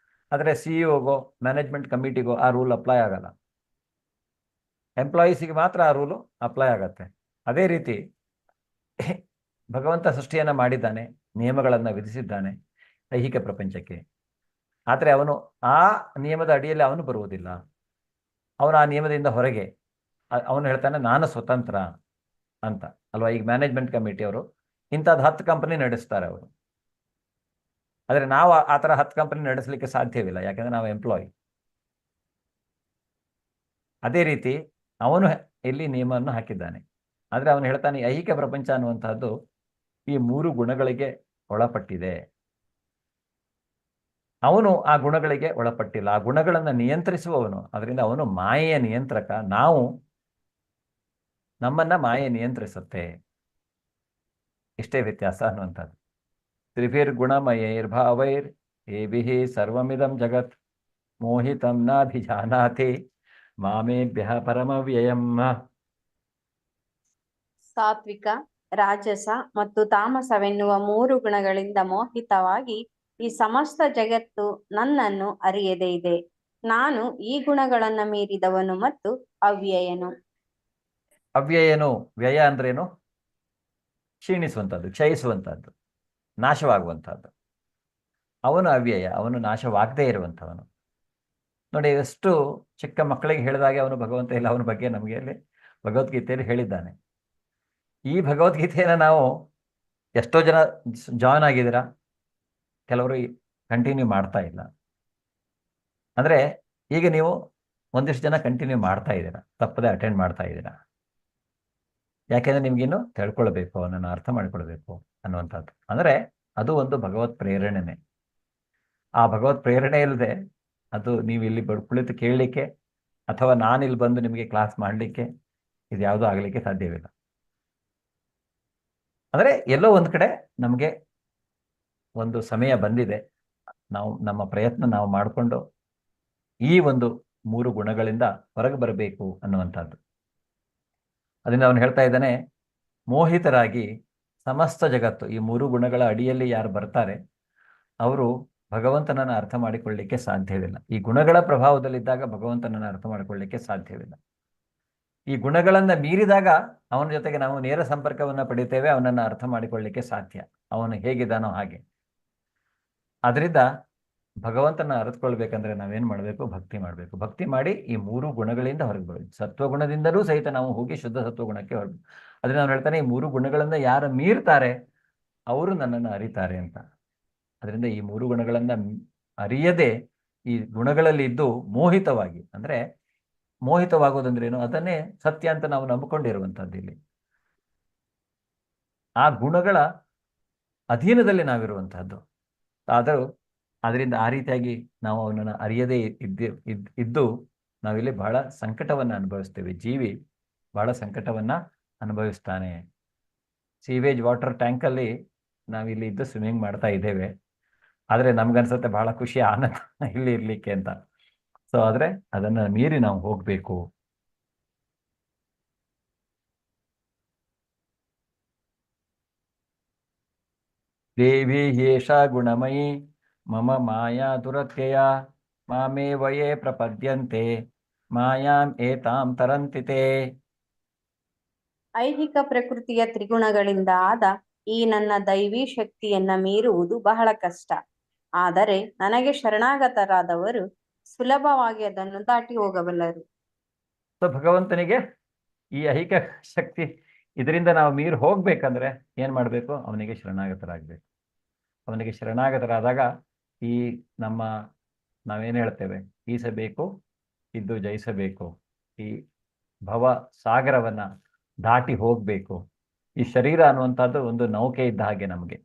ಆದರೆ ಸಿಇಒಗೋ ಮ್ಯಾನೇಜ್ಮೆಂಟ್ ಕಮಿಟಿಗೋ ಆ ರೂಲ್ ಅಪ್ಲೈ ಆಗಲ್ಲ. ಎಂಪ್ಲಾಯೀಸಿಗೆ ಮಾತ್ರ ಆ ರೂಲು ಅಪ್ಲೈ ಆಗತ್ತೆ. ಅದೇ ರೀತಿ ಭಗವಂತ ಸೃಷ್ಟಿಯನ್ನು ಮಾಡಿದ್ದಾನೆ, ನಿಯಮಗಳನ್ನು ವಿಧಿಸಿದ್ದಾನೆ ಐಹಿಕ ಪ್ರಪಂಚಕ್ಕೆ. ಆದರೆ ಅವನು ಆ ನಿಯಮದ ಅಡಿಯಲ್ಲಿ ಅವನು ಬರುವುದಿಲ್ಲ. ಅವನು ಆ ನಿಯಮದಿಂದ ಹೊರಗೆ ಅವನು ಹೇಳ್ತಾನೆ ನಾನು ಸ್ವತಂತ್ರ ಅಂತ ಅಲ್ವಾ. ಈಗ ಮ್ಯಾನೇಜ್ಮೆಂಟ್ ಕಮಿಟಿ ಅವರು ಇಂಥದ್ದು 10 ಕಂಪನಿ ನಡೆಸ್ತಾರೆ ಅವರು. ಆದರೆ ನಾವು ಆ ಥರ 10 ಕಂಪನಿ ನಡೆಸಲಿಕ್ಕೆ ಸಾಧ್ಯವಿಲ್ಲ, ಯಾಕಂದರೆ ನಾವು ಎಂಪ್ಲಾಯಿ. ಅದೇ ರೀತಿ ಅವನು ಇಲ್ಲಿ ನಿಯಮವನ್ನು ಹಾಕಿದ್ದಾನೆ. ಆದರೆ ಅವನು ಹೇಳ್ತಾನೆ ಐಹಿಕ ಪ್ರಪಂಚ ಅನ್ನುವಂತಹದ್ದು ಈ 3 ಗುಣಗಳಿಗೆ ಒಳಪಟ್ಟಿದೆ. ಅವನು ಆ ಗುಣಗಳಿಗೆ ಒಳಪಟ್ಟಿಲ್ಲ, ಆ ಗುಣಗಳನ್ನು ನಿಯಂತ್ರಿಸುವವನು. ಅದರಿಂದ ಅವನು ಮಾಯೆಯ ನಿಯಂತ್ರಕ, ನಾವು ನಮ್ಮನ್ನ ಮಾಯೆ ನಿಯಂತ್ರಿಸುತ್ತೆ. ಇಷ್ಟೇ ವ್ಯತ್ಯಾಸ ಅನ್ನುವಂಥದ್ದು. ತ್ರಿಭಿರ್ಗುಣಮಯೈರ್ಭಾವೈರ್ ಏಭಿಃ ಸರ್ವಮಿದಂ ಜಗತ್ ಮೋಹಿತಂ ನಾಭಿಜಾನಾತಿ ಮಾಮೇಭ್ಯಃ ಪರಮವ್ಯಯಂ. ಸಾತ್ವಿಕ, ರಾಜಸ ಮತ್ತು ತಾಮಸವೆನ್ನುವ 3 ಗುಣಗಳಿಂದ ಮೋಹಿತವಾಗಿ ಈ ಸಮಸ್ತ ಜಗತ್ತು ನನ್ನನ್ನು ಅರಿಯದೇ ಇದೆ. ನಾನು ಈ ಗುಣಗಳನ್ನ ಮೀರಿದವನು ಮತ್ತು ಅವ್ಯಯನು. ಅವ್ಯಯನು, ವ್ಯಯ ಅಂದ್ರೇನು? ಕ್ಷೀಣಿಸುವಂಥದ್ದು, ಕ್ಷಯಿಸುವಂಥದ್ದು, ನಾಶವಾಗುವಂಥದ್ದು. ಅವನು ಅವ್ಯಯ, ಅವನು ನಾಶವಾಗದೇ ಇರುವಂಥವನು. ನೋಡಿ, ಎಷ್ಟು ಚಿಕ್ಕ ಮಕ್ಕಳಿಗೆ ಹೇಳಿದಾಗೆ ಅವನು ಭಗವಂತ ಇಲ್ಲ ಅವನ ಬಗ್ಗೆ ನಮಗೆ ಅಲ್ಲಿ ಭಗವದ್ಗೀತೆಯಲ್ಲಿ ಹೇಳಿದ್ದಾನೆ. ಈ ಭಗವದ್ಗೀತೆಯನ್ನು ನಾವು ಎಷ್ಟೋ ಜನ ಜಾಯ್ನ್ ಆಗಿದ್ದೀರಾ, ಕೆಲವರು ಕಂಟಿನ್ಯೂ ಮಾಡ್ತಾ ಇಲ್ಲ. ಅಂದರೆ ಈಗ ನೀವು ಒಂದಿಷ್ಟು ಜನ ಕಂಟಿನ್ಯೂ ಮಾಡ್ತಾ ಇದ್ದೀರಾ, ತಪ್ಪದೆ ಅಟೆಂಡ್ ಮಾಡ್ತಾ ಇದ್ದೀರಾ. ಯಾಕೆಂದರೆ ನಿಮಗಿನ್ನು ತಿಳ್ಕೊಳ್ಬೇಕು, ಅವನನ್ನು ಅರ್ಥ ಮಾಡ್ಕೊಳ್ಬೇಕು ಅನ್ನುವಂಥದ್ದು. ಅಂದರೆ ಅದು ಒಂದು ಭಗವತ್ ಪ್ರೇರಣೆನೇ. ಆ ಭಗವತ್ ಪ್ರೇರಣೆ ಇಲ್ಲದೆ ಅದು ನೀವು ಇಲ್ಲಿ ಕುಳಿತು ಕೇಳಲಿಕ್ಕೆ ಅಥವಾ ನಾನಿಲ್ಲಿ ಬಂದು ನಿಮಗೆ ಕ್ಲಾಸ್ ಮಾಡಲಿಕ್ಕೆ ಇದು ಯಾವುದೂ ಆಗಲಿಕ್ಕೆ ಸಾಧ್ಯವಿಲ್ಲ. ಅಂದರೆ ಎಲ್ಲೋ ಒಂದು ಕಡೆ ನಮಗೆ ಒಂದು ಸಮಯ ಬಂದಿದೆ, ನಾವು ನಮ್ಮ ಪ್ರಯತ್ನ ನಾವು ಮಾಡಿಕೊಂಡು ಈ ಒಂದು 3 ಗುಣಗಳಿಂದ ಹೊರಗೆ ಬರಬೇಕು ಅನ್ನುವಂಥದ್ದು. ಅದರಿಂದ ಅವನು ಹೇಳ್ತಾ ಇದ್ದಾನೆ, ಮೋಹಿತರಾಗಿ ಸಮಸ್ತ ಜಗತ್ತು ಈ 3 ಗುಣಗಳ ಅಡಿಯಲ್ಲಿ ಯಾರು ಬರ್ತಾರೆ ಅವರು ಭಗವಂತನನ್ನು ಅರ್ಥ ಮಾಡಿಕೊಳ್ಳಲಿಕ್ಕೆ ಸಾಧ್ಯವಿಲ್ಲ. ಈ ಗುಣಗಳ ಪ್ರಭಾವದಲ್ಲಿದ್ದಾಗ ಭಗವಂತನನ್ನು ಅರ್ಥ ಮಾಡಿಕೊಳ್ಳಲಿಕ್ಕೆ ಸಾಧ್ಯವಿಲ್ಲ. ಈ ಗುಣಗಳನ್ನು ಮೀರಿದಾಗ ಅವನ ಜೊತೆಗೆ ನಾವು ನೇರ ಸಂಪರ್ಕವನ್ನು ಪಡಿತೇವೆ, ಅವನನ್ನು ಅರ್ಥ ಮಾಡಿಕೊಳ್ಳಲಿಕ್ಕೆ ಸಾಧ್ಯ, ಅವನು ಹೇಗಿದ್ದಾನೋ ಹಾಗೆ. ಅದರಿಂದ ಭಗವಂತನ ಅರಿತುಕೊಳ್ಬೇಕಂದ್ರೆ ನಾವೇನು ಮಾಡಬೇಕು? ಭಕ್ತಿ ಮಾಡಬೇಕು. ಭಕ್ತಿ ಮಾಡಿ ಈ 3 ಗುಣಗಳಿಂದ ಹೊರಗೆ ಬರಬೇಕು. ಸತ್ವಗುಣದಿಂದಲೂ ಸಹಿತ ನಾವು ಹೋಗಿ ಶುದ್ಧ ಸತ್ವಗುಣಕ್ಕೆ ಹೊರಗೆ. ಅದರಿಂದ ಅವನು ಹೇಳ್ತಾನೆ, ಈ 3 ಗುಣಗಳನ್ನು ಯಾರು ಮೀರ್ತಾರೆ ಅವರು ನನ್ನನ್ನು ಅರಿತಾರೆ ಅಂತ. ಅದರಿಂದ ಈ 3 ಗುಣಗಳನ್ನು ಅರಿಯದೆ ಈ ಗುಣಗಳಲ್ಲಿ ಇದ್ದು ಮೋಹಿತವಾಗಿ, ಅಂದರೆ ಮೋಹಿತವಾಗೋದಂದ್ರೇನು? ಅದನ್ನೇ ಸತ್ಯ ಅಂತ ನಾವು ನಂಬಿಕೊಂಡಿರುವಂಥದ್ದು. ಇಲ್ಲಿ ಆ ಗುಣಗಳ ಅಧೀನದಲ್ಲಿ ನಾವಿರುವಂತಹದ್ದು. ಆದರೂ ಅದರಿಂದ ಆ ರೀತಿಯಾಗಿ ನಾವು ಅವನನ್ನು ಅರಿಯದೇ ಇದ್ದು ನಾವಿಲ್ಲಿ ಬಹಳ ಸಂಕಟವನ್ನು ಅನುಭವಿಸ್ತೇವೆ. ಜೀವಿ ಬಹಳ ಸಂಕಟವನ್ನು ಅನುಭವಿಸ್ತಾನೆ. ಸೀವೇಜ್ ವಾಟರ್ ಟ್ಯಾಂಕಲ್ಲಿ ನಾವಿಲ್ಲಿ ಇದ್ದು ಸ್ವಿಮ್ಮಿಂಗ್ ಮಾಡ್ತಾ ಇದ್ದೇವೆ. ಆದರೆ ನಮ್ಗನ್ಸುತ್ತೆ ಬಹಳ ಖುಷಿ, ಆನಂದ ಇಲ್ಲಿ ಇರಲಿಕ್ಕೆ ಅಂತ. ಸೊ ಆದರೆ ಅದನ್ನು ಮೀರಿ ನಾವು ಹೋಗಬೇಕು. ದೇವಿ ಯೇಷಾ ಗುಣಮಯಿ ಮಮ ಮಾಯಾ ದುರತ್ಯಯ ಮಾಮೇ ವಯೇ ಪ್ರಪದ್ಯಂತೆ ಮಾಯಾಂ ಏತಾಂ ತರಂತಿತೆ. ಐಹಿಕ ಪ್ರಕೃತಿಯ ತ್ರಿಗುಣಗಳಿಂದ ಆದ ಈ ನನ್ನ ದೈವಿ ಶಕ್ತಿಯನ್ನ ಮೀರುವುದು ಬಹಳ ಕಷ್ಟ. ಆದರೆ ನನಗೆ ಶರಣಾಗತರಾದವರು ಸುಲಭವಾಗಿ ಅದನ್ನು ದಾಟಿ ಹೋಗಬಲ್ಲರು. ಸೊ ಭಗವಂತನಿಗೆ ಈ ಐಹಿಕ ಶಕ್ತಿ ಇದರಿಂದ ನಾವು ಮೀರಿ ಹೋಗ್ಬೇಕಂದ್ರೆ ಏನ್ ಮಾಡಬೇಕು? ಅವನಿಗೆ ಶರಣಾಗತರಾಗಬೇಕು. ಅವನಿಗೆ ಶರಣಾಗತರಾದಾಗ ಈ ನಾವೇನು ಹೇಳ್ತೇವೆ, ಈಸಬೇಕು ಇದ್ದು ಜಯಿಸಬೇಕು, ಈ ಭವ ಸಾಗರವನ್ನ ದಾಟಿ ಹೋಗಬೇಕು. ಈ ಶರೀರ ಅನ್ನುವಂಥದ್ದು ಒಂದು ನೌಕೆ ಇದ್ದ ಹಾಗೆ. ನಮಗೆ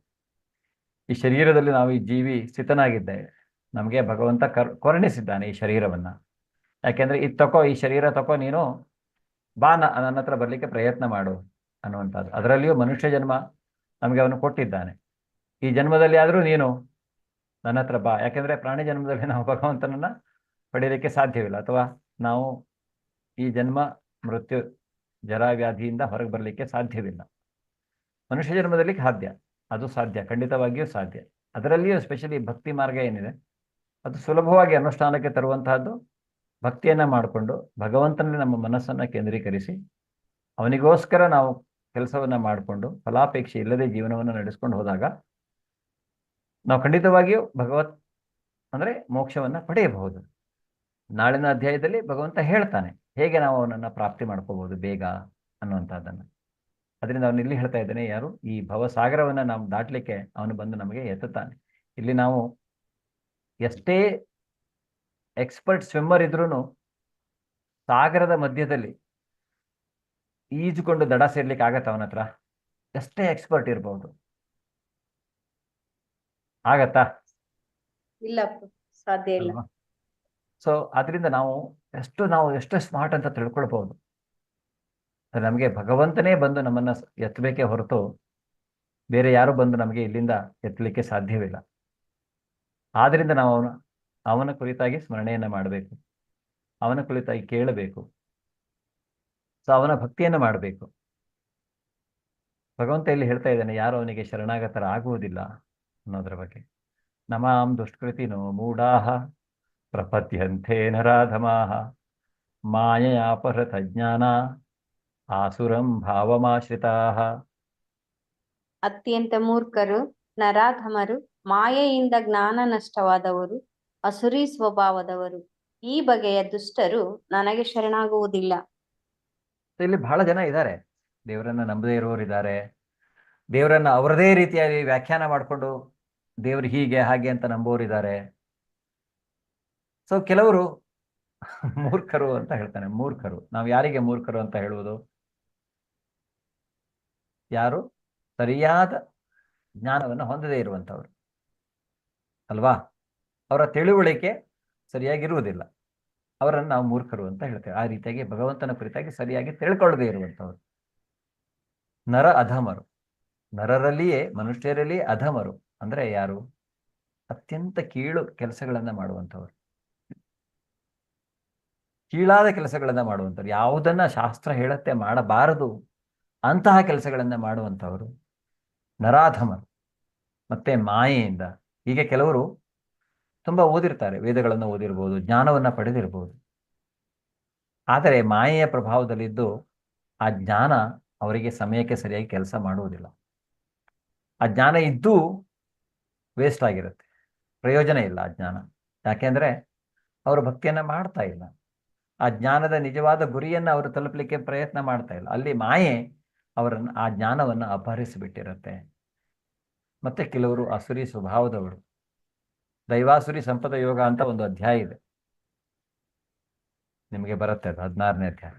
ಈ ಶರೀರದಲ್ಲಿ ನಾವು ಈ ಜೀವಿ ಸ್ಥಿತನಾಗಿದ್ದೇವೆ. ನಮಗೆ ಭಗವಂತ ಕರುಣಿಸಿದ್ದಾನೆ ಈ ಶರೀರವನ್ನ. ಯಾಕೆಂದ್ರೆ ಈ ಶರೀರ ತಕೋ, ನೀನು ಬಾ ನನ್ನ ಹತ್ರ ಬರಲಿಕ್ಕೆ ಪ್ರಯತ್ನ ಮಾಡು ಅನ್ನುವಂಥದ್ದು. ಅದರಲ್ಲಿಯೂ ಮನುಷ್ಯ ಜನ್ಮ ನಮಗೆ ಅವನು ಕೊಟ್ಟಿದ್ದಾನೆ. ಈ ಜನ್ಮದಲ್ಲಿ ಆದರೂ ನೀನು ನನ್ನ ಹತ್ರ ಬಾ. ಯಾಕೆಂದ್ರೆ ಪ್ರಾಣಿ ಜನ್ಮದಲ್ಲಿ ನಾವು ಭಗವಂತನನ್ನ ಪಡೆಯಲಿಕ್ಕೆ ಸಾಧ್ಯವಿಲ್ಲ, ಅಥವಾ ನಾವು ಈ ಜನ್ಮ ಮೃತ್ಯು ಜರಾವ್ಯಾಧಿಯಿಂದ ಹೊರಗೆ ಬರಲಿಕ್ಕೆ ಸಾಧ್ಯವಿಲ್ಲ. ಮನುಷ್ಯ ಜನ್ಮದಲ್ಲಿ ಸಾಧ್ಯ, ಅದು ಸಾಧ್ಯ, ಖಂಡಿತವಾಗಿಯೂ ಸಾಧ್ಯ. ಅದರಲ್ಲಿಯೂ ಸ್ಪೆಷಲಿ ಭಕ್ತಿ ಮಾರ್ಗ ಏನಿದೆ ಅದು ಸುಲಭವಾಗಿ ಅನುಷ್ಠಾನಕ್ಕೆ ತರುವಂತಹದ್ದು. ಭಕ್ತಿಯನ್ನು ಮಾಡಿಕೊಂಡು ಭಗವಂತನಲ್ಲಿ ನಮ್ಮ ಮನಸ್ಸನ್ನು ಕೇಂದ್ರೀಕರಿಸಿ ಅವನಿಗೋಸ್ಕರ ನಾವು ಕೆಲಸವನ್ನ ಮಾಡಿಕೊಂಡು ಫಲಾಪೇಕ್ಷೆ ಇಲ್ಲದೆ ಜೀವನವನ್ನು ನಡೆಸ್ಕೊಂಡು ಹೋದಾಗ ನಾವು ಖಂಡಿತವಾಗಿಯೂ ಅಂದ್ರೆ ಮೋಕ್ಷವನ್ನ ಪಡೆಯಬಹುದು. ನಾಳಿನ ಅಧ್ಯಾಯದಲ್ಲಿ ಭಗವಂತ ಹೇಳ್ತಾನೆ ಹೇಗೆ ನಾವು ಅವನನ್ನ ಪ್ರಾಪ್ತಿ ಮಾಡ್ಕೋಬಹುದು ಬೇಗ ಅನ್ನುವಂಥದ್ದನ್ನು. ಅದರಿಂದ ಅವನು ಇಲ್ಲಿ ಹೇಳ್ತಾ ಇದ್ದಾನೆ, ಯಾರು ಈ ಭವಸಾಗರವನ್ನ ನಾವು ದಾಟ್ಲಿಕ್ಕೆ ಅವನು ಬಂದು ನಮಗೆ ಎತ್ತುತ್ತಾನೆ. ಇಲ್ಲಿ ನಾವು ಎಷ್ಟೇ ಎಕ್ಸ್ಪರ್ಟ್ ಸ್ವಿಮ್ಮರ್ ಇದ್ರೂ ಸಾಗರದ ಮಧ್ಯದಲ್ಲಿ ಈಜುಕೊಂಡು ದಡ ಸೇರ್ಲಿಕ್ಕೆ ಆಗತ್ತ ಅವನ ಹತ್ರ? ಎಷ್ಟೇ ಎಕ್ಸ್ಪರ್ಟ್ ಇರ್ಬೋದು, ಆಗತ್ತಾ? ಇಲ್ಲ ಸಾಧ್ಯ ಇಲ್ಲ. ಸೊ ಅದರಿಂದ ನಾವು ಎಷ್ಟು ಸ್ಮಾರ್ಟ್ ಅಂತ ತಿಳ್ಕೊಳ್ಬಹುದು. ನಮಗೆ ಭಗವಂತನೇ ಬಂದು ನಮ್ಮನ್ನ ಎತ್ತಬೇಕೇ ಹೊರತು ಬೇರೆ ಯಾರು ಬಂದು ನಮಗೆ ಇಲ್ಲಿಂದ ಎತ್ತಲಿಕ್ಕೆ ಸಾಧ್ಯವಿಲ್ಲ. ಆದ್ರಿಂದ ನಾವು ಅವನ ಕುರಿತಾಗಿ ಸ್ಮರಣೆಯನ್ನ ಮಾಡಬೇಕು, ಅವನ ಕುರಿತಾಗಿ ಕೇಳಬೇಕು, ಸೊ ಅವನ ಭಕ್ತಿಯನ್ನ ಮಾಡಬೇಕು. ಭಗವಂತ ಇಲ್ಲಿ ಹೇಳ್ತಾ ಇದ್ದಾನೆ, ಯಾರು ಅವನಿಗೆ ಶರಣಾಗತರಾಗುವುದಿಲ್ಲ ಅನ್ನೋದ್ರ ಬಗ್ಗೆ. ನಮಾಂ ದುಷ್ಕೃತಿನೋ ಮೂಢಾಹ ಪ್ರಪದ್ಯಂತೆ ನರಾಧಮಾಹ ಮಾಯಯಾಪಹೃತ ಜ್ಞಾನ ಆಸುರಂ ಭಾವಮಾಶ್ರಿತಾಹ. ಅತ್ಯಂತ ಮೂರ್ಖರು, ನರಾಧಮರು, ಮಾಯೆಯಿಂದ ಜ್ಞಾನ ನಷ್ಟವಾದವರು, ಅಸುರಿ ಸ್ವಭಾವದವರು, ಈ ಬಗೆಯ ದುಷ್ಟರು ನನಗೆ ಶರಣಾಗುವುದಿಲ್ಲ. ಇಲ್ಲಿ ಬಹಳ ಜನ ಇದ್ದಾರೆ, ದೇವರನ್ನ ನಂಬದೇ ಇರೋರು ಇದ್ದಾರೆ, ದೇವರನ್ನ ಅವರದೇ ರೀತಿಯಾಗಿ ವ್ಯಾಖ್ಯಾನ ಮಾಡಿಕೊಂಡು ದೇವ್ರು ಹೀಗೆ ಹಾಗೆ ಅಂತ ನಂಬೋರಿದ್ದಾರೆ. ಸೊ ಕೆಲವರು ಮೂರ್ಖರು ಅಂತ ಹೇಳ್ತಾನೆ. ಮೂರ್ಖರು, ನಾವು ಯಾರಿಗೆ ಮೂರ್ಖರು ಅಂತ ಹೇಳುವುದು? ಯಾರು ಸರಿಯಾದ ಜ್ಞಾನವನ್ನು ಹೊಂದದೇ ಇರುವಂಥವ್ರು ಅಲ್ವಾ? ಅವರ ತಿಳುವಳಿಕೆ ಸರಿಯಾಗಿರುವುದಿಲ್ಲ, ಅವರನ್ನು ನಾವು ಮೂರ್ಖರು ಅಂತ ಹೇಳ್ತೇವೆ. ಆ ರೀತಿಯಾಗಿ ಭಗವಂತನ ಕುರಿತಾಗಿ ಸರಿಯಾಗಿ ತಿಳ್ಕೊಳ್ಳದೇ ಇರುವಂಥವ್ರು ನರ ಅಧಮರು. ನರರಲ್ಲಿಯೇ, ಮನುಷ್ಯರಲ್ಲಿಯೇ ಅಧಮರು ಅಂದ್ರೆ ಯಾರು? ಅತ್ಯಂತ ಕೀಳು ಕೆಲಸಗಳನ್ನ ಮಾಡುವಂಥವ್ರು, ಕೀಳಾದ ಕೆಲಸಗಳನ್ನ ಮಾಡುವಂಥವ್ರು, ಯಾವುದನ್ನ ಶಾಸ್ತ್ರ ಹೇಳತ್ತೆ ಮಾಡಬಾರದು ಅಂತಹ ಕೆಲಸಗಳನ್ನ ಮಾಡುವಂಥವರು ನರಾಧಮರು. ಮತ್ತೆ ಮಾಯೆಯಿಂದ, ಹೀಗೆ ಕೆಲವರು ತುಂಬಾ ಓದಿರ್ತಾರೆ, ವೇದಗಳನ್ನು ಓದಿರ್ಬೋದು, ಜ್ಞಾನವನ್ನ ಪಡೆದಿರ್ಬೋದು, ಆದರೆ ಮಾಯೆಯ ಪ್ರಭಾವದಲ್ಲಿದ್ದು ಆ ಜ್ಞಾನ ಅವರಿಗೆ ಸಮಯಕ್ಕೆ ಸರಿಯಾಗಿ ಕೆಲಸ ಮಾಡುವುದಿಲ್ಲ. ಆ ಜ್ಞಾನ ಇದ್ದೂ ವೇಸ್ಟ್ ಆಗಿರುತ್ತೆ, ಪ್ರಯೋಜನ ಇಲ್ಲ ಆ ಜ್ಞಾನ. ಯಾಕೆಂದ್ರೆ ಅವರು ಭಕ್ತಿಯನ್ನ ಮಾಡ್ತಾ ಇಲ್ಲ, ಆ ಜ್ಞಾನದ ನಿಜವಾದ ಗುರಿಯನ್ನ ಅವರು ತಲುಪಲಿಕ್ಕೆ ಪ್ರಯತ್ನ ಮಾಡ್ತಾ ಇಲ್ಲ. ಅಲ್ಲಿ ಮಾಯೆ ಅವರನ್ನು, ಆ ಜ್ಞಾನವನ್ನು ಅಪಹರಿಸಿಬಿಟ್ಟಿರುತ್ತೆ. ಮತ್ತೆ ಕೆಲವರು ಅಸುರಿ ಸ್ವಭಾವದವರು. ದೈವಾಸುರಿ ಸಂಪದ ಯೋಗ ಅಂತ ಒಂದು ಅಧ್ಯಾಯ ಇದೆ, ನಿಮಗೆ ಬರುತ್ತೆ, ಅದು 16ನೇ ಅಧ್ಯಾಯ.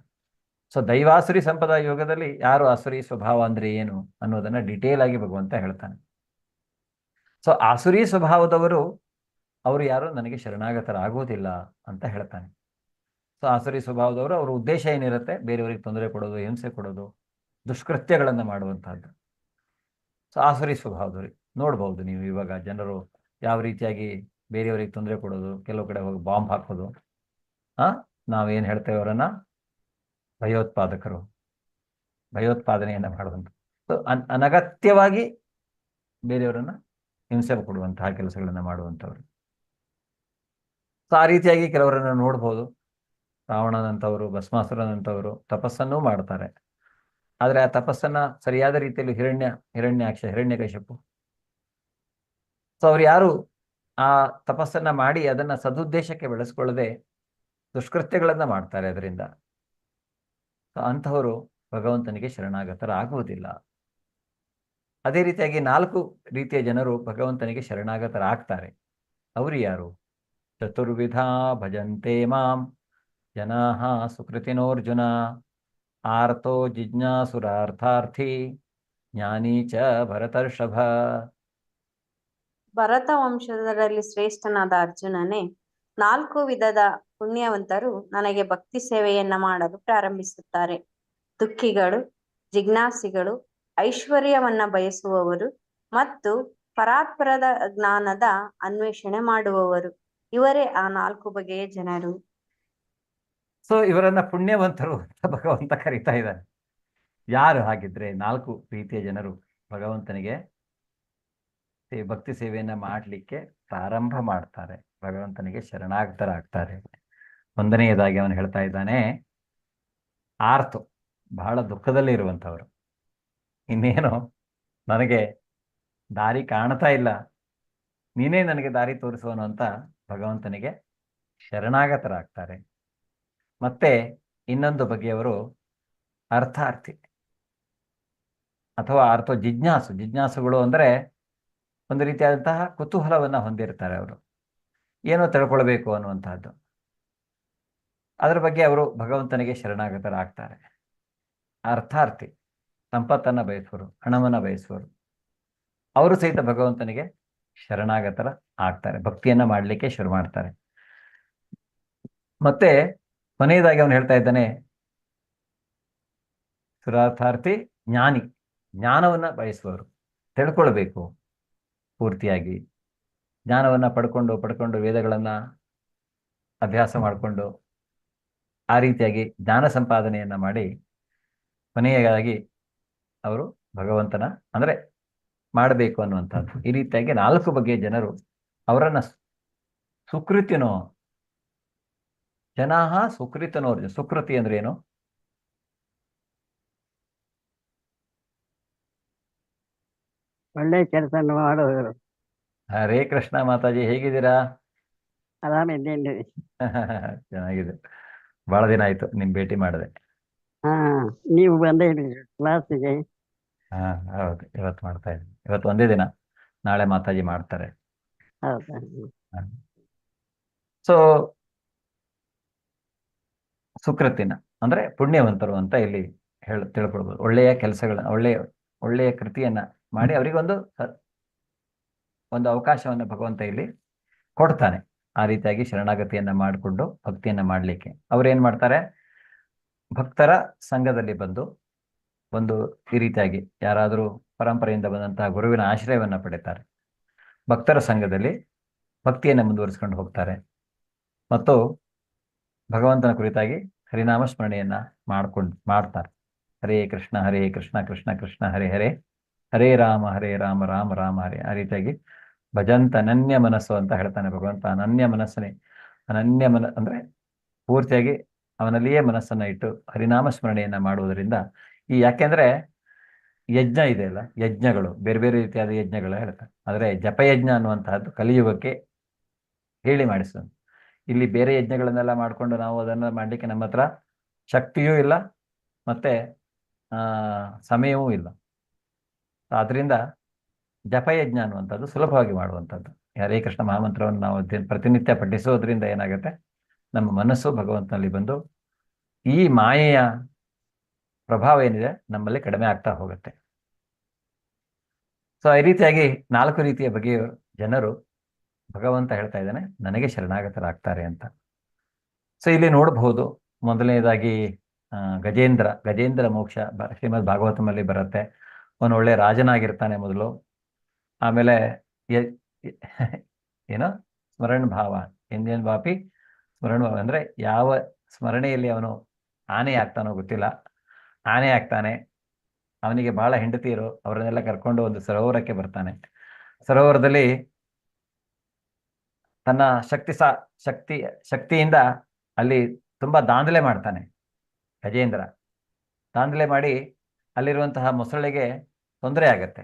ಸೊ ದೈವಾಸುರಿ ಸಂಪದ ಯೋಗದಲ್ಲಿ ಯಾರು ಅಸುರಿ ಸ್ವಭಾವ ಅಂದ್ರೆ ಏನು ಅನ್ನೋದನ್ನ ಡಿಟೇಲ್ ಆಗಿ ಭಗವಂತ ಹೇಳ್ತಾನೆ. ಸೊ ಆಸುರಿ ಸ್ವಭಾವದವರು ಅವರು ಯಾರು? ನನಗೆ ಶರಣಾಗತರಾಗುವುದಿಲ್ಲ ಅಂತ ಹೇಳ್ತಾನೆ. ಸೊ ಆಸುರಿ ಸ್ವಭಾವದವರು, ಅವರ ಉದ್ದೇಶ ಏನಿರುತ್ತೆ? ಬೇರೆಯವರಿಗೆ ತೊಂದರೆ ಕೊಡೋದು, ಹಿಂಸೆ ಕೊಡೋದು, ದುಷ್ಕೃತ್ಯಗಳನ್ನು ಮಾಡುವಂತಹದ್ದು. ಸೊ ಆಸುರಿ ಸ್ವಭಾವದವ್ರಿಗೆ ನೋಡ್ಬಹುದು ನೀವು ಇವಾಗ ಜನರು ಯಾವ ರೀತಿಯಾಗಿ ಬೇರೆಯವರಿಗೆ ತೊಂದರೆ ಕೊಡೋದು, ಕೆಲವು ಕಡೆ ಹೋಗಿ ಬಾಂಬ್ ಹಾಕೋದು. ನಾವೇನು ಹೇಳ್ತೇವೆ ಅವರನ್ನ? ಭಯೋತ್ಪಾದಕರು, ಭಯೋತ್ಪಾದನೆಯನ್ನ ಮಾಡುವಂಥ, ಅನಗತ್ಯವಾಗಿ ಬೇರೆಯವರನ್ನ ಹಿಂಸೆ ಕೊಡುವಂತಹ ಕೆಲಸಗಳನ್ನ ಮಾಡುವಂಥವ್ರು. ಸೊ ಆ ರೀತಿಯಾಗಿ ಕೆಲವರನ್ನ ನೋಡ್ಬೋದು. ರಾವಣನಂಥವರು, ಭಸ್ಮಾಸುರನಂಥವರು ತಪಸ್ಸನ್ನೂ ಮಾಡ್ತಾರೆ, ಆದರೆ ಆ ತಪಸ್ಸನ್ನ ಸರಿಯಾದ ರೀತಿಯಲ್ಲಿ ಹಿರಣ್ಯಕಶಿಪು, ಸೊ ಅವ್ರು ಯಾರು ಆ ತಪಸ್ಸನ್ನ ಮಾಡಿ ಅದನ್ನ ಸದುದ್ದೇಶಕ್ಕೆ ಬೆಳೆಸ್ಕೊಳ್ಳದೆ ದುಷ್ಕೃತ್ಯಗಳನ್ನ ಮಾಡ್ತಾರೆ, ಅದರಿಂದ ಅಂತಹವರು ಭಗವಂತನಿಗೆ ಶರಣಾಗತರಾಗುವುದಿಲ್ಲ. ಅದೇ ರೀತಿಯಾಗಿ 4 ರೀತಿಯ ಜನರು ಭಗವಂತನಿಗೆ ಶರಣಾಗತರಾಗ್ತಾರೆ. ಅವರು ಯಾರು? ಚತುರ್ವಿಧ ಭಜಂತೆ ಮಾಂ ಜನಾಃ ಸುಕೃತಿನೋರ್ಜುನ, ಆರ್ತೋ ಜಿಜ್ಞಾಸುರಾರ್ಥಾರ್ಥಿ ಜ್ಞಾನಿ ಚ ಭರತರ್ಷಭ. ಭರತ ವಂಶದರಲ್ಲಿ ಶ್ರೇಷ್ಠನಾದ ಅರ್ಜುನನೇ, 4 ವಿಧದ ಪುಣ್ಯವಂತರು ನನಗೆ ಭಕ್ತಿ ಸೇವೆಯನ್ನ ಮಾಡಲು ಪ್ರಾರಂಭಿಸುತ್ತಾರೆ. ದುಃಖಿಗಳು, ಜಿಜ್ಞಾಸಿಗಳು, ಐಶ್ವರ್ಯವನ್ನ ಬಯಸುವವರು ಮತ್ತು ಪರಾತ್ಪರದ ಜ್ಞಾನದ ಅನ್ವೇಷಣೆ ಮಾಡುವವರು, ಇವರೇ ಆ 4 ಬಗೆಯ ಜನರು. ಸೊ ಇವರನ್ನ ಪುಣ್ಯವಂತರು ಅಂತ ಭಗವಂತ ಕರೀತಾ ಇದ್ದಾನೆ. ಯಾರು ಹಾಗಿದ್ರೆ 4 ರೀತಿಯ ಜನರು ಭಗವಂತನಿಗೆ ಭಕ್ತಿ ಸೇವೆಯನ್ನ ಮಾಡಲಿಕ್ಕೆ ಪ್ರಾರಂಭ ಮಾಡ್ತಾರೆ, ಭಗವಂತನಿಗೆ ಶರಣಾಗತರಾಗ್ತಾರೆ? 1ನೇದಾಗಿ ಅವನು ಹೇಳ್ತಾ ಇದ್ದಾನೆ, ಆರ್ತು, ಬಹಳ ದುಃಖದಲ್ಲಿ ಇರುವಂಥವ್ರು. ಇನ್ನೇನು ನನಗೆ ದಾರಿ ಕಾಣ್ತಾ ಇಲ್ಲ, ನೀನೇ ನನಗೆ ದಾರಿ ತೋರಿಸುವನು ಅಂತ ಭಗವಂತನಿಗೆ ಶರಣಾಗತರಾಗ್ತಾರೆ. ಮತ್ತೆ ಇನ್ನೊಂದು ಬಗೆಯವರು ಅರ್ಥಾರ್ಥಿ ಅಥವಾ ಜಿಜ್ಞಾಸುಗಳು ಅಂದರೆ ಒಂದು ರೀತಿಯಾದಂತಹ ಕುತೂಹಲವನ್ನು ಹೊಂದಿರ್ತಾರೆ. ಅವರು ಏನೋ ತಿಳ್ಕೊಳ್ಬೇಕು ಅನ್ನುವಂತಹದ್ದು, ಅದರ ಬಗ್ಗೆ ಅವರು ಭಗವಂತನಿಗೆ ಶರಣಾಗತರಾಗ್ತಾರೆ. ಅರ್ಥಾರ್ಥಿ ಸಂಪತ್ತನ್ನು ಬಯಸುವರು, ಹಣವನ್ನು ಬಯಸುವರು, ಅವರು ಸಹಿತ ಭಗವಂತನಿಗೆ ಶರಣಾಗತರ ಆಗ್ತಾರೆ, ಭಕ್ತಿಯನ್ನ ಮಾಡಲಿಕ್ಕೆ ಶುರು ಮಾಡ್ತಾರೆ. ಮತ್ತೆ ಕೊನೆಯದಾಗಿ ಅವನು ಹೇಳ್ತಾ ಇದ್ದಾನೆ, ಸುರಾರ್ಥಾರ್ಥಿ ಜ್ಞಾನಿ, ಜ್ಞಾನವನ್ನ ಬಯಸುವವರು, ತಿಳ್ಕೊಳ್ಬೇಕು ಪೂರ್ತಿಯಾಗಿ, ಜ್ಞಾನವನ್ನ ಪಡ್ಕೊಂಡು ವೇದಗಳನ್ನ ಅಭ್ಯಾಸ ಮಾಡಿಕೊಂಡು ಆ ರೀತಿಯಾಗಿ ಜ್ಞಾನ ಸಂಪಾದನೆಯನ್ನ ಮಾಡಿ ಕೊನೆಯದಾಗಿ ಅವರು ಭಗವಂತನ ಅಂದ್ರೆ ಮಾಡಬೇಕು ಅನ್ನುವಂಥದ್ದು. ಈ ರೀತಿಯಾಗಿ 4 ಬಗೆಯ ಜನರು, ಅವರನ್ನ ಸುಕೃತಿನೋ ಜನಾಹ ಸುಕೃತನೋರ್ಜ. ಸುಕೃತಿ ಅಂದ್ರೆ ಏನು? ಒಳ್ಳೆ ಕೆಲಸ ಮಾಡುವರು. ಹರೇ ಕೃಷ್ಣ ಮಾತಾಜಿ, ಹೇಗಿದ್ದೀರಾ? ಆರಾಮಿದ್ದೇನೆ. ಚೆನ್ನಾಗಿದೆ, ಬಹಳ ದಿನ ಆಯ್ತು ನಿಮ್ ಭೇಟಿ ಮಾಡಿದೆ. ಹಾ, ನೀವು ಬಂದೇ ಕ್ಲಾಸಿಗೆ. ಹಾ ಹೌದು, ಇವತ್ತು ಮಾಡ್ತಾ ಇದ್ದೀನಿ. ಇವತ್ತು ಒಂದೇ ದಿನ, ನಾಳೆ ಮಾತಾಜಿ ಮಾಡ್ತಾರೆ. ಹೌದಾ? ಸೊ ಸುಕೃತಿನ ಅಂದ್ರೆ ಪುಣ್ಯವಂತರು ಅಂತ ಇಲ್ಲಿ ತಿಳ್ಕೊಳ್ಬೋದು. ಒಳ್ಳೆಯ ಕೆಲಸಗಳನ್ನ, ಒಳ್ಳೆಯ ಕೃತಿಯನ್ನ ಮಾಡಿ ಅವರಿಗೊಂದು ಒಂದು ಅವಕಾಶವನ್ನು ಭಗವಂತ ಇಲ್ಲಿ ಕೊಡ್ತಾನೆ. ಆ ರೀತಿಯಾಗಿ ಶರಣಾಗತಿಯನ್ನ ಮಾಡಿಕೊಂಡು ಭಕ್ತಿಯನ್ನ ಮಾಡಲಿಕ್ಕೆ ಅವ್ರೇನ್ ಮಾಡ್ತಾರೆ, ಭಕ್ತರ ಸಂಘದಲ್ಲಿ ಬಂದು ಒಂದು ಈ ರೀತಿಯಾಗಿ ಯಾರಾದರೂ ಪರಂಪರೆಯಿಂದ ಬಂದಂತಹ ಗುರುವಿನ ಆಶ್ರಯವನ್ನ ಪಡಿತಾರೆ, ಭಕ್ತರ ಸಂಘದಲ್ಲಿ ಭಕ್ತಿಯನ್ನು ಮುಂದುವರಿಸ್ಕೊಂಡು ಹೋಗ್ತಾರೆ ಮತ್ತು ಭಗವಂತನ ಕುರಿತಾಗಿ ಹರಿನಾಮ ಸ್ಮರಣೆಯನ್ನ ಮಾಡ್ತಾರೆ. ಹರೇ ಕೃಷ್ಣ ಕೃಷ್ಣ ಕೃಷ್ಣ ಹರೇ ಹರೇ, ಹರೇ ರಾಮ ರಾಮ ರಾಮ ಹರೇ. ಆ ರೀತಿಯಾಗಿ ಭಜಂತ ಅನನ್ಯ ಮನಸ್ಸು ಅಂತ ಹೇಳ್ತಾನೆ ಭಗವಂತ. ಅನನ್ಯ ಅಂದ್ರೆ ಪೂರ್ತಿಯಾಗಿ ಅವನಲ್ಲಿಯೇ ಮನಸ್ಸನ್ನ ಇಟ್ಟು ಹರಿನಾಮ ಸ್ಮರಣೆಯನ್ನ ಮಾಡುವುದರಿಂದ ಯಾಕೆಂದ್ರೆ ಯಜ್ಞ ಇದೆ ಅಲ್ಲ, ಯಜ್ಞಗಳು ಬೇರೆ ಬೇರೆ ರೀತಿಯಾದ ಯಜ್ಞಗಳು ಹೇಳ್ತಾರೆ. ಆದರೆ ಜಪಯಜ್ಞ ಅನ್ನುವಂತಹದ್ದು ಕಲಿಯುಗಕ್ಕೆ ಹೇಳಿ ಮಾಡಿಸೋದು. ಇಲ್ಲಿ ಬೇರೆ ಯಜ್ಞಗಳನ್ನೆಲ್ಲ ಮಾಡಿಕೊಂಡು ನಾವು ಅದನ್ನು ಮಾಡಲಿಕ್ಕೆ ನಮ್ಮ ಹತ್ರ ಶಕ್ತಿಯೂ ಇಲ್ಲ, ಮತ್ತೆ ಸಮಯವೂ ಇಲ್ಲ. ಆದ್ರಿಂದ ಜಪಯಜ್ಞ ಅನ್ನುವಂಥದ್ದು ಸುಲಭವಾಗಿ ಮಾಡುವಂಥದ್ದು. ಹರೇ ಕೃಷ್ಣ ಮಹಾಮಂತ್ರವನ್ನು ನಾವು ಪ್ರತಿನಿತ್ಯ ಪಠಿಸೋದ್ರಿಂದ ಏನಾಗುತ್ತೆ, ನಮ್ಮ ಮನಸ್ಸು ಭಗವಂತನಲ್ಲಿ ಬಂದು ಈ ಮಾಯೆಯ ಪ್ರಭಾವ ಏನಿದೆ ನಮ್ಮಲ್ಲಿ ಕಡಿಮೆ ಆಗ್ತಾ ಹೋಗುತ್ತೆ. ಸೊ ಈ ರೀತಿಯಾಗಿ 4 ರೀತಿಯ ಬಗೆಯ ಜನರು ಭಗವಂತ ಹೇಳ್ತಾ ಇದ್ದಾನೆ ನನಗೆ ಶರಣಾಗತರಾಗ್ತಾರೆ ಅಂತ. ಸೊ ಇಲ್ಲಿ ನೋಡಬಹುದು, ಮೊದಲನೇದಾಗಿ ಗಜೇಂದ್ರ ಮೋಕ್ಷ ಶ್ರೀಮದ್ ಭಾಗವತಮಲ್ಲಿ ಬರುತ್ತೆ. ಅವನು ಒಳ್ಳೆ ರಾಜನಾಗಿರ್ತಾನೆ ಮೊದಲು. ಆಮೇಲೆ ಏನೋ ಸ್ಮರಣ ಭಾವ, ಎಂದೇನ್ ಬಾಪಿ ಸ್ಮರಣ ಭಾವ ಅಂದ್ರೆ ಯಾವ ಸ್ಮರಣೆಯಲ್ಲಿ ಅವನು ಆನೆ ಆಗ್ತಾನೋ ಗೊತ್ತಿಲ್ಲ, ಆನೆ ಆಗ್ತಾನೆ. ಅವನಿಗೆ ಬಹಳ ಹೆಂಡತಿಯರು, ಅವರನ್ನೆಲ್ಲ ಕರ್ಕೊಂಡು ಒಂದು ಸರೋವರಕ್ಕೆ ಬರ್ತಾನೆ. ಸರೋವರದಲ್ಲಿ ತನ್ನ ಶಕ್ತಿಯಿಂದ ಅಲ್ಲಿ ತುಂಬಾ ದಾಂಧಲೆ ಮಾಡ್ತಾನೆ ಗಜೇಂದ್ರ. ದಾಂಧಲೆ ಮಾಡಿ ಅಲ್ಲಿರುವಂತಹ ಮೊಸಳೆಗೆ ತೊಂದರೆ ಆಗತ್ತೆ.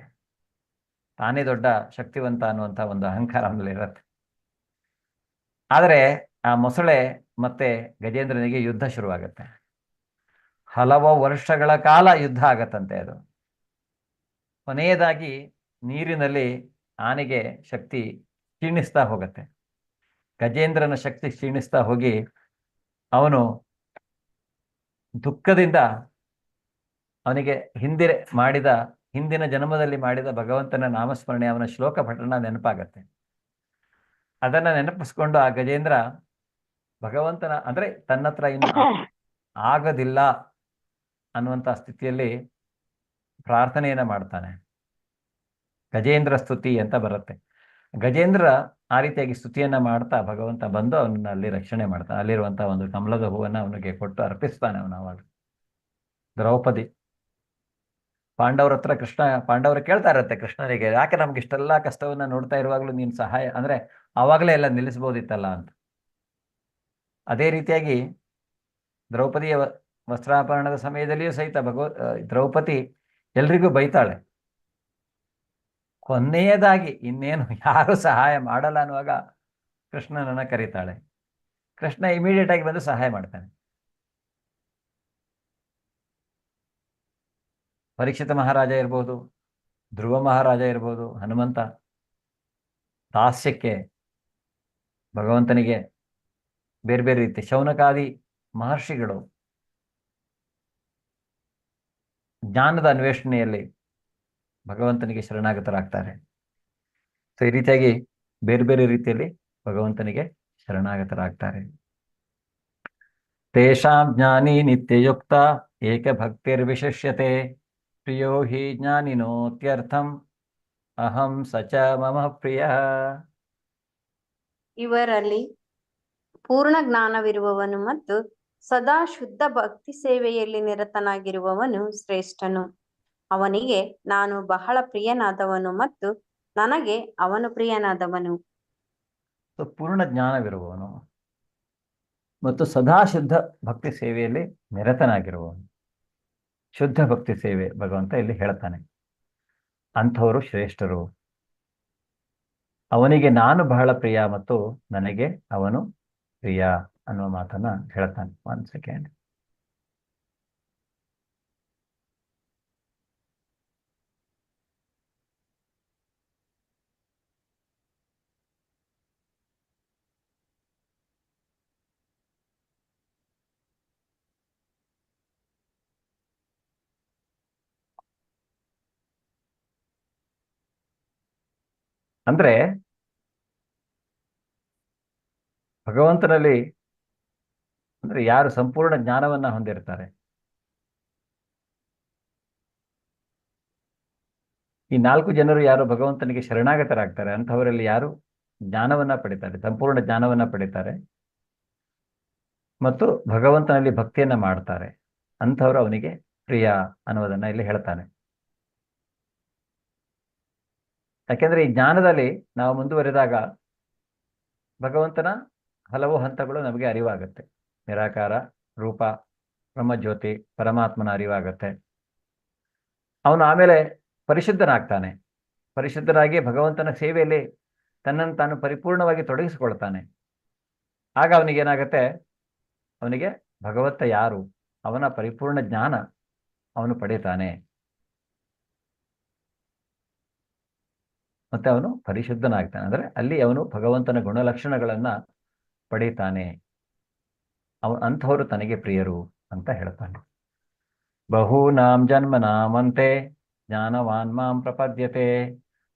ತಾನೇ ದೊಡ್ಡ ಶಕ್ತಿವಂತ ಅನ್ನುವಂಥ ಒಂದು ಅಹಂಕಾರ ಅವನಲ್ಲಿ ಇರುತ್ತೆ. ಆದರೆ ಆ ಮೊಸಳೆ ಮತ್ತೆ ಗಜೇಂದ್ರನಿಗೆ ಯುದ್ಧ ಶುರುವಾಗತ್ತೆ. ಹಲವು ವರ್ಷಗಳ ಕಾಲ ಯುದ್ಧ ಆಗತ್ತಂತೆ. ಅದು ಕೊನೆಯದಾಗಿ ನೀರಿನಲ್ಲಿ ಆನೆಗೆ ಶಕ್ತಿ ಕ್ಷೀಣಿಸ್ತಾ ಹೋಗುತ್ತೆ. ಗಜೇಂದ್ರನ ಶಕ್ತಿ ಕ್ಷೀಣಿಸ್ತಾ ಹೋಗಿ ಅವನು ದುಃಖದಿಂದ ಅವನಿಗೆ ಹಿಂದಿನ ಜನ್ಮದಲ್ಲಿ ಮಾಡಿದ ಭಗವಂತನ ನಾಮಸ್ಮರಣೆ, ಅವನ ಶ್ಲೋಕ ಪಠಣ ನೆನಪಾಗತ್ತೆ. ಅದನ್ನ ನೆನಪಿಸ್ಕೊಂಡು ಆ ಗಜೇಂದ್ರ ಭಗವಂತನ ಅಂದ್ರೆ ತನ್ನತ್ರ ಇನ್ನು ಆಗದಿಲ್ಲ ಅನ್ನುವಂಥ ಸ್ಥಿತಿಯಲ್ಲಿ ಪ್ರಾರ್ಥನೆಯನ್ನ ಮಾಡ್ತಾನೆ. ಗಜೇಂದ್ರ ಸ್ತುತಿ ಅಂತ ಬರುತ್ತೆ. ಗಜೇಂದ್ರ ಆ ರೀತಿಯಾಗಿ ಸ್ತುತಿಯನ್ನ ಮಾಡ್ತಾ ಭಗವಂತ ಬಂದು ಅವನನ್ನ ಅಲ್ಲಿ ರಕ್ಷಣೆ ಮಾಡ್ತಾನೆ. ಅಲ್ಲಿರುವಂತಹ ಒಂದು ಕಮಲದ ಹೂವನ್ನ ಅವನಿಗೆ ಕೊಟ್ಟು ಅರ್ಪಿಸ್ತಾನೆ ಅವನು. ಅವಾಗ ದ್ರೌಪದಿ ಪಾಂಡವರ ಹತ್ರ ಪಾಂಡವರು ಕೇಳ್ತಾ ಇರತ್ತೆ ಕೃಷ್ಣನಿಗೆ, ಯಾಕೆ ನಮ್ಗೆ ಇಷ್ಟೆಲ್ಲ ಕಷ್ಟವನ್ನ ನೋಡ್ತಾ ಇರುವಾಗಲೂ ನೀನು ಸಹಾಯ ಅಂದ್ರೆ ಆವಾಗಲೇ ಎಲ್ಲ ನಿಲ್ಲಿಸ್ಬೋದಿತ್ತಲ್ಲ ಅಂತ. ಅದೇ ರೀತಿಯಾಗಿ ದ್ರೌಪದಿಯ ವಸ್ತ್ರಾಪರಣದ ಸಮಯದಲ್ಲಿಯೂ ಸಹಿತ ದ್ರೌಪದಿ ಎಲ್ರಿಗೂ ಬೈತಾಳೆ. ಕೊನೆಯದಾಗಿ ಇನ್ನೇನು ಯಾರು ಸಹಾಯ ಮಾಡಲ್ಲ ಅನ್ನುವಾಗ ಕೃಷ್ಣನನ್ನ ಕರೀತಾಳೆ. ಕೃಷ್ಣ ಇಮಿಡಿಯೇಟ್ ಆಗಿ ಬಂದು ಸಹಾಯ ಮಾಡ್ತಾನೆ. ಪರೀಕ್ಷಿತ ಮಹಾರಾಜ ಇರ್ಬೋದು, ಧ್ರುವ ಮಹಾರಾಜ ಇರ್ಬೋದು, ಹನುಮಂತ ದಾಸ್ಯಕ್ಕೆ ಭಗವಂತನಿಗೆ ಬೇರೆ ಬೇರೆ ರೀತಿ, ಶೌನಕಾದಿ ಮಹರ್ಷಿಗಳು ಜ್ಞಾನದ ಅನ್ವೇಷಣೆಯಲ್ಲಿ ಭಗವಂತನಿಗೆ ಶರಣಾಗತರಾಗ್ತಾರೆ. ಸೊ ಈ ರೀತಿಯಾಗಿ ಬೇರೆ ಬೇರೆ ರೀತಿಯಲ್ಲಿ ಭಗವಂತನಿಗೆ ಶರಣಾಗತರಾಗ್ತಾರೆ. ತೇಷಾಂ ಜ್ಞಾನಿ ನಿತ್ಯಯುಕ್ತ ಏಕಭಕ್ತಿರ್ವಿಶಿಷ್ಯತೆ ಪ್ರಿಯೋ ಹಿ ಜ್ಞಾನಿನೋತ್ಯರ್ಥಂ ಅಹಂ ಸಚ ಮಮ ಪ್ರಿಯ. ಇವರಲ್ಲಿ ಪೂರ್ಣ ಜ್ಞಾನವಿರುವವನು ಮತ್ತು ಸದಾ ಶುದ್ಧ ಭಕ್ತಿ ಸೇವೆಯಲ್ಲಿ ನಿರತನಾಗಿರುವವನು ಶ್ರೇಷ್ಠನು. ಅವನಿಗೆ ನಾನು ಬಹಳ ಪ್ರಿಯನಾದವನು ಮತ್ತು ನನಗೆ ಅವನು ಪ್ರಿಯನಾದವನು. ಸೊ ಪೂರ್ಣ ಜ್ಞಾನವಿರುವವನು ಮತ್ತು ಸದಾ ಶುದ್ಧ ಭಕ್ತಿ ಸೇವೆಯಲ್ಲಿ ನಿರತನಾಗಿರುವವನು. ಶುದ್ಧ ಭಕ್ತಿ ಸೇವೆ ಭಗವಂತ ಇಲ್ಲಿ ಹೇಳ್ತಾನೆ. ಅಂಥವರು ಶ್ರೇಷ್ಠರು. ಅವನಿಗೆ ನಾನು ಬಹಳ ಪ್ರಿಯ ಮತ್ತು ನನಗೆ ಅವನು ಪ್ರಿಯ ಅನ್ನುವ ಮಾತನ್ನ ಹೇಳ್ತಾನೆ. 1 ಸೆಕೆಂಡ್. ಅಂದ್ರೆ ಭಗವಂತನಲ್ಲಿ ಅಂದ್ರೆ ಯಾರು ಸಂಪೂರ್ಣ ಜ್ಞಾನವನ್ನ ಹೊಂದಿರ್ತಾರೆ, ಈ 4 ಜನರು ಯಾರು ಭಗವಂತನಿಗೆ ಶರಣಾಗತರಾಗ್ತಾರೆ ಅಂಥವರಲ್ಲಿ ಯಾರು ಜ್ಞಾನವನ್ನ ಪಡಿತಾರೆ, ಸಂಪೂರ್ಣ ಜ್ಞಾನವನ್ನ ಪಡಿತಾರೆ ಮತ್ತು ಭಗವಂತನಲ್ಲಿ ಭಕ್ತಿಯನ್ನ ಮಾಡ್ತಾರೆ, ಅಂಥವರು ಅವನಿಗೆ ಪ್ರಿಯ ಅನ್ನೋದನ್ನ ಇಲ್ಲಿ ಹೇಳ್ತಾನೆ. ಯಾಕೆಂದ್ರೆ ಈ ಜ್ಞಾನದಲ್ಲಿ ನಾವು ಮುಂದುವರೆದಾಗ ಭಗವಂತನ ಹಲವು ಹಂತಗಳು ನಮಗೆ ಅರಿವಾಗುತ್ತೆ. ನಿರಾಕಾರ, ರೂಪ, ಬ್ರಹ್ಮಜ್ಯೋತಿ, ಪರಮಾತ್ಮನ ಅರಿವಾಗುತ್ತೆ. ಅವನು ಆಮೇಲೆ ಪರಿಶುದ್ಧನಾಗ್ತಾನೆ. ಪರಿಶುದ್ಧನಾಗಿ ಭಗವಂತನ ಸೇವೆಯಲ್ಲಿ ತನ್ನನ್ನು ತಾನು ಪರಿಪೂರ್ಣವಾಗಿ ತೊಡಗಿಸಿಕೊಳ್ತಾನೆ. ಆಗ ಅವನಿಗೇನಾಗತ್ತೆ, ಅವನಿಗೆ ಭಗವಂತ ಯಾರು, ಅವನ ಪರಿಪೂರ್ಣ ಜ್ಞಾನ ಅವನು ಪಡೀತಾನೆ. ಮತ್ತೆ ಅವನು ಪರಿಶುದ್ಧನಾಗ್ತಾನೆ. ಅಂದ್ರೆ ಅಲ್ಲಿ ಅವನು ಭಗವಂತನ ಗುಣಲಕ್ಷಣಗಳನ್ನ ಪಡೀತಾನೆ. ಅಂಥವರು ತನಗೆ ಪ್ರಿಯರು ಅಂತ ಹೇಳ್ತಾನೆ. ಬಹೂನಾಂ ಜನ್ಮನಾಮಂತೆ ಜ್ಞಾನವಾನ್ ಮಾಂ ಪ್ರಪದ್ಯತೆ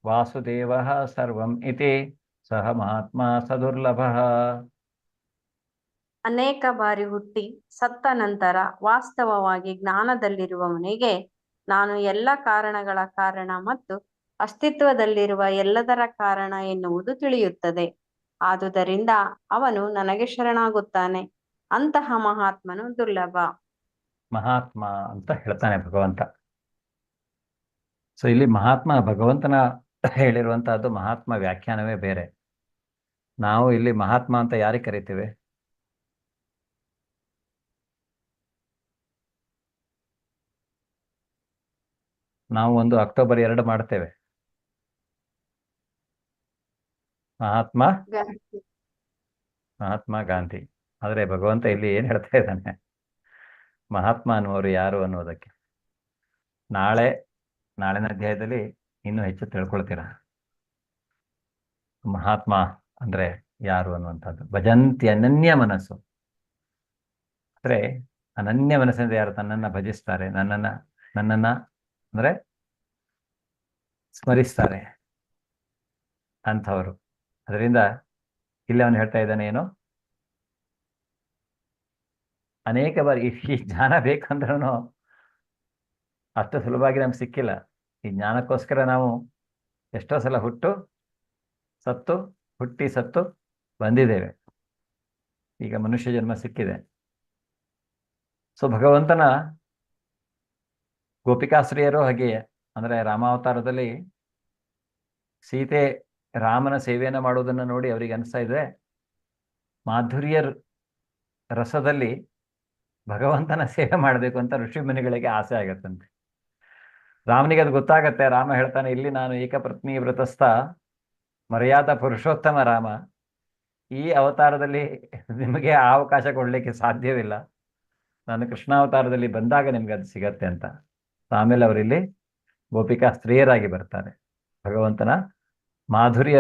ವಾಸುದೇವ ಸರ್ವಂ ಇತಿ ಸಹ ಮಹಾತ್ಮ ಸದುರ್ಲಭ. ಅನೇಕ ಬಾರಿ ಹುಟ್ಟಿ ಸತ್ತ ನಂತರ ವಾಸ್ತವವಾಗಿ ಜ್ಞಾನದಲ್ಲಿರುವವನಿಗೆ ನಾನು ಎಲ್ಲ ಕಾರಣಗಳ ಕಾರಣ ಮತ್ತು ಅಸ್ತಿತ್ವದಲ್ಲಿರುವ ಎಲ್ಲದರ ಕಾರಣ ಎನ್ನುವುದು ತಿಳಿಯುತ್ತದೆ. ಆದುದರಿಂದ ಅವನು ನನಗೆ ಶರಣಾಗುತ್ತಾನೆ. ಅಂತಹ ಮಹಾತ್ಮನು ದುರ್ಲಭ. ಮಹಾತ್ಮ ಅಂತ ಹೇಳ್ತಾನೆ ಭಗವಂತ. ಸೊ ಇಲ್ಲಿ ಮಹಾತ್ಮ ಭಗವಂತನ ಹೇಳಿರುವಂತಹದ್ದು ಮಹಾತ್ಮ ವ್ಯಾಖ್ಯಾನವೇ ಬೇರೆ. ನಾವು ಇಲ್ಲಿ ಮಹಾತ್ಮ ಅಂತ ಯಾರಿಗೆ ಕರಿತೀವಿ? ನಾವು ಒಂದು ಅಕ್ಟೋಬರ್ 2 ಮಾಡ್ತೇವೆ, ಮಹಾತ್ಮ ಗಾಂಧಿ. ಆದರೆ ಭಗವಂತ ಇಲ್ಲಿ ಏನ್ ಹೇಳ್ತಾ ಇದ್ದಾನೆ, ಮಹಾತ್ಮ ಅನ್ನುವರು ಯಾರು ಅನ್ನೋದಕ್ಕೆ ನಾಳಿನ ಅಧ್ಯಾಯದಲ್ಲಿ ಇನ್ನೂ ಹೆಚ್ಚು ತಿಳ್ಕೊಳ್ತೀರ. ಮಹಾತ್ಮ ಅಂದ್ರೆ ಯಾರು ಅನ್ನುವಂಥದ್ದು. ಭಜಂತಿ ಅನನ್ಯ ಮನಸ್ಸು ಅಂದ್ರೆ ಅನನ್ಯ ಮನಸ್ಸಿಂದ ಯಾರು ತನ್ನನ್ನ ಭಜಿಸ್ತಾರೆ, ನನ್ನನ್ನ ಅಂದ್ರೆ ಸ್ಮರಿಸ್ತಾರೆ ಅಂಥವರು. ಅದರಿಂದ ಇಲ್ಲಿ ಅವನು ಹೇಳ್ತಾ ಇದ್ದಾನೆ ಏನು, ಅನೇಕ ಬಾರಿ ಈ ಜ್ಞಾನ ಬೇಕಂದ್ರೂ ಅಷ್ಟು ಸುಲಭವಾಗಿ ನಮ್ಗೆ ಸಿಕ್ಕಿಲ್ಲ. ಈ ಜ್ಞಾನಕ್ಕೋಸ್ಕರ ನಾವು ಎಷ್ಟೋ ಸಲ ಹುಟ್ಟಿ ಸತ್ತು ಬಂದಿದ್ದೇವೆ. ಈಗ ಮನುಷ್ಯ ಜನ್ಮ ಸಿಕ್ಕಿದೆ. ಸೊ ಭಗವಂತನ ಗೋಪಿಕಾಶ್ರೀಯರು ಹಾಗೆಯೇ, ಅಂದ್ರೆ ರಾಮಾವತಾರದಲ್ಲಿ ಸೀತೆ ರಾಮನ ಸೇವೆಯನ್ನು ಮಾಡುವುದನ್ನು ನೋಡಿ ಅವರಿಗೆ ಅನಿಸ್ತಾ ಇದೆ, ಮಾಧುರ್ಯ ರಸದಲ್ಲಿ ಭಗವಂತನ ಸೇವೆ ಮಾಡಬೇಕು ಅಂತ ಋಷಿ ಮುನಿಗಳಿಗೆ ಆಸೆ ಆಗತ್ತಂತೆ. ರಾಮನಿಗೆ ಅದು ಗೊತ್ತಾಗತ್ತೆ. ರಾಮ ಹೇಳ್ತಾನೆ, ಇಲ್ಲಿ ನಾನು ಏಕಪತ್ನಿ ವ್ರತಸ್ಥ ಮರ್ಯಾದಾ ಪುರುಷೋತ್ತಮ ರಾಮ, ಈ ಅವತಾರದಲ್ಲಿ ನಿಮಗೆ ಆ ಅವಕಾಶ ಕೊಡ್ಲಿಕ್ಕೆ ಸಾಧ್ಯವಿಲ್ಲ, ನಾನು ಕೃಷ್ಣಾವತಾರದಲ್ಲಿ ಬಂದಾಗ ನಿಮ್ಗೆ ಅದು ಸಿಗತ್ತೆ ಅಂತ. ಆಮೇಲೆ ಅವರಿಲ್ಲಿ ಗೋಪಿಕಾ ಸ್ತ್ರೀಯರಾಗಿ ಬರ್ತಾರೆ ಭಗವಂತನ ಮಾಧುರ್ಯ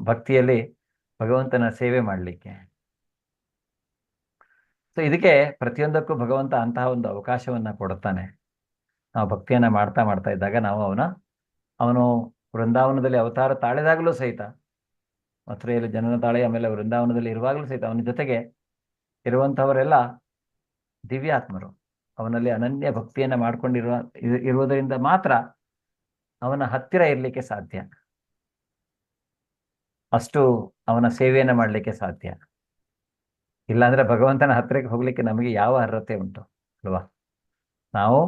ಭಕ್ತಿಯಲ್ಲಿ ಭಗವಂತನ ಸೇವೆ ಮಾಡಲಿಕ್ಕೆ. ಸೊ ಇದಕ್ಕೆ ಪ್ರತಿಯೊಂದಕ್ಕೂ ಭಗವಂತ ಅಂತಹ ಒಂದು ಅವಕಾಶವನ್ನ ಕೊಡುತ್ತಾನೆ. ನಾವು ಭಕ್ತಿಯನ್ನ ಮಾಡ್ತಾ ಮಾಡ್ತಾ ಇದ್ದಾಗ ನಾವು ಅವನು ವೃಂದಾವನದಲ್ಲಿ ಅವತಾರ ತಾಳಿದಾಗಲೂ ಸಹಿತ, ಮಥುರೆಯಲ್ಲಿ ಜನನ ತಾಳಿ, ಆಮೇಲೆ ವೃಂದಾವನದಲ್ಲಿ ಇರುವಾಗಲೂ ಸಹಿತ ಅವನ ಜೊತೆಗೆ ಇರುವಂಥವರೆಲ್ಲ ದಿವ್ಯಾತ್ಮರು. ಅವನಲ್ಲಿ ಅನನ್ಯ ಭಕ್ತಿಯನ್ನ ಇರುವುದರಿಂದ ಮಾತ್ರ ಅವನ ಹತ್ತಿರ ಇರಲಿಕ್ಕೆ ಸಾಧ್ಯ, ಅಷ್ಟು ಅವನ ಸೇವೆಯನ್ನು ಮಾಡಲಿಕ್ಕೆ ಸಾಧ್ಯ. ಇಲ್ಲಾಂದ್ರೆ ಭಗವಂತನ ಹತ್ತಿರಕ್ಕೆ ಹೋಗ್ಲಿಕ್ಕೆ ನಮಗೆ ಯಾವ ಅರ್ಹತೆ ಉಂಟು ಅಲ್ವಾ? ನಾವು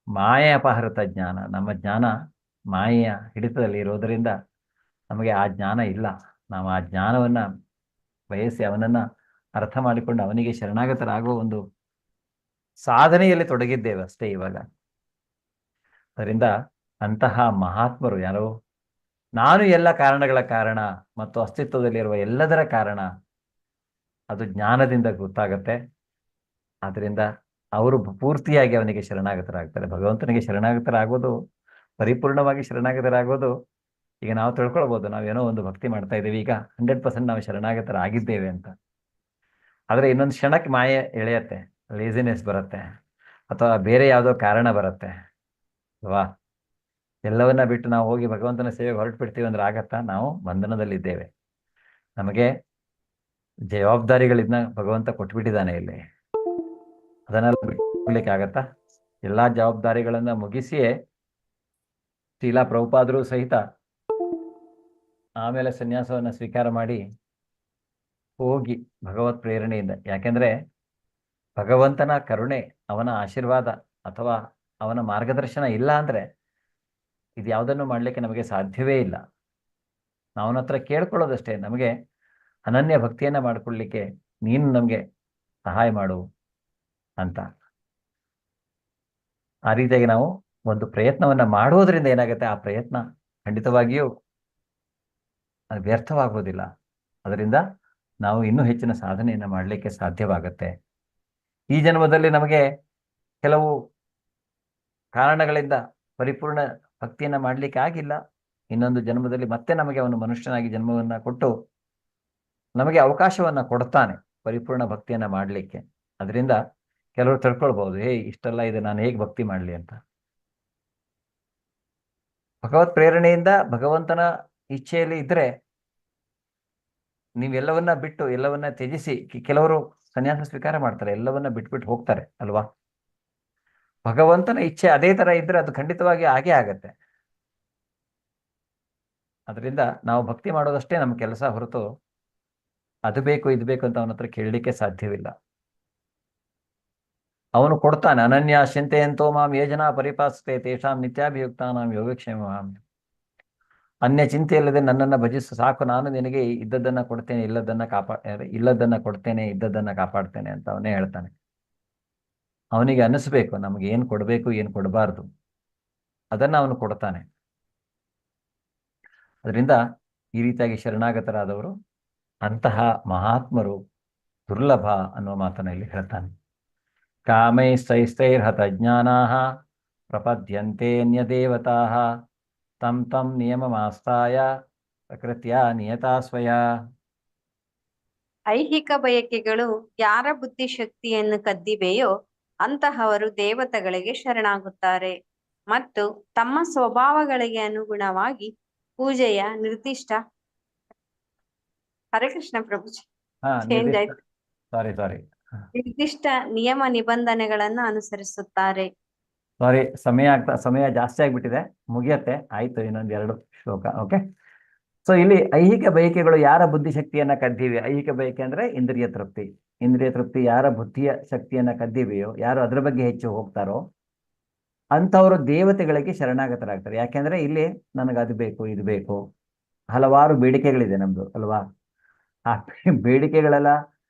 ಮಾಯೆ ಅಪಹೃತ ಜ್ಞಾನ, ನಮ್ಮ ಜ್ಞಾನ ಮಾಯೆಯ ಹಿಡಿತದಲ್ಲಿ ಇರೋದರಿಂದ ನಮಗೆ ಆ ಜ್ಞಾನ ಇಲ್ಲ. ನಾವು ಆ ಜ್ಞಾನವನ್ನ ಬಯಸಿ ಅವನನ್ನ ಅರ್ಥ ಮಾಡಿಕೊಂಡು ಅವನಿಗೆ ಶರಣಾಗತರಾಗುವ ಒಂದು ಸಾಧನೆಯಲ್ಲಿ ತೊಡಗಿದ್ದೇವೆ ಅಷ್ಟೇ ಇವಾಗ. ಅದರಿಂದ ಅಂತಹ ಮಹಾತ್ಮರು ಯಾರೋ, ನಾನು ಎಲ್ಲ ಕಾರಣಗಳ ಕಾರಣ ಮತ್ತು ಅಸ್ತಿತ್ವದಲ್ಲಿರುವ ಎಲ್ಲದರ ಕಾರಣ, ಅದು ಜ್ಞಾನದಿಂದ ಗೊತ್ತಾಗತ್ತೆ. ಆದ್ರಿಂದ ಅವರು ಪೂರ್ತಿಯಾಗಿ ಅವನಿಗೆ ಶರಣಾಗತರಾಗ್ತಾರೆ. ಭಗವಂತನಿಗೆ ಶರಣಾಗತರಾಗೋದು, ಪರಿಪೂರ್ಣವಾಗಿ ಶರಣಾಗತರಾಗೋದು, ಈಗ ನಾವು ತಿಳ್ಕೊಳ್ಬೋದು, ನಾವೇನೋ ಒಂದು ಭಕ್ತಿ ಮಾಡ್ತಾ ಇದ್ದೀವಿ, ಈಗ 100% ನಾವು ಶರಣಾಗತರಾಗಿದ್ದೇವೆ ಅಂತ. ಆದರೆ ಇನ್ನೊಂದು ಕ್ಷಣಕ್ಕೆ ಮಾಯೆ ಎಳೆಯತ್ತೆ, ಲೇಸಿನೆಸ್ ಬರುತ್ತೆ, ಅಥವಾ ಬೇರೆ ಯಾವುದೋ ಕಾರಣ ಬರುತ್ತೆ ಅಲ್ವಾ? ಎಲ್ಲವನ್ನ ಬಿಟ್ಟು ನಾವು ಹೋಗಿ ಭಗವಂತನ ಸೇವೆಗೆ ಹೊರಟು ಬಿಡ್ತೀವಿ ಅಂದ್ರೆ ಆಗತ್ತಾ? ನಾವು ಬಂಧನದಲ್ಲಿದ್ದೇವೆ. ನಮಗೆ ಜವಾಬ್ದಾರಿಗಳಿಂದ ಭಗವಂತ ಕೊಟ್ಬಿಟ್ಟಿದ್ದಾನೆ ಇಲ್ಲಿ, ಅದನ್ನೆಲ್ಲ ಬಿಡ್ಲಿಕ್ಕೆ ಆಗತ್ತಾ? ಎಲ್ಲಾ ಜವಾಬ್ದಾರಿಗಳನ್ನ ಮುಗಿಸಿಯೇ ಶ್ರೀಲ ಪ್ರಭುಪಾದರು ಸಹಿತ ಆಮೇಲೆ ಸನ್ಯಾಸವನ್ನ ಸ್ವೀಕಾರ ಮಾಡಿ ಹೋಗಿ ಭಗವತ್ ಪ್ರೇರಣೆಯಿಂದ. ಯಾಕೆಂದ್ರೆ ಭಗವಂತನ ಕರುಣೆ, ಅವನ ಆಶೀರ್ವಾದ ಅಥವಾ ಅವನ ಮಾರ್ಗದರ್ಶನ ಇಲ್ಲ ಅಂದ್ರೆ ಇದು ಯಾವುದನ್ನು ಮಾಡಲಿಕ್ಕೆ ನಮಗೆ ಸಾಧ್ಯವೇ ಇಲ್ಲ. ನಾವನ ಹತ್ರ ಕೇಳ್ಕೊಳ್ಳೋದಷ್ಟೇ, ನಮಗೆ ಅನನ್ಯ ಭಕ್ತಿಯನ್ನ ಮಾಡಿಕೊಳ್ಳಲಿಕ್ಕೆ ನೀನು ನಮಗೆ ಸಹಾಯ ಮಾಡು ಅಂತ. ಆ ರೀತಿಯಾಗಿ ನಾವು ಒಂದು ಪ್ರಯತ್ನವನ್ನ ಮಾಡುವುದರಿಂದ ಏನಾಗುತ್ತೆ, ಆ ಪ್ರಯತ್ನ ಖಂಡಿತವಾಗಿಯೂ ಅದು ವ್ಯರ್ಥವಾಗುವುದಿಲ್ಲ. ಅದರಿಂದ ನಾವು ಇನ್ನೂ ಹೆಚ್ಚಿನ ಸಾಧನೆಯನ್ನು ಮಾಡಲಿಕ್ಕೆ ಸಾಧ್ಯವಾಗತ್ತೆ. ಈ ಜನ್ಮದಲ್ಲಿ ನಮಗೆ ಕೆಲವು ಕಾರಣಗಳಿಂದ ಪರಿಪೂರ್ಣ ಭಕ್ತಿಯನ್ನ ಮಾಡಲಿಕ್ಕೆ ಆಗಿಲ್ಲ. ಇನ್ನೊಂದು ಜನ್ಮದಲ್ಲಿ ಮತ್ತೆ ನಮಗೆ ಅವನು ಮನುಷ್ಯನಾಗಿ ಜನ್ಮವನ್ನ ಕೊಟ್ಟು ನಮಗೆ ಅವಕಾಶವನ್ನ ಕೊಡ್ತಾನೆ ಪರಿಪೂರ್ಣ ಭಕ್ತಿಯನ್ನ ಮಾಡಲಿಕ್ಕೆ. ಅದರಿಂದ ಕೆಲವರು ತಿಳ್ಕೊಳ್ಬಹುದು, ಇಷ್ಟೆಲ್ಲ ಇದೆ, ನಾನು ಹೇಗೆ ಭಕ್ತಿ ಮಾಡಲಿ ಅಂತ. ಭಗವತ್ ಪ್ರೇರಣೆಯಿಂದ ಭಗವಂತನ ಇಚ್ಛೆಯಲ್ಲಿ ಇದ್ರೆ ನೀವೆಲ್ಲವನ್ನ ಬಿಟ್ಟು, ಎಲ್ಲವನ್ನ ತ್ಯಜಿಸಿ, ಕೆಲವರು ಸನ್ಯಾಸ ಸ್ವೀಕಾರ ಮಾಡ್ತಾರೆ, ಎಲ್ಲವನ್ನ ಬಿಟ್ಬಿಟ್ಟು ಹೋಗ್ತಾರೆ ಅಲ್ವಾ? ಭಗವಂತನ ಇಚ್ಛೆ ಅದೇ ತರ ಇದ್ರೆ ಅದು ಖಂಡಿತವಾಗಿ ಆಗೇ ಆಗತ್ತೆ. ಅದರಿಂದ ನಾವು ಭಕ್ತಿ ಮಾಡೋದಷ್ಟೇ ನಮ್ಮ ಕೆಲಸ ಹೊರತು ಅದು ಬೇಕು ಇದು ಬೇಕು ಅಂತ ಅವನ ಹತ್ರ ಕೇಳಲಿಕ್ಕೆ ಸಾಧ್ಯವಿಲ್ಲ. ಅವನು ಕೊಡ್ತಾನೆ. ಅನನ್ಯ ಚಿಂತೆಯಂತೋ ಮಾಂ ಯೇ ಜನಾ ಪರಿಪಾಸತೆ ತೇಷಾಂ ನಿತ್ಯಾಭಿಯುಕ್ತಾನಾಂ ಯೋಗಕ್ಷೇಮಂ. ಅನ್ಯ ಚಿಂತೆ ಇಲ್ಲದೆ ನನ್ನನ್ನು ಭಜಿಸು ಸಾಕು, ನಾನು ನಿನಗೆ ಇದ್ದದ್ದನ್ನ ಕೊಡ್ತೇನೆ, ಇಲ್ಲದನ್ನ ಕೊಡ್ತೇನೆ, ಇದ್ದದ್ದನ್ನ ಕಾಪಾಡ್ತೇನೆ ಅಂತ ಅವನೇ ಹೇಳ್ತಾನೆ. ಅವನಿಗೆ ಅನ್ನಿಸ್ಬೇಕು ನಮಗೆ ಏನು ಕೊಡಬೇಕು ಏನು ಕೊಡಬಾರ್ದು, ಅದನ್ನ ಅವನು ಕೊಡ್ತಾನೆ. ಅದರಿಂದ ಈ ರೀತಿಯಾಗಿ ಶರಣಾಗತರಾದವರು, ಅಂತಹ ಮಹಾತ್ಮರು ದುರ್ಲಭ ಅನ್ನುವ ಮಾತನ್ನ ಇಲ್ಲಿ ಹೇಳ್ತಾನೆ. ಕಾಮೈಸ್ತೈಸ್ತೈರ್ಹತ ಜ್ಞಾನಾಃ ಪ್ರಪದ್ಯಂತೆ ದೇವತಾಃ ತಂ ತಂ ನಿಯಮಮಾಸ್ತಾಯ ಪ್ರಕೃತಿಯ ನಿಯತಾ ಸ್ವಯ. ಐಹಿಕ ಬಯಕೆಗಳು ಯಾರ ಬುದ್ಧಿಶಕ್ತಿಯನ್ನು ಕದ್ದಿವೆಯೋ ಅಂತಹವರು ದೇವತೆಗಳಿಗೆ ಶರಣಾಗುತ್ತಾರೆ ಮತ್ತು ತಮ್ಮ ಸ್ವಭಾವಗಳಿಗೆ ಅನುಗುಣವಾಗಿ ಪೂಜೆಯ ನಿರ್ದಿಷ್ಟ ಹರೇ ಕೃಷ್ಣ ಪ್ರಭುಜಿ ಚೇಂಜ್ ಆಯ್ತು, ಸಾರಿ ನಿರ್ದಿಷ್ಟ ನಿಯಮ ನಿಬಂಧನೆಗಳನ್ನು ಅನುಸರಿಸುತ್ತಾರೆ. ಸಮಯ ಜಾಸ್ತಿ ಆಗ್ಬಿಟ್ಟಿದೆ, ಮುಗಿಯತ್ತೆ. ಆಯ್ತು, ಇನ್ನೊಂದು 2 ಶ್ಲೋಕ. ಓಕೆ. ಸೊ ಇಲ್ಲಿ ಐಹಿಕ ಬಯಕೆಗಳು ಯಾರ ಬುದ್ಧಿಶಕ್ತಿಯನ್ನ ಕದ್ದಿವೆ. ಐಹಿಕ ಬಯಕೆ ಅಂದ್ರೆ ಇಂದ್ರಿಯ ತೃಪ್ತಿ. ಇಂದ್ರಿಯ ತೃಪ್ತಿ ಯಾರ ಬುದ್ಧಿಯ ಶಕ್ತಿಯನ್ನ ಕದ್ದಿವೆಯೋ, ಯಾರು ಅದರ ಬಗ್ಗೆ ಹೆಚ್ಚು ಹೋಗ್ತಾರೋ ಅಂಥವರು ದೇವತೆಗಳಿಗೆ ಶರಣಾಗತರಾಗ್ತಾರೆ. ಯಾಕೆಂದ್ರೆ ಇಲ್ಲಿ ನನಗೆ ಅದು ಬೇಕು ಇದು ಬೇಕು, ಹಲವಾರು ಬೇಡಿಕೆಗಳಿದೆ ನಮ್ದು ಅಲ್ವಾ? ಆ ಬೇಡಿಕೆಗಳೆಲ್ಲ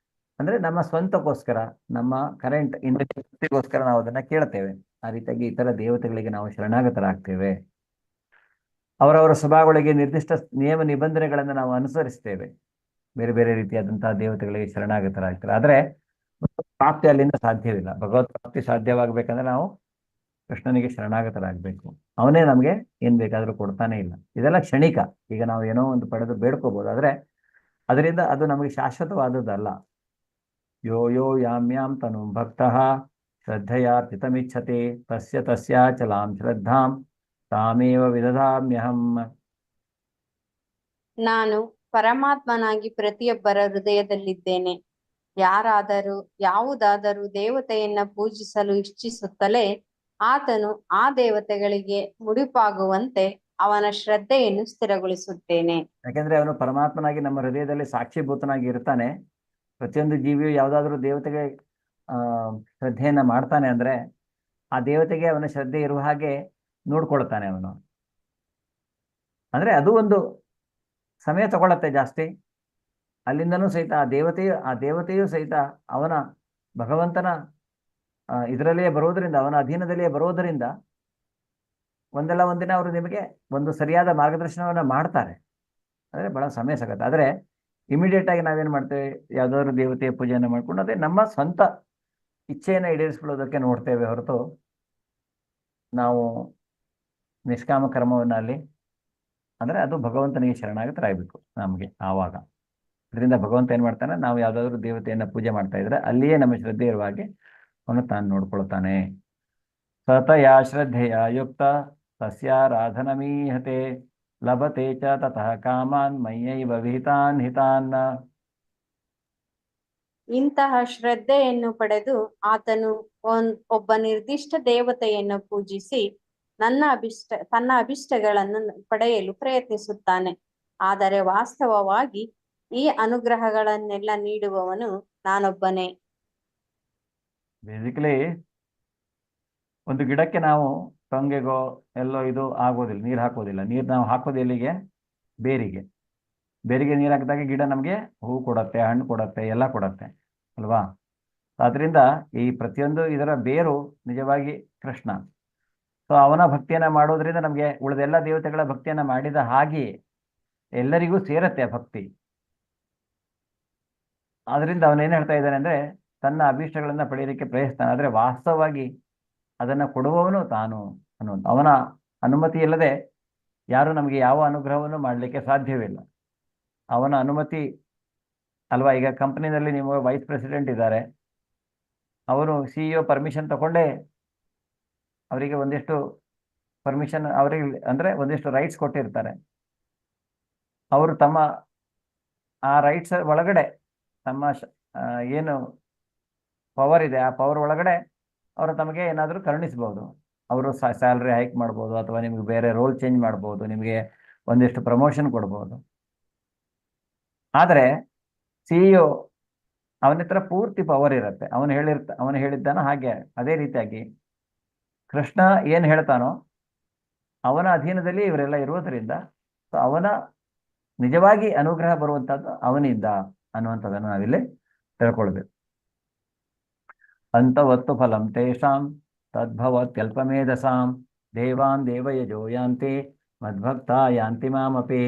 ಅಂದ್ರೆ ನಮ್ಮ ಸ್ವಂತಕ್ಕೋಸ್ಕರ, ನಮ್ಮ ಕರೆಂಟ್ ಇಂದ್ರಿಯ ತೃಪ್ತಿಗೋಸ್ಕರ ನಾವು ಅದನ್ನ ಕೇಳ್ತೇವೆ. ಆ ರೀತಿಯಾಗಿ ಇತರ ದೇವತೆಗಳಿಗೆ ನಾವು ಶರಣಾಗತರಾಗ್ತೇವೆ. ಅವರವರ ಸ್ವಭಾವಗಳಿಗೆ ನಿರ್ದಿಷ್ಟ ನಿಯಮ ನಿಬಂಧನೆಗಳನ್ನು ನಾವು ಅನುಸರಿಸ್ತೇವೆ. ಬೇರೆ ಬೇರೆ ರೀತಿಯಾದಂತಹ ದೇವತೆಗಳಿಗೆ ಶರಣಾಗತರಾಗ್ತಾರೆ. ಆದರೆ ಪ್ರಾಪ್ತಿ ಅಲ್ಲಿಂದ ಸಾಧ್ಯವಿಲ್ಲ. ಭಗವತ್ ಪ್ರಾಪ್ತಿ ಸಾಧ್ಯವಾಗಬೇಕಂದ್ರೆ ನಾವು ಕೃಷ್ಣನಿಗೆ ಶರಣಾಗತರಾಗಬೇಕು. ಅವನೇ ನಮಗೆ ಏನ್ ಬೇಕಾದರೂ ಕೊಡ್ತಾನೆ ಇಲ್ಲ. ಇದೆಲ್ಲ ಕ್ಷಣಿಕ. ಈಗ ನಾವು ಏನೋ ಒಂದು ಪಡೆದು ಬೇಡ್ಕೋಬಹುದು, ಆದರೆ ಅದರಿಂದ ಅದು ನಮಗೆ ಶಾಶ್ವತವಾದದ್ದಲ್ಲ. ಯೋ ಯೋ ಯಾಮ್ಯಾಂ ತನು ಭಕ್ತಃ ಶ್ರದ್ಧೆಯ ತಿತಮಿಚ್ಛತೆ ತಸ್ಯ ತಸ್ಯಾಚಲಾಂ ಶ್ರದ್ಧಾಂ ತಾಮೇವ ವಿದಧಾಮ್ಯಹಂ. ನಾನು ಪರಮಾತ್ಮನಾಗಿ ಪ್ರತಿಯೊಬ್ಬರ ಹೃದಯದಲ್ಲಿದ್ದೇನೆ. ಯಾರಾದರೂ ಯಾವುದಾದರೂ ದೇವತೆಯನ್ನ ಪೂಜಿಸಲು ಇಚ್ಛಿಸುತ್ತಲೇ ಆತನು ಆ ದೇವತೆಗಳಿಗೆ ಮುಡಿಪಾಗುವಂತೆ ಅವನ ಶ್ರದ್ಧೆಯನ್ನು ಸ್ಥಿರಗೊಳಿಸುತ್ತೇನೆ. ಯಾಕೆಂದ್ರೆ ಅವನು ಪರಮಾತ್ಮನಾಗಿ ನಮ್ಮ ಹೃದಯದಲ್ಲಿ ಸಾಕ್ಷಿಭೂತನಾಗಿ ಇರ್ತಾನೆ. ಪ್ರತಿಯೊಂದು ಜೀವಿಯು ಯಾವುದಾದ್ರೂ ದೇವತೆಗೆ ಶ್ರದ್ಧೆಯನ್ನ ಮಾಡ್ತಾನೆ ಅಂದ್ರೆ ಆ ದೇವತೆಗೆ ಅವನ ಶ್ರದ್ಧೆ ಇರುವ ಹಾಗೆ ನೋಡ್ಕೊಳ್ತಾನೆ ಅವನು. ಅಂದ್ರೆ ಅದು ಒಂದು ಸಮಯ ತಗೊಳತ್ತೆ ಜಾಸ್ತಿ. ಅಲ್ಲಿಂದನೂ ಸಹಿತ ಆ ದೇವತೆಯೂ ಸಹಿತ ಅವನ ಭಗವಂತನ ಇದರಲ್ಲಿಯೇ ಬರೋದರಿಂದ, ಅವನ ಅಧೀನದಲ್ಲಿಯೇ ಬರೋದರಿಂದ ಒಂದಲ್ಲ ಒಂದಿನ ಅವರು ನಿಮಗೆ ಒಂದು ಸರಿಯಾದ ಮಾರ್ಗದರ್ಶನವನ್ನ ಮಾಡ್ತಾರೆ. ಆದರೆ ಬಹಳ ಸಮಯ ಸಿಗತ್ತೆ. ಆದರೆ ಇಮಿಡಿಯೇಟ್ ಆಗಿ ನಾವೇನು ಮಾಡ್ತೇವೆ, ಯಾವುದಾದ್ರು ದೇವತೆಯ ಪೂಜೆಯನ್ನು ಮಾಡ್ಕೊಂಡು ಅದೇ ನಮ್ಮ ಸ್ವಂತ ಇಚ್ಛೆಯನ್ನು ಈಡೇರಿಸ್ಕೊಳ್ಳೋದಕ್ಕೆ ನೋಡ್ತೇವೆ ಹೊರತು ನಾವು ನಿಷ್ಕಾಮ ಕರ್ಮವನ್ನ ಅಂದರೆ ಅದು ಭಗವಂತನಿಗೆ ಶರಣಾಗತರಾಗಬೇಕು ನಮಗೆ. ಆವಾಗ ಇದರಿಂದ ಭಗವಂತ ಏನು ಮಾಡ್ತಾನೆ, ನಾವು ಯಾವುದಾದ್ರೂ ದೇವತೆಯನ್ನು ಪೂಜೆ ಮಾಡ್ತಾ ಇದ್ರೆ ಅಲ್ಲಿಯೇ ನಮ್ಮ ಶ್ರದ್ಧೆ ಇರುವ ಹಾಗೆ ಅವನು ತಾನು ನೋಡ್ಕೊಳ್ತಾನೆ. ಸತಯಾ ಶ್ರದ್ಧೆಯ ಯುಕ್ತ ತಸ್ಯಾರಾಧನಮೀಹತೆ ಲಭತೆ ಚ ತತಃ ಕಾಮಾನ್ ಮಯ್ಯೈವ ವಿಹಿತಾನ್ ಹಿತಾನ್. ಇಂತಹ ಶ್ರದ್ಧೆಯನ್ನು ಪಡೆದು ಆತನು ಒಬ್ಬ ನಿರ್ದಿಷ್ಟ ದೇವತೆಯನ್ನು ಪೂಜಿಸಿ ತನ್ನ ಅಭಿಷ್ಟಗಳನ್ನು ಪಡೆಯಲು ಪ್ರಯತ್ನಿಸುತ್ತಾನೆ. ಆದರೆ ವಾಸ್ತವವಾಗಿ ಈ ಅನುಗ್ರಹಗಳನ್ನೆಲ್ಲ ನೀಡುವವನು ನಾನೊಬ್ಬನೇ. ಬೇಸಿಕಲಿ ಒಂದು ಗಿಡಕ್ಕೆ ನಾವು ಟೊಂಗೆಗೋ ಎಲ್ಲೋ ಇದು ಆಗೋದಿಲ್ಲ, ನೀರು ಹಾಕೋದಿಲ್ಲ. ನೀರು ನಾವು ಹಾಕೋದು ಎಲ್ಲಿಗೆ? ಬೇರಿಗೆ ನೀರು ಹಾಕಿದಾಗ ಗಿಡ ನಮಗೆ ಹೂ ಕೊಡತ್ತೆ, ಹಣ್ಣು ಕೊಡತ್ತೆ, ಎಲ್ಲ ಕೊಡತ್ತೆ ಅಲ್ವಾ? ಆದ್ರಿಂದ ಈ ಪ್ರತಿಯೊಂದು ಇದರ ಬೇರು ನಿಜವಾಗಿ ಕೃಷ್ಣ. ಸೊ ಅವನ ಭಕ್ತಿಯನ್ನ ಮಾಡೋದ್ರಿಂದ ನಮಗೆ ಉಳಿದೆಲ್ಲ ದೇವತೆಗಳ ಭಕ್ತಿಯನ್ನ ಮಾಡಿದ ಹಾಗೆಯೇ ಎಲ್ಲರಿಗೂ ಸೇರತ್ತೆ ಆ ಭಕ್ತಿ. ಆದ್ರಿಂದ ಅವನೇನು ಹೇಳ್ತಾ ಇದ್ದಾನೆ ಅಂದ್ರೆ ತನ್ನ ಅಭೀಷ್ಟಗಳನ್ನ ಪಡೆಯೋದಕ್ಕೆ ಪ್ರಯತ್ನ, ಆದರೆ ವಾಸ್ತವವಾಗಿ ಅದನ್ನ ಕೊಡುವವನು ತಾನು ಅನ್ನುವಂಥ ಅವನ ಅನುಮತಿ ಇಲ್ಲದೆ ಯಾರು ನಮಗೆ ಯಾವ ಅನುಗ್ರಹವನ್ನು ಮಾಡಲಿಕ್ಕೆ ಸಾಧ್ಯವಿಲ್ಲ. ಅವನ ಅನುಮತಿ ಅಲ್ವಾ? ಈಗ ಕಂಪನಿನಲ್ಲಿ ನೀವು ವೈಸ್ ಪ್ರೆಸಿಡೆಂಟ್ ಇದ್ದಾರೆ, ಅವರು CEO ಪರ್ಮಿಷನ್ ತಗೊಂಡೇ ಅವರಿಗೆ ಒಂದಿಷ್ಟು ಪರ್ಮಿಷನ್ ಅವರಿಗೆ ಅಂದರೆ ಒಂದಿಷ್ಟು ರೈಟ್ಸ್ ಕೊಟ್ಟಿರ್ತಾರೆ. ಅವರು ತಮ್ಮ ಆ ರೈಟ್ಸ್ ಒಳಗಡೆ ತಮ್ಮ ಏನು ಪವರ್ ಇದೆ ಆ ಪವರ್ ಒಳಗಡೆ ಅವರು ತಮಗೆ ಏನಾದರೂ ಕರುಣಿಸ್ಬೋದು. ಅವರು ಸ್ಯಾಲ್ರಿ ಹೈಕ್ ಮಾಡ್ಬೋದು, ಅಥವಾ ನಿಮಗೆ ಬೇರೆ ರೋಲ್ ಚೇಂಜ್ ಮಾಡ್ಬೋದು, ನಿಮಗೆ ಒಂದಿಷ್ಟು ಪ್ರಮೋಷನ್ ಕೊಡ್ಬೋದು. ಆದರೆ CEO ಅವನ ಹತ್ರ ಪೂರ್ತಿ ಪವರ್ ಇರುತ್ತೆ. ಅವನು ಹೇಳಿದ್ದಾನೋ ಹಾಗೆ. ಅದೇ ರೀತಿಯಾಗಿ ಕೃಷ್ಣ ಏನು ಹೇಳ್ತಾನೋ ಅವನ ಅಧೀನದಲ್ಲಿ ಇವರೆಲ್ಲ ಇರುವುದರಿಂದ ಅವನ ನಿಜವಾಗಿ ಅನುಗ್ರಹ ಬರುವಂತಹದ್ದು ಅವನಿಂದ ಅನ್ನುವಂಥದ್ದನ್ನು ನಾವಿಲ್ಲಿ ತಿಳ್ಕೊಳ್ಬೇಕು. ಅಂತವತ್ತು ಫಲಂ ತೇಷಾಂ ತದ್ಭವತ್ಯಲ್ಪಮೇಧಸಾಂ ದೇವಾನ್ ದೇವಯಜೋ ಯಾಂತಿ ಮದ್ಭಕ್ತ ಯಾಂತಿ ಮಾಮಪಿ.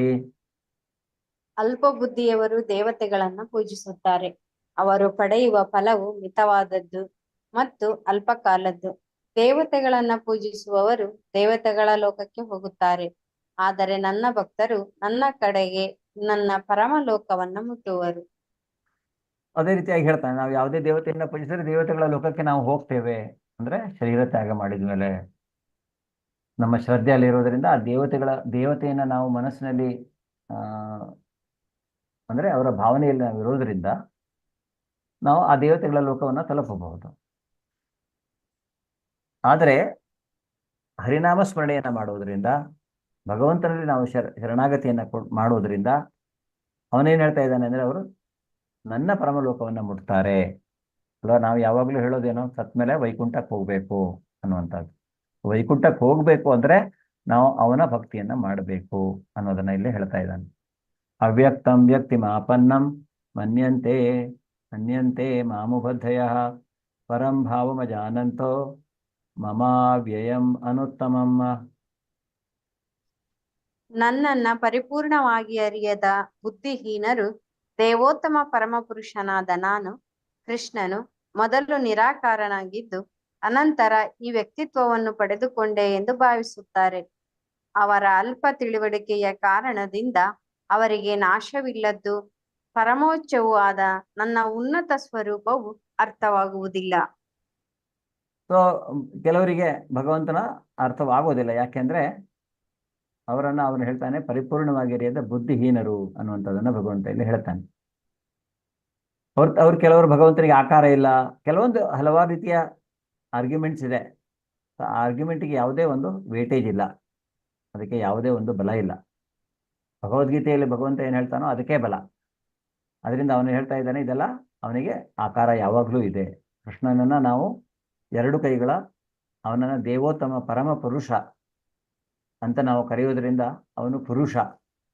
ಅಲ್ಪ ಬುದ್ಧಿಯವರು ದೇವತೆಗಳನ್ನ ಪೂಜಿಸುತ್ತಾರೆ. ಅವರು ಪಡೆಯುವ ಫಲವು ಮಿತವಾದದ್ದು ಮತ್ತು ಅಲ್ಪಕಾಲದ್ದು. ದೇವತೆಗಳನ್ನ ಪೂಜಿಸುವವರು ದೇವತೆಗಳ ಲೋಕಕ್ಕೆ ಹೋಗುತ್ತಾರೆ. ಆದರೆ ನನ್ನ ಭಕ್ತರು ನನ್ನ ಕಡೆಗೆ ನನ್ನ ಪರಮಲೋಕವನ್ನ ಮುಟ್ಟುವರು. ಅದೇ ರೀತಿಯಾಗಿ ಹೇಳ್ತಾನೆ, ನಾವು ಯಾವುದೇ ದೇವತೆಯನ್ನ ಪೂಜಿಸಿದ್ರೆ ದೇವತೆಗಳ ಲೋಕಕ್ಕೆ ನಾವು ಹೋಗ್ತೇವೆ. ಅಂದ್ರೆ ಶರೀರ ತ್ಯಾಗ ಮಾಡಿದ್ಮೇಲೆ ನಮ್ಮ ಶ್ರದ್ಧೆಯಲ್ಲಿರೋದ್ರಿಂದ ಆ ದೇವತೆಯನ್ನ ನಾವು ಮನಸ್ಸಿನಲ್ಲಿ ಅಂದ್ರೆ ಅವರ ಭಾವನೆಯಲ್ಲಿ ನಾವು ಇರೋದ್ರಿಂದ ನಾವು ಆ ದೇವತೆಗಳ ಲೋಕವನ್ನು ತಲುಪಬಹುದು. ಆದರೆ ಹರಿನಾಮ ಸ್ಮರಣೆಯನ್ನ ಮಾಡೋದ್ರಿಂದ, ಭಗವಂತನಲ್ಲಿ ನಾವು ಶರಣಾಗತಿಯನ್ನ ಮಾಡೋದ್ರಿಂದ ಅವನೇನು ಹೇಳ್ತಾ ಇದ್ದಾನೆ ಅಂದ್ರೆ ಅವರು ನನ್ನ ಪರಮಲೋಕವನ್ನ ಮುಟ್ತಾರೆ ಅಲ್ವಾ? ನಾವು ಯಾವಾಗಲೂ ಹೇಳೋದೇನೋ ಸತ್ ಮೇಲೆ ವೈಕುಂಠಕ್ಕೆ ಹೋಗ್ಬೇಕು ಅನ್ನುವಂಥದ್ದು. ವೈಕುಂಠಕ್ಕೆ ಹೋಗ್ಬೇಕು ಅಂದ್ರೆ ನಾವು ಅವನ ಭಕ್ತಿಯನ್ನ ಮಾಡಬೇಕು ಅನ್ನೋದನ್ನ ಇಲ್ಲಿ ಹೇಳ್ತಾ ಇದ್ದಾನೆ. ಅವ್ಯಕ್ತಂ ವ್ಯಕ್ತಿಮಾಪನ್ನಂ ಮನ್ಯಂತೆ ಮಾಮುಬದ್ಧಯ ಪರಂ ಭಾವಮಜಾನಂತೋ ಮಮಾವ್ಯಯಂ ಅನುತ್ತಮಂ. ನನ್ನನ್ನ ಪರಿಪೂರ್ಣವಾಗಿ ಅರಿಯದ ಬುದ್ಧಿಹೀನರು ದೇವೋತ್ತಮ ಪರಮಪುರುಷನಾದ ನಾನು ಕೃಷ್ಣನು ಮೊದಲು ನಿರಾಕಾರನಾಗಿದ್ದು ಅನಂತರ ಈ ವ್ಯಕ್ತಿತ್ವವನ್ನು ಪಡೆದುಕೊಂಡೆ ಎಂದು ಭಾವಿಸುತ್ತಾರೆ. ಅವರ ಅಲ್ಪ ತಿಳುವಳಿಕೆಯ ಕಾರಣದಿಂದ ಅವರಿಗೆ ನಾಶವಿಲ್ಲದ್ದು ಪರಮೋಚ್ಚವೂ ಆದ ನನ್ನ ಉನ್ನತ ಸ್ವರೂಪವು ಅರ್ಥವಾಗುವುದಿಲ್ಲ. ಸೊ ಕೆಲವರಿಗೆ ಭಗವಂತನ ಅರ್ಥವಾಗೋದಿಲ್ಲ. ಯಾಕೆಂದ್ರೆ ಅವನು ಹೇಳ್ತಾನೆ ಪರಿಪೂರ್ಣವಾಗಿ ಅರಿಯದ ಬುದ್ಧಿಹೀನರು ಅನ್ನುವಂಥದ್ದನ್ನ ಭಗವಂತ ಇಲ್ಲಿ ಹೇಳ್ತಾನೆ. ಅವ್ರು ಕೆಲವರು ಭಗವಂತನಿಗೆ ಆಕಾರ ಇಲ್ಲ, ಕೆಲವೊಂದು ಹಲವಾರು ರೀತಿಯ ಆರ್ಗ್ಯುಮೆಂಟ್ಸ್ ಇದೆ. ಆ ಆರ್ಗ್ಯುಮೆಂಟ್ಗೆ ಯಾವುದೇ ಒಂದು ವೇಟೇಜ್ ಇಲ್ಲ, ಅದಕ್ಕೆ ಯಾವುದೇ ಒಂದು ಬಲ ಇಲ್ಲ. ಭಗವದ್ಗೀತೆಯಲ್ಲಿ ಭಗವಂತ ಏನು ಹೇಳ್ತಾನೋ ಅದಕ್ಕೆ ಬಲ. ಅದರಿಂದ ಅವನು ಹೇಳ್ತಾ ಇದ್ದಾನೆ ಇದೆಲ್ಲ ಅವನಿಗೆ ಆಕಾರ ಯಾವಾಗಲೂ ಇದೆ. ಕೃಷ್ಣನನ್ನ ನಾವು ಎರಡು ಕೈಗಳ ಅವನನ್ನ ದೇವೋತ್ತಮ ಪರಮ ಪುರುಷ ಅಂತ ನಾವು ಕರೆಯೋದ್ರಿಂದ ಅವನು ಪುರುಷ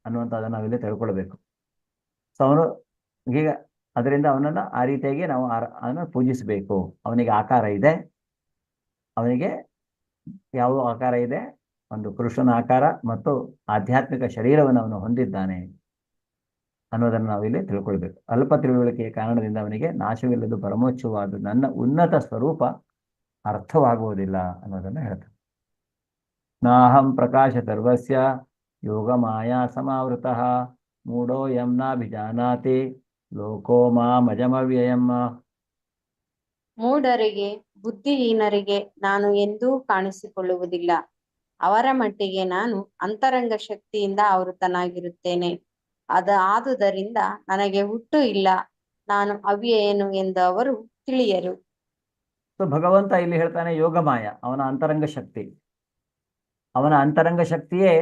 ಅನ್ನುವಂಥದ್ದನ್ನು ನಾವಿಲ್ಲಿ ತಿಳ್ಕೊಳ್ಬೇಕು. ಸೊ ಅವನು ಈಗ ಅದರಿಂದ ಅವನನ್ನು ಆ ರೀತಿಯಾಗಿ ನಾವು ಅವನನ್ನು ಪೂಜಿಸಬೇಕು. ಅವನಿಗೆ ಆಕಾರ ಇದೆ, ಅವನಿಗೆ ಯಾವ ಆಕಾರ ಇದೆ, ಒಂದು ಪುರುಷನ ಆಕಾರ ಮತ್ತು ಆಧ್ಯಾತ್ಮಿಕ ಶರೀರವನ್ನು ಅವನು ಹೊಂದಿದ್ದಾನೆ ಅನ್ನೋದನ್ನು ನಾವಿಲ್ಲಿ ತಿಳ್ಕೊಳ್ಬೇಕು. ಅಲ್ಪ ತಿಳುವಳಿಕೆಯ ಕಾರಣದಿಂದ ಅವನಿಗೆ ನಾಶವಿಲ್ಲದು ಪರಮೋಚ್ಚವಾದ ನನ್ನ ಉನ್ನತ ಸ್ವರೂಪ ಅರ್ಥವಾಗುವುದಿಲ್ಲ ಅನ್ನೋದನ್ನು ಹೇಳ್ತಾನೆ. ನಾಹಂ ಪ್ರಕಾಶ ಸರ್ವಸ್ಯ ಯೋಗ ಮಾಯಾ ಸಮಾವೃತಃ ಮೂಢೋ ಯಂ ನಾಭಿಜಾನಾತಿ ಲೋಕೋ ಮಾಮಜಮವ್ಯಯಂ. ಮೂಢರಿಗೆ ಬುದ್ಧಿಹೀನರಿಗೆ ನಾನು ಎಂದೂ ಕಾಣಿಸಿಕೊಳ್ಳುವುದಿಲ್ಲ. ಅವರ ಮಟ್ಟಿಗೆ ನಾನು ಅಂತರಂಗ ಶಕ್ತಿಯಿಂದ ಆವೃತನಾಗಿರುತ್ತೇನೆ. ಆದುದರಿಂದ ನನಗೆ ಹುಟ್ಟು ಇಲ್ಲ, ನಾನು ಅವ್ಯಯನು ಎಂದು ಅವರು ತಿಳಿಯರು. ಸೊ ಭಗವಂತ ಇಲ್ಲಿ ಹೇಳ್ತಾನೆ ಯೋಗಮಾಯ ಅವನ ಅಂತರಂಗ ಶಕ್ತಿ. ಅವನ ಅಂತರಂಗ ಶಕ್ತಿಯೇ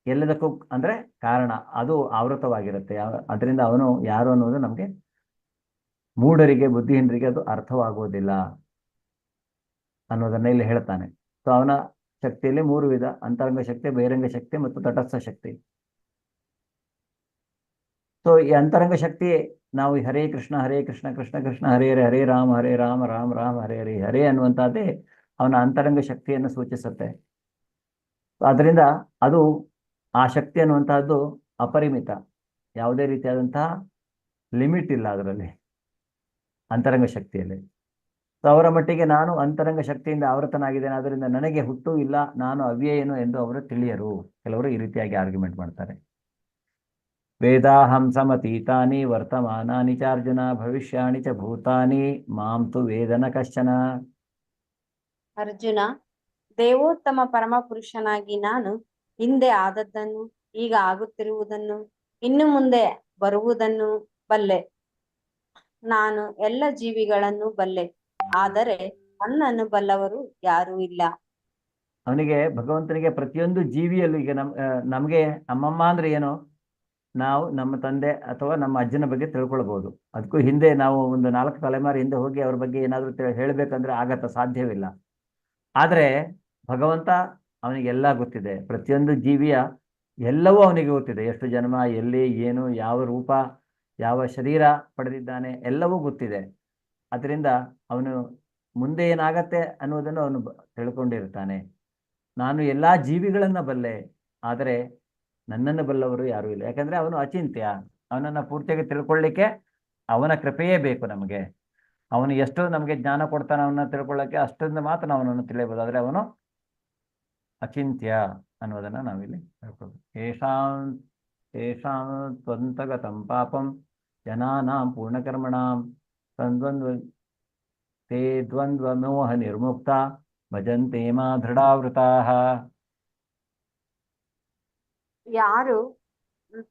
ಎಲ್ಲದಕ್ಕೂ ಅಂದ್ರೆ ಕಾರಣ, ಅದು ಆವೃತವಾಗಿರುತ್ತೆ. ಅದರಿಂದ ಅವನು ಯಾರು ಅನ್ನೋದು ನಮಗೆ ಮೂಢರಿಗೆ ಬುದ್ಧಿಹೀನರಿಗೆ ಅದು ಅರ್ಥವಾಗುವುದಿಲ್ಲ ಅನ್ನೋದನ್ನ ಇಲ್ಲಿ ಹೇಳ್ತಾನೆ. ಸೊ ಅವನ ಶಕ್ತಿಯಲ್ಲಿ ಮೂರು ವಿಧ: ಅಂತರಂಗ ಶಕ್ತಿ, ಬಹಿರಂಗ ಶಕ್ತಿ ಮತ್ತು ತಟಸ್ಥ ಶಕ್ತಿ. ಸೊ ಈ ಅಂತರಂಗ ಶಕ್ತಿ ನಾವು ಹರೇ ಕೃಷ್ಣ ಕೃಷ್ಣ ಕೃಷ್ಣ ಹರೇ ಹರೇ, ಹರೇ ರಾಮ ರಾಮ ರಾಮ ಹರೇ ಹರೇ ಹರೇ ಅನ್ನುವಂಥದ್ದೇ ಅವನ ಅಂತರಂಗ ಶಕ್ತಿಯನ್ನು ಸೂಚಿಸುತ್ತೆ. ಅದರಿಂದ ಅದು ಆ ಶಕ್ತಿ ಅನ್ನುವಂತಹದ್ದು ಅಪರಿಮಿತ, ಯಾವುದೇ ರೀತಿಯಾದಂತಹ ಲಿಮಿಟ್ ಇಲ್ಲ ಅದರಲ್ಲಿ, ಅಂತರಂಗ ಶಕ್ತಿಯಲ್ಲಿ. ಸೊ ಅವರ ಮಟ್ಟಿಗೆ ನಾನು ಅಂತರಂಗ ಶಕ್ತಿಯಿಂದ ಆವೃತನಾಗಿದ್ದೇನೆ, ಅದರಿಂದ ನನಗೆ ಹುಟ್ಟು ಇಲ್ಲ, ನಾನು ಅವ್ಯಯನು ಎಂದು ಅವರು ತಿಳಿಯರು. ಕೆಲವರು ಈ ರೀತಿಯಾಗಿ ಆರ್ಗ್ಯುಮೆಂಟ್ ಮಾಡ್ತಾರೆ. ವೇದಾಹಂ ಸಮತೀತಾನಿ ವರ್ತಮಾನಾನಿ ಚ ಅರ್ಜುನ ಭವಿಷ್ಯಾಣಿ ಚ ಭೂತಾನಿ ಮಾಂ ತು ವೇದನ ಕಶ್ಚನ. ಅರ್ಜುನ, ದೇವೋತ್ತಮ ಪರಮ ಪುರುಷನಾಗಿ ನಾನು ಹಿಂದೆ ಆದದ್ದನ್ನು, ಈಗ ಆಗುತ್ತಿರುವುದನ್ನು, ಇನ್ನು ಮುಂದೆ ಬರುವುದನ್ನು ಬಲ್ಲೆ. ನಾನು ಎಲ್ಲ ಜೀವಿಗಳನ್ನು ಬಲ್ಲೆ, ಆದರೆ ನನ್ನನ್ನು ಬಲ್ಲವರು ಯಾರೂ ಇಲ್ಲ. ಅವನಿಗೆ ಭಗವಂತನಿಗೆ ಪ್ರತಿಯೊಂದು ಜೀವಿಯಲ್ಲೂ, ಈಗ ನಮಗೆ ಅಮ್ಮಮ್ಮ ಅಂದ್ರೆ ಏನು, ನಾವು ನಮ್ಮ ತಂದೆ ಅಥವಾ ನಮ್ಮ ಅಜ್ಜನ ಬಗ್ಗೆ ತಿಳ್ಕೊಳ್ಬಹುದು. ಅದಕ್ಕೂ ಹಿಂದೆ ನಾವು ಒಂದು 4 ತಲೆಮಾರು ಹಿಂದೆ ಹೋಗಿ ಅವ್ರ ಬಗ್ಗೆ ಏನಾದರೂ ಹೇಳಬೇಕಂದ್ರೆ ಆಗತ್ತ, ಸಾಧ್ಯವಿಲ್ಲ. ಆದರೆ ಭಗವಂತ ಅವನಿಗೆಲ್ಲ ಗೊತ್ತಿದೆ. ಪ್ರತಿಯೊಂದು ಜೀವಿಯ ಎಲ್ಲವೂ ಅವನಿಗೆ ಗೊತ್ತಿದೆ. ಎಷ್ಟು ಜನ್ಮ, ಎಲ್ಲಿ, ಏನು, ಯಾವ ರೂಪ, ಯಾವ ಶರೀರ ಪಡೆದಿದ್ದಾನೆ, ಎಲ್ಲವೂ ಗೊತ್ತಿದೆ. ಅದರಿಂದ ಅವನು ಮುಂದೆ ಏನಾಗತ್ತೆ ಅನ್ನೋದನ್ನು ಅವನು ತಿಳ್ಕೊಂಡಿರ್ತಾನೆ. ನಾನು ಎಲ್ಲ ಜೀವಿಗಳನ್ನು ಬಲ್ಲೆ, ಆದರೆ ನನ್ನನ್ನು ಬಲ್ಲವರು ಯಾರೂ ಇಲ್ಲ. ಯಾಕಂದ್ರೆ ಅವನು ಅಚಿಂತ್ಯ. ಅವನನ್ನು ಪೂರ್ತಿಯಾಗಿ ತಿಳ್ಕೊಳ್ಳಿಕ್ಕೆ ಅವನ ಕೃಪೆಯೇ ಬೇಕು ನಮಗೆ. ಅವನು ಎಷ್ಟು ನಮಗೆ ಜ್ಞಾನ ಕೊಡ್ತಾನೆ ಅವನ್ನ ತಿಳ್ಕೊಳ್ಳೋಕ್ಕೆ, ಅಷ್ಟರಿಂದ ಮಾತ್ರ ನಾವು ಅವನನ್ನು ತಿಳಿಯಬಹುದು. ಆದರೆ ಅವನು ಅಚಿಂತ್ಯ ಅನ್ನೋದನ್ನು ನಾವಿಲ್ಲಿ ಹೇಳ್ಕೊಳ್ಬೇಕು. ಏಷಾಂ ತ್ವಂತಗತಂ ಪಾಪಂ ಜನಾನಾಂ ಪೂರ್ಣಕರ್ಮಣಾಂ ತೇ ದ್ವಂದ್ವ ಮೋಹ ನಿರ್ಮುಕ್ತ ಭಜಂತೆ ಮಾ ದೃಢಾವೃತಾಃ. ಯಾರು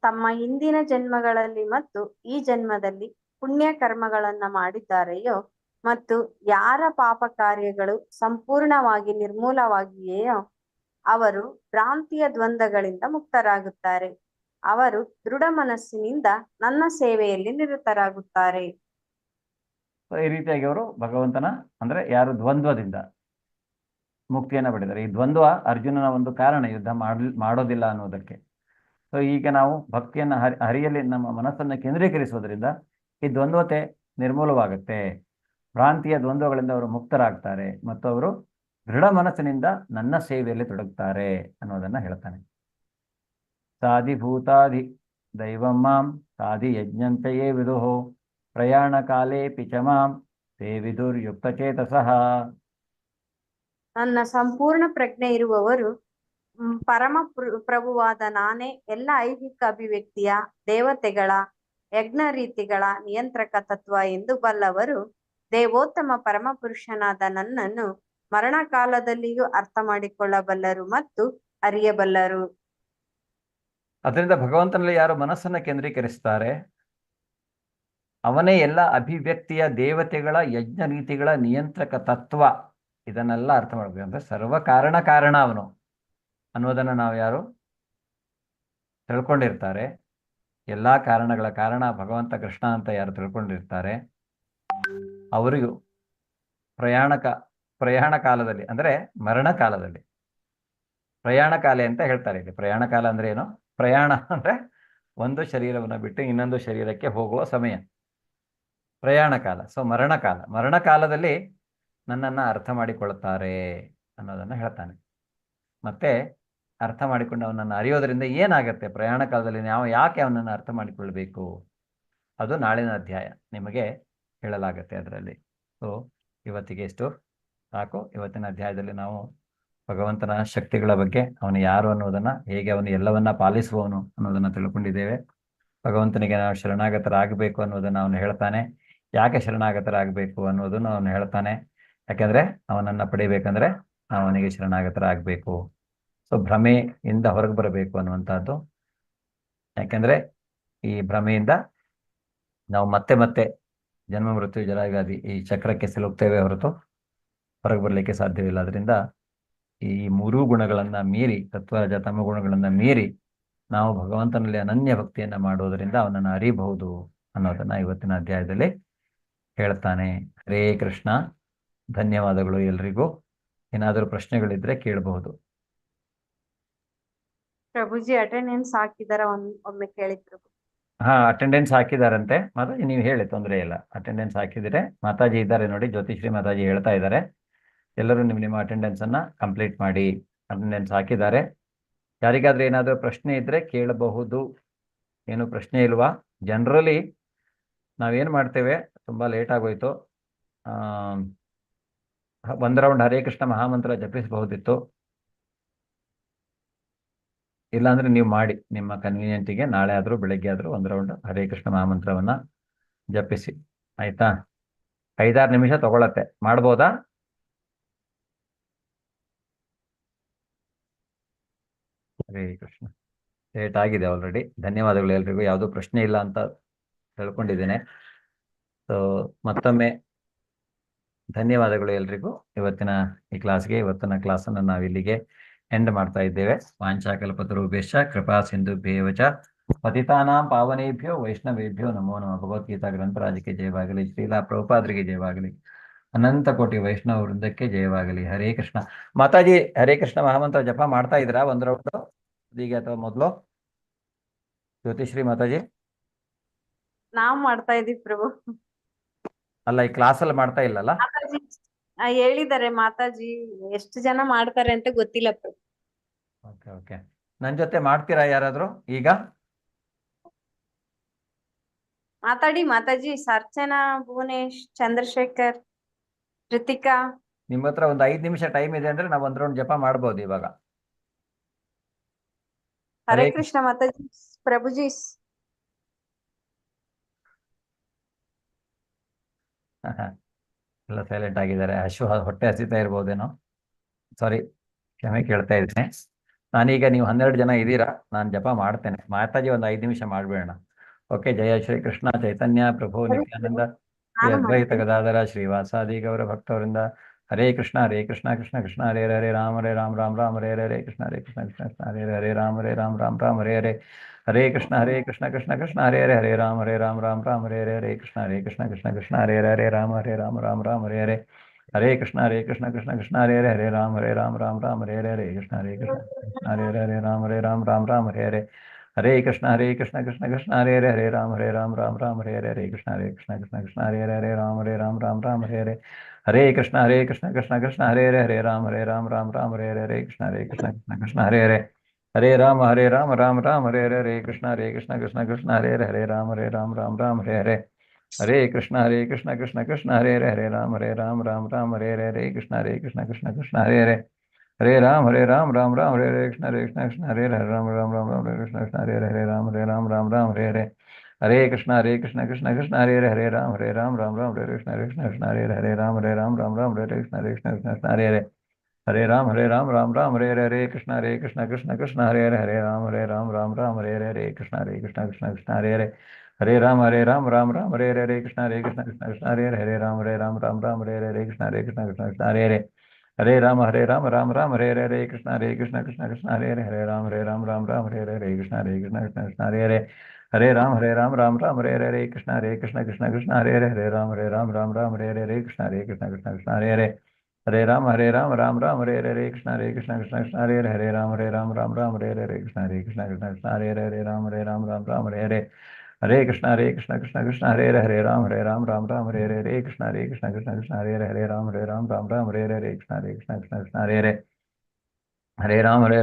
ತಮ್ಮ ಹಿಂದಿನ ಜನ್ಮಗಳಲ್ಲಿ ಮತ್ತು ಈ ಜನ್ಮದಲ್ಲಿ ಪುಣ್ಯ ಕರ್ಮಗಳನ್ನ ಮಾಡಿದ್ದಾರೆಯೋ ಮತ್ತು ಯಾರ ಪಾಪ ಕಾರ್ಯಗಳು ಸಂಪೂರ್ಣವಾಗಿ ನಿರ್ಮೂಲವಾಗಿಯೆಯೋ ಅವರು ಭ್ರಾಂತಿಯ ದ್ವಂದ್ವಗಳಿಂದ ಮುಕ್ತರಾಗುತ್ತಾರೆ. ಅವರು ದೃಢ ಮನಸ್ಸಿನಿಂದ ನನ್ನ ಸೇವೆಯಲ್ಲಿ ನಿರತರಾಗುತ್ತಾರೆ. ಈ ರೀತಿಯಾಗಿ ಅವರು ಭಗವಂತನ ಅಂದ್ರೆ ಯಾರು ದ್ವಂದ್ವದಿಂದ ಮುಕ್ತಿಯನ್ನು ಪಡೆದರೆ, ಈ ದ್ವಂದ್ವ ಅರ್ಜುನನ ಒಂದು ಕಾರಣ ಯುದ್ಧ ಮಾಡೋದಿಲ್ಲ ಅನ್ನೋದಕ್ಕೆ. ಸೊ ಈಗ ನಾವು ಭಕ್ತಿಯನ್ನು ಹರಿಯಲ್ಲಿ ನಮ್ಮ ಮನಸ್ಸನ್ನು ಕೇಂದ್ರೀಕರಿಸುವುದರಿಂದ ಈ ದ್ವಂದ್ವತೆ ನಿರ್ಮೂಲವಾಗುತ್ತೆ. ಭ್ರಾಂತಿಯ ದ್ವಂದ್ವಗಳಿಂದ ಅವರು ಮುಕ್ತರಾಗ್ತಾರೆ ಮತ್ತು ಅವರು ದೃಢ ಮನಸ್ಸಿನಿಂದ ನನ್ನ ಸೇವೆಯಲ್ಲಿ ತೊಡಗುತ್ತಾರೆ ಅನ್ನೋದನ್ನ ಹೇಳ್ತಾನೆ. ಸಾಧಿಭೂತಾಧಿ ದೈವಂ ಮಾಂ ಸಾಧಿ ಯಜ್ಞಂತೆಯೇ ವಿದುಹು ಪ್ರಯಾಣ ಕಾಲೇ ಪಿಚ ಮಾಂ ಸೇವಿದುರ್ಯುಕ್ತಚೇತಸಃ. ನನ್ನ ಸಂಪೂರ್ಣ ಪ್ರಜ್ಞೆ ಇರುವವರು ಪ್ರಭುವಾದ ನಾನೇ ಎಲ್ಲ ಐಹಿಕ ಅಭಿವ್ಯಕ್ತಿಯ ದೇವತೆಗಳ ಯಜ್ಞ ರೀತಿಗಳ ನಿಯಂತ್ರಕ ತತ್ವ ಎಂದು ಬಲ್ಲವರು ದೇವೋತ್ತಮ ಪರಮಪುರುಷನಾದ ನನ್ನನ್ನು ಮರಣಕಾಲದಲ್ಲಿಯೂ ಅರ್ಥ ಮಾಡಿಕೊಳ್ಳಬಲ್ಲರು ಮತ್ತು ಅರಿಯಬಲ್ಲರು. ಅದರಿಂದ ಭಗವಂತನಲ್ಲಿ ಯಾರು ಮನಸ್ಸನ್ನು ಕೇಂದ್ರೀಕರಿಸ್ತಾರೆ ಅವನೇ ಎಲ್ಲ ಅಭಿವ್ಯಕ್ತಿಯ ದೇವತೆಗಳ ಯಜ್ಞ ನೀತಿಗಳ ನಿಯಂತ್ರಕ ತತ್ವ. ಇದನ್ನೆಲ್ಲ ಅರ್ಥ ಮಾಡ್ಬೇಕು. ಅಂದ್ರೆ ಸರ್ವ ಕಾರಣ ಅವನು ಅನ್ನೋದನ್ನು ನಾವು ಯಾರು ತಿಳ್ಕೊಂಡಿರ್ತಾರೆ, ಎಲ್ಲ ಕಾರಣಗಳ ಕಾರಣ ಭಗವಂತ ಕೃಷ್ಣ ಅಂತ ಯಾರು ತಿಳ್ಕೊಂಡಿರ್ತಾರೆ ಅವರಿಗೂ ಪ್ರಯಾಣ ಕಾಲದಲ್ಲಿ ಅಂದ್ರೆ ಮರಣ ಕಾಲದಲ್ಲಿ, ಪ್ರಯಾಣ ಕಾಲ ಅಂತ ಹೇಳ್ತಾರೆ ಇಲ್ಲಿ. ಪ್ರಯಾಣ ಕಾಲ ಅಂದ್ರೆ ಏನು? ಪ್ರಯಾಣ ಅಂದ್ರೆ ಒಂದು ಶರೀರವನ್ನು ಬಿಟ್ಟು ಇನ್ನೊಂದು ಶರೀರಕ್ಕೆ ಹೋಗುವ ಸಮಯ ಪ್ರಯಾಣ ಕಾಲ. ಸೊ ಮರಣ ಕಾಲದಲ್ಲಿ ನನ್ನನ್ನು ಅರ್ಥ ಮಾಡಿಕೊಳ್ಳುತ್ತಾರೆ ಅನ್ನೋದನ್ನು ಹೇಳ್ತಾನೆ. ಮತ್ತೆ ಅರ್ಥ ಮಾಡಿಕೊಂಡು ಅವನನ್ನು ಅರಿಯೋದರಿಂದ ಏನಾಗತ್ತೆ ಪ್ರಯಾಣ ಕಾಲದಲ್ಲಿ ನಾವು ಯಾಕೆ ಅವನನ್ನು ಅರ್ಥ ಮಾಡಿಕೊಳ್ಬೇಕು ಅದು ನಾಳಿನ ಅಧ್ಯಾಯ ನಿಮಗೆ ಹೇಳಲಾಗತ್ತೆ ಅದರಲ್ಲಿ. ಸೊ ಇವತ್ತಿಗೆ ಎಷ್ಟು ಸಾಕು. ಇವತ್ತಿನ ಅಧ್ಯಾಯದಲ್ಲಿ ನಾವು ಭಗವಂತನ ಶಕ್ತಿಗಳ ಬಗ್ಗೆ, ಅವನು ಯಾರು ಅನ್ನೋದನ್ನ, ಹೇಗೆ ಅವನು ಎಲ್ಲವನ್ನ ಪಾಲಿಸುವವನು ಅನ್ನೋದನ್ನ ತಿಳ್ಕೊಂಡಿದ್ದೇವೆ. ಭಗವಂತನಿಗೆ ನಾವು ಶರಣಾಗತರಾಗಬೇಕು ಅನ್ನೋದನ್ನು ಅವನು ಹೇಳ್ತಾನೆ. ಯಾಕೆ ಶರಣಾಗತರಾಗಬೇಕು ಅನ್ನೋದನ್ನು ಅವನು ಹೇಳ್ತಾನೆ. ಯಾಕೆಂದ್ರೆ ಅವನನ್ನ ಪಡಿಬೇಕಂದ್ರೆ ನಾವು ಅವನಿಗೆ ಶರಣಾಗತರಾಗಬೇಕು. ಸೊ ಭ್ರಮೆಯಿಂದ ಹೊರಗೆ ಬರಬೇಕು ಅನ್ನುವಂಥದ್ದು. ಯಾಕೆಂದ್ರೆ ಈ ಭ್ರಮೆಯಿಂದ ನಾವು ಮತ್ತೆ ಮತ್ತೆ ಜನ್ಮ ಮೃತ್ಯು ಜರಾವ್ಯಾಧಿ ಈ ಚಕ್ರಕ್ಕೆ ಸಿಲುಕ್ತೇವೆ ಹೊರತು ಹೊರಗೆ ಬರಲಿಕ್ಕೆ ಸಾಧ್ಯವಿಲ್ಲ. ಅದರಿಂದ ಈ ಮೂರೂ ಗುಣಗಳನ್ನ ಮೀರಿ, ಸತ್ವರಜ ತಮ ಗುಣಗಳನ್ನ ಮೀರಿ ನಾವು ಭಗವಂತನಲ್ಲಿ ಅನನ್ಯ ಭಕ್ತಿಯನ್ನ ಮಾಡೋದರಿಂದ ಅವನನ್ನು ಅರಿಬಹುದು ಅನ್ನೋದನ್ನ ಇವತ್ತಿನ ಅಧ್ಯಾಯದಲ್ಲಿ ಹೇಳ್ತಾನೆ. ಹರೇ ಕೃಷ್ಣ. ಧನ್ಯವಾದಗಳು ಎಲ್ರಿಗೂ. ಏನಾದರೂ ಪ್ರಶ್ನೆಗಳಿದ್ರೆ ಕೇಳಬಹುದು. ಪ್ರಭುಜಿ ಅಟೆಂಡೆನ್ಸ್ ಹಾಕಿದಾರ ಒಮ್ಮೆ ಕೇಳಿದ್ರು. ಅಟೆಂಡೆನ್ಸ್ ಹಾಕಿದಾರಂತೆ ಮಾತಾಜಿ, ನೀವು ಹೇಳಿ, ತೊಂದರೆ ಇಲ್ಲ. ಅಟೆಂಡೆನ್ಸ್ ಹಾಕಿದ್ರೆ ಮಾತಾಜಿ ಇದ್ದಾರೆ ನೋಡಿ, ಜ್ಯೋತಿಶ್ರೀ ಮಾತಾಜಿ ಹೇಳ್ತಾ ಇದ್ದಾರೆ. ಎಲ್ಲರೂ ನಿಮ್ಮ ಅಟೆಂಡೆನ್ಸ್ ಅನ್ನ ಕಂಪ್ಲೀಟ್ ಮಾಡಿ. ಅಟೆಂಡೆನ್ಸ್ ಹಾಕಿದ್ದಾರೆ. ಯಾರಿಗಾದ್ರೂ ಏನಾದರೂ ಪ್ರಶ್ನೆ ಇದ್ರೆ ಕೇಳಬಹುದು. ಏನು ಪ್ರಶ್ನೆ ಇಲ್ವಾ? ಜನರಲಿ ನಾವೇನು ಮಾಡ್ತೇವೆ, ತುಂಬಾ ಲೇಟ್ ಆಗೋಯ್ತು, ಒಂದು ರೌಂಡ್ ಹರೇ ಕೃಷ್ಣ ಮಹಾಮಂತ್ರ ಜಪಿಸಬಹುದಿತ್ತು. ಇಲ್ಲಾಂದ್ರೆ ನೀವು ಮಾಡಿ, ನಿಮ್ಮ ಕನ್ವೀನಿಯಂಟಿಗೆ ನಾಳೆ ಆದರೂ ಬೆಳಗ್ಗೆ ಆದರೂ ಒಂದು ರೌಂಡ್ ಹರೇ ಕೃಷ್ಣ ಮಹಾಮಂತ್ರವನ್ನ ಜಪಿಸಿ. ಆಯ್ತಾ? 5-6 ನಿಮಿಷ ತಗೊಳತ್ತೆ. ಮಾಡ್ಬೋದಾ? ಹರೇ ಕೃಷ್ಣ. ಲೇಟ್ ಆಗಿದೆ ಆಲ್ರೆಡಿ. ಧನ್ಯವಾದಗಳು ಎಲ್ರಿಗೂ. ಯಾವುದೂ ಪ್ರಶ್ನೆ ಇಲ್ಲ ಅಂತ ತಿಳ್ಕೊಂಡಿದ್ದೇನೆ. ಸೊ ಮತ್ತೊಮ್ಮೆ ಧನ್ಯವಾದಗಳು ಎಲ್ರಿಗೂ. ಇವತ್ತಿನ ಈ ಕ್ಲಾಸ್ಗೆ, ಇವತ್ತಿನ ಕ್ಲಾಸನ್ನು ನಾವು ಇಲ್ಲಿಗೆ ಎಂಡ್ ಮಾಡ್ತಾ ಇದ್ದೇವೆ. ವಾಂಛಾಕಲ್ಪತರುಭ್ಯಶ್ಚ ಕೃಪಾ ಸಿಂಧುಭ್ಯೇವ ಚ ಪತಿತಾನಾಂ ಪಾವನೇಭ್ಯೋ ವೈಷ್ಣವೇಭ್ಯೋ ನಮೋ ನಮಃ. ಭಗವದ್ಗೀತಾ ಗ್ರಂಥರಾಜಕ್ಕೆ ಜಯವಾಗಲಿ. ಶ್ರೀಲಾ ಪ್ರಭುಪಾದರಿಗೆ ಜಯವಾಗಲಿ. ಅನಂತ ಕೋಟಿ ವೈಷ್ಣವ ವೃಂದಕ್ಕೆ ಜಯವಾಗಲಿ. ಹರೇ ಕೃಷ್ಣ. ಮಾತಾಜಿ ಹರೇ ಕೃಷ್ಣ ಮಹಾಮಂತ್ರ ಜಪ ಮಾಡ್ತಾ ಇದ್ದೀರಾ ಒಂದು ರೌಂಡು ಈಗ ಅಥವಾ ಮೊದಲು? ಜ್ಯೋತಿಶ್ರೀ ಮಾತಾಜಿ ನಾವ್ ಮಾಡ್ತಾ ಇದೀವಿ ಪ್ರಭು. ಅಲ್ಲ, ಈ ಕ್ಲಾಸಲ್ಲಿ ಮಾಡ್ತಾ ಇಲ್ಲಲ್ಲ? ಮಾತಾಜಿ ಹೇಳಿದ್ದಾರೆ. ಮಾತಾಜಿ ಎಷ್ಟು ಜನ ಮಾಡ್ತಾರೆ ಅಂತ ಗೊತ್ತಿಲ್ಲ ಪ್ರಭು. Okay okay. ನನ್ನ ಜೊತೆ ಮಾಡ್ತೀರಾ ಯಾರಾದ್ರೂ ಈಗ? ಮಾತಾಡಿ ಮಾತಾಜಿ. ಅರ್ಚನಾ, ಭುವನೇಶ್, ಚಂದ್ರಶೇಖರ್, ರಿತಿಕಾ. ನಿಮ್ಮ ಹತ್ರ ಒಂದು 5 ನಿಮಿಷ ಟೈಮ್ ಇದೆ ಅಂದ್ರೆ ನಾವು ಒಂದ್ ರೌಂಡ್ ಜಪ ಮಾಡ್ಬೋದು ಇವಾಗ. ಹರೇ ಕೃಷ್ಣ ಮಾತಾಜಿ. ಪ್ರಭುಜಿ ಎಲ್ಲ ಸೈಲೆಂಟ್ ಆಗಿದ್ದಾರೆ. ಹೊಟ್ಟೆ ಹಸಿತಾ ಇರ್ಬೋದೇನೋ. ಸಾರಿ, ಕ್ಷಮೆ ಕೇಳ್ತಾ ಇದ್ದೇನೆ. ನಾನೀಗ ನೀವು 12 ಜನ ಇದ್ದೀರಾ, ನಾನು ಜಪ ಮಾಡ್ತೇನೆ. ಮಾತಾಜಿ ಒಂದು 5 ನಿಮಿಷ ಮಾಡ್ಬೇಡ. ಓಕೆ. ಜಯ ಶ್ರೀ ಕೃಷ್ಣ ಚೈತನ್ಯ ಪ್ರಭು ನಿತ್ಯಾನಂದ ಶ್ರೀ ಅದ್ವೈತ ಗದಾಧರ ಶ್ರೀವಾಸಾದಿ ಗೌರ ಭಕ್ತವರಿಂದ. ಹರೇ ಕೃಷ್ಣ ಕೃಷ್ಣ ಕೃಷ್ಣ ಹರೇ ಹರೇ ರಾಮ ರಾಮ ರಾಮ ಹರೇ ಹರೇ ಕೃಷ್ಣ ಕೃಷ್ಣ ಕೃಷ್ಣ ಹರೇ ಹರೇ ರಾಮ ರಾಮ ಹರೇ ಹರೇ. ಹರೇ ಕೃಷ್ಣ ಕೃಷ್ಣ ಕೃಷ್ಣ ಹರೇ ಹರೇ ರಾಮ ರಾಮ ಹರೇ ಹರೇ ಕೃಷ್ಣ ಕೃಷ್ಣ ಕೃಷ್ಣ ಹರೇ ಹರೇ ರಾಮ ರಾಮ ಹರೇ ಹರೇ. ಹರೇ ಕೃಷ್ಣ ಕೃಷ್ಣ ಕೃಷ್ಣ ಹರೇ ಹರೇ ರಾಮ ರಾಮ ಹರೇ ಹರೇ ಕೃಷ್ಣ ಕೃಷ್ಣ ಹರೇ ಹರೇ ರಾಮ ರಾಮ ಹರೇ ಹರೇ. ಹರೇ ಕೃಷ್ಣ ಕೃಷ್ಣ ಕೃಷ್ಣ ಹರೇ ಹರೇ ರಾಮ ರಾಮ ಹರೇ ಹರೇ ಕೃಷ್ಣ ಕೃಷ್ಣ ಕೃಷ್ಣ ಕೃಷ್ಣ ಹರೇ ಹರೇ ರಾಮ ರಾಮ ಹರೇ ಹರೇ. हरे कृष्ण कृष्ण कृष्ण हरे हरे हरे राम राम हरे हरे कृष्ण कृष्ण हरे हरे हरे राम राम हरे कृष्ण कृष्ण हरे राम राम हरे हरे कृष्ण कृष्ण हरे राम हरे कृष्ण कृष्ण हरे राम कृष्ण हरे राम हरे कृष्ण हरे कृष्ण हरे राम कृष्ण हरे कृष्ण हरे राम कृष्ण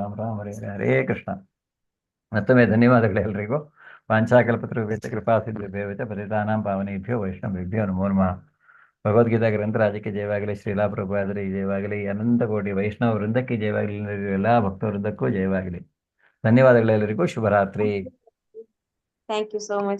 हरे कृष्ण हरे कृष्ण ಮತ್ತೊಮ್ಮೆ ಧನ್ಯವಾದಗಳು ಎಲ್ರಿಗೂ. ಪಾಂಚಾಕಲ್ಪತರುಭ್ಯಶ್ಚ ಕೃಪಾಸಿದ್ಧೇಭ್ಯೋ ಚ ಪತಿತಾನಾಂ ಪಾವನೇಭ್ಯೋ ವೈಷ್ಣವೇಭ್ಯೋ ನಮೋ ನಮಃ. ಭಗವದ್ಗೀತಾ ಗ್ರಂಥರಾಜಕ್ಕೆ ಜಯವಾಗಲಿ, ಶ್ರೀಲಾ ಪ್ರಭುಪಾದರಿಗೆ ಜಯವಾಗಲಿ, ಅನಂತ ಕೋಟಿ ವೈಷ್ಣವ ವೃಂದಕ್ಕೆ ಜಯವಾಗಲಿ, ಎಲ್ಲ ಭಕ್ತ ವೃಂದಕ್ಕೂ ಜಯವಾಗಲಿ. ಧನ್ಯವಾದಗಳೆಲ್ಲರಿಗೂ. ಶುಭರಾತ್ರಿ. Thank you so much.